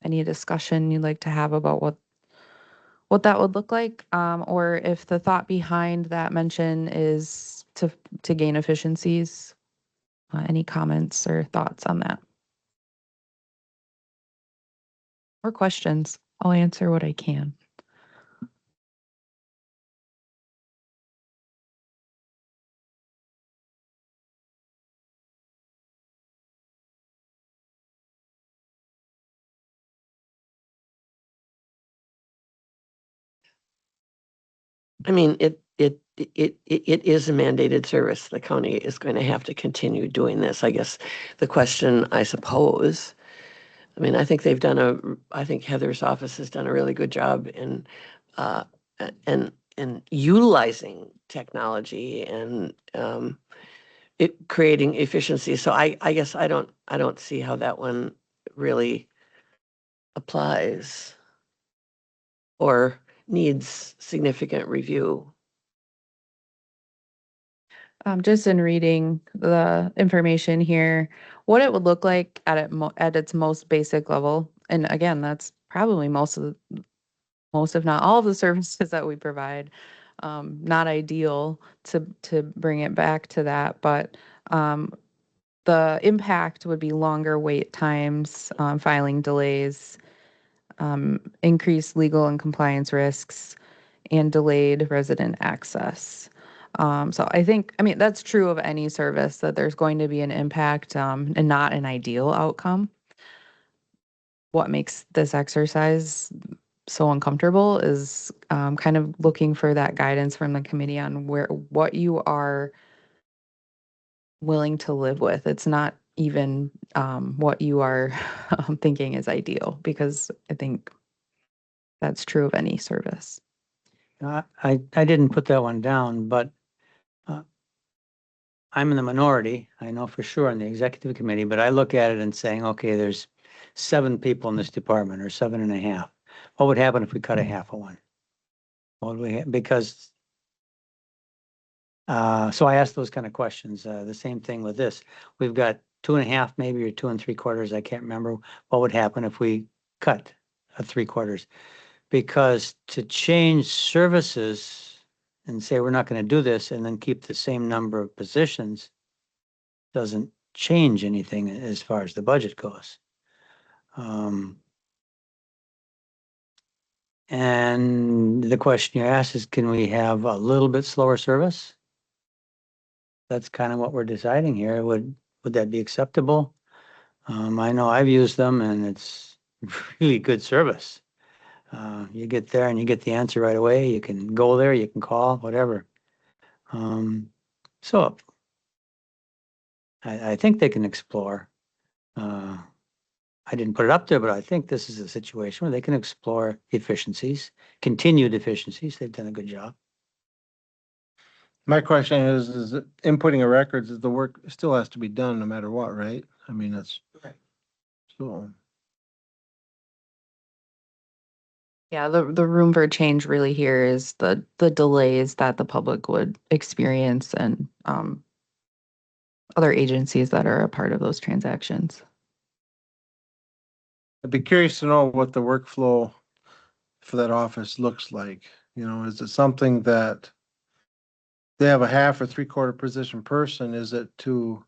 Any discussion you'd like to have about what that would look like, or if the thought behind that mention is to gain efficiencies? Any comments or thoughts on that? Or questions? I'll answer what I can. I mean, it is a mandated service. The county is going to have to continue doing this. I guess the question, I suppose, I mean, I think I think Heather's office has done a really good job uh, in utilizing technology and creating efficiency. So I guess I don't see how that one really applies or needs significant review. Just in reading the information here, what it would look like at its most basic level, and again, that's probably most, if not all of the services that we provide. Not ideal to bring it back to that, but the impact would be longer wait times, filing delays, increased legal and compliance risks, and delayed resident access. So I think, I mean, that's true of any service, that there's going to be an impact, and not an ideal outcome. What makes this exercise so uncomfortable is kind of looking for that guidance from the committee on what you are willing to live with. It's not even what you are thinking is ideal, because I think that's true of any service. I didn't put that one down, but I'm in the minority. I know for sure in the executive committee, but I look at it and saying, okay, there's 7 people in this department or 7.5. What would happen if we cut a half of one? What would we, because so I asked those kind of questions. The same thing with this. We've got 2.5, maybe, or 2 3/4. I can't remember. What would happen if we cut a 3/4? Because to change services and say we're not going to do this and then keep the same number of positions doesn't change anything as far as the budget goes. And the question you asked is, can we have a little bit slower service? That's kind of what we're deciding here. Would would that be acceptable? I know I've used them and it's really good service. You get there and you get the answer right away. You can go there, you can call, whatever. So I think they can explore. I didn't put it up there, but I think this is a situation where they can explore efficiencies, continued efficiencies. They've done a good job. My question is that inputting of records is the work still has to be done no matter what, right? I mean, that's. So, Yeah, the room for change really here is the delays that the public would experience and other agencies that are a part of those transactions. I'd be curious to know what the workflow for that office looks like. You know, is it something that they have a half or three-quarter position person? Is it to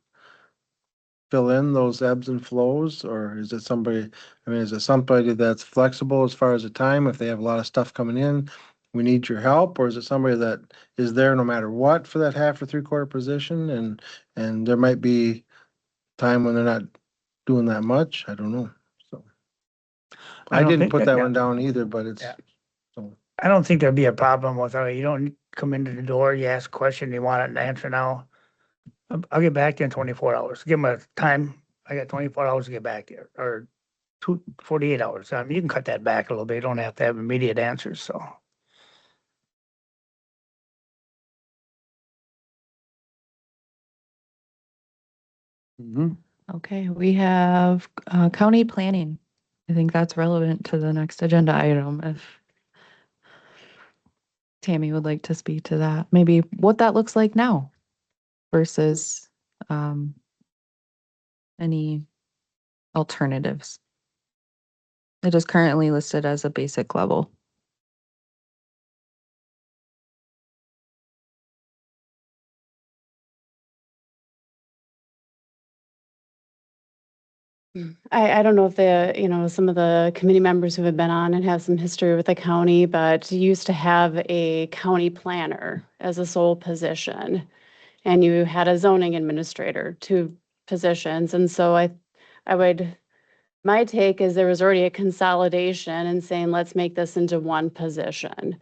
fill in those ebbs and flows, or is it somebody, I mean, is it somebody that's flexible as far as the time? If they have a lot of stuff coming in, we need your help, or is it somebody that is there no matter what for that half or three-quarter position? And there might be time when they're not doing that much. I don't know. So I I don't didn't think put that- that yeah. one down either, but it's, Yeah. so. I don't think there'd be a problem with, you don't come into the door, you ask a question, you want an answer now. I'll get back to you in 24 hours. Give them a time. I got 24 hours to get back to you, or 48 hours. You can cut that back a little bit. You don't have to have immediate answers, so. Mhm. Okay, we have county planning. I think that's relevant to the next agenda item. If Tammy would like to speak to that, maybe what that looks like now versus any alternatives. It is currently listed as a basic level. I don't know if some of the committee members who have been on and have some history with the county, but you used to have a county planner as a sole position. And you had a zoning administrator, two positions. And so my take is there was already a consolidation and saying, let's make this into one position.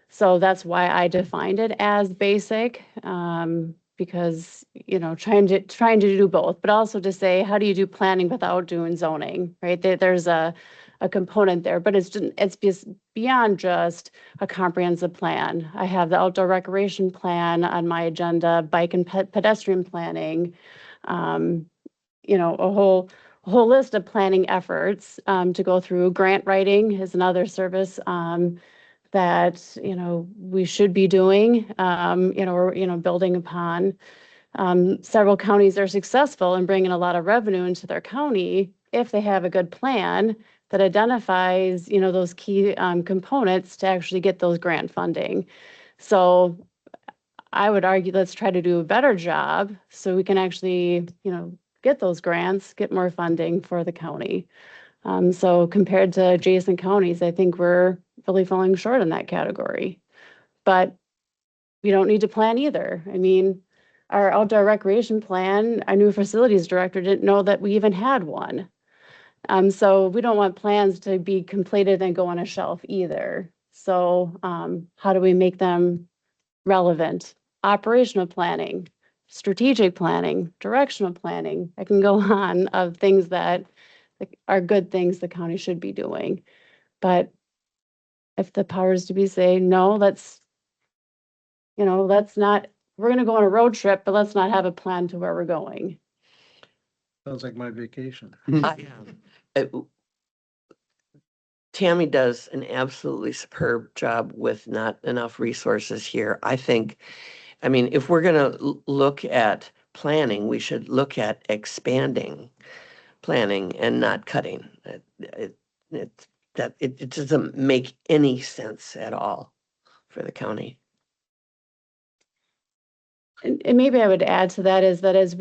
So that's why I defined it as basic, because, trying to do both, but also to say, how do you do planning without doing zoning, right? There's a component there, but it's just beyond just a comprehensive plan. I have the outdoor recreation plan on my agenda, bike and pedestrian planning, a whole list of planning efforts to go through. Grant writing is another service that we should be doing, or building upon. Several counties are successful in bringing a lot of revenue into their county if they have a good plan that identifies those key components to actually get those grant funding. So I would argue let's try to do a better job so we can actually get those grants, get more funding for the county. So compared to adjacent counties, I think we're really falling short in that category. But we don't need to plan either. I mean, our outdoor recreation plan, our new facilities director didn't know that we even had one. So we don't want plans to be completed and go on a shelf either. So how do we make them relevant? Operational planning, strategic planning, directional planning. I can go on of things that are good things the county should be doing. But if the powers to be say, no, let's not, we're going to go on a road trip, but let's not have a plan to where we're going. Sounds like my vacation. Tammy does an absolutely superb job with not enough resources here. I think, if we're going to look at planning, we should look at expanding planning and not cutting. It doesn't make any sense at all for the county. And maybe I would add to that is that as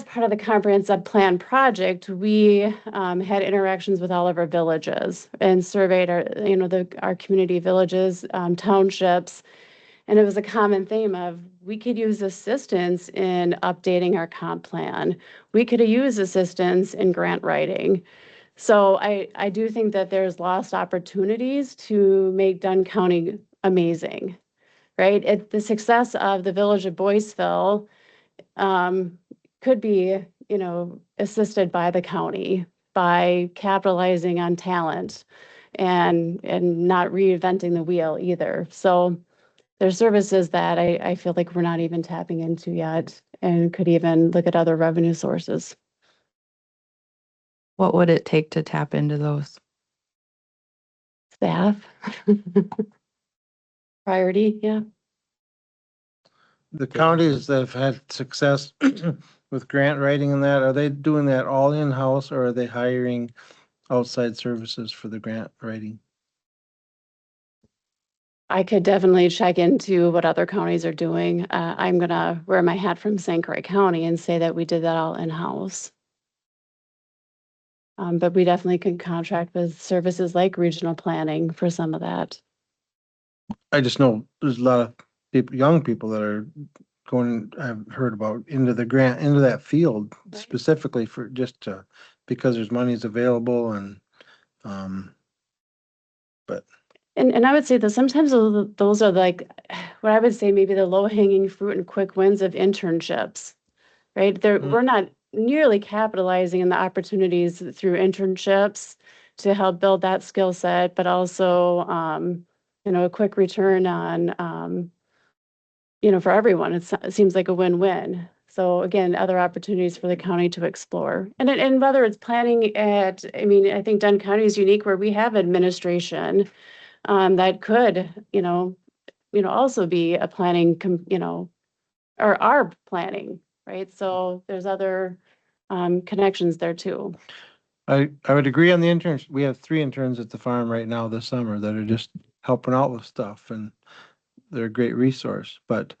part of the comprehensive plan project, we had interactions with all of our villages and surveyed our community villages, townships, And it was a common theme of, we could use assistance in updating our comp plan. We could use assistance in grant writing. So I do think that there's lost opportunities to make Dunn County amazing, right? The success of the village of Boyceville could be, assisted by the county by capitalizing on talent and not reinventing the wheel either. So there's services that I feel like we're not even tapping into yet and could even look at other revenue sources. What would it take to tap into those? Staff. Priority, yeah. The counties that have had success with grant writing and that, are they doing that all in-house or are they hiring outside services for the grant writing? I could definitely check into what other counties are doing. I'm gonna wear my hat from St. Croix County and say that we did that all in-house. But we definitely can contract with services like regional planning for some of that. I just know there's a lot of people, young people that are going, I've heard about into that field Right. specifically for because there's monies available and, And I would say that sometimes those are like, what I would say maybe the low hanging fruit and quick wins of internships, right? We're not nearly capitalizing in the opportunities through internships to help build that skill set, but also, a quick return on, for everyone. It seems like a win-win. So again, other opportunities for the county to explore. And whether it's planning I think Dunn County is unique where we have administration that could, also be a planning, or are planning, right? So there's other connections there too. I would agree on the interns. We have 3 interns at the farm right now this summer that are just helping out with stuff and they're a great resource. But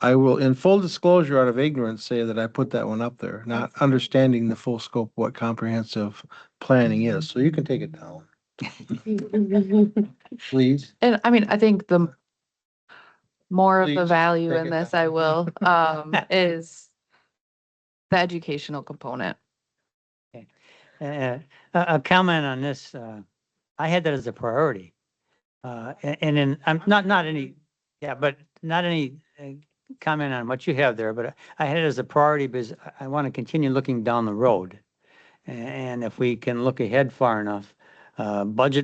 I will, in full disclosure, out of ignorance, say that I put that one up there, not understanding the full scope of what comprehensive planning is. So you can take it down, please. And I mean, I think the more of the Please, value take in it this, down. I will, is the educational component. A comment on this, I had that as a priority. And then I'm not any, yeah, but not any comment on what you have there, but I had it as a priority because I want to continue looking down the road. And if we can look ahead far enough, budget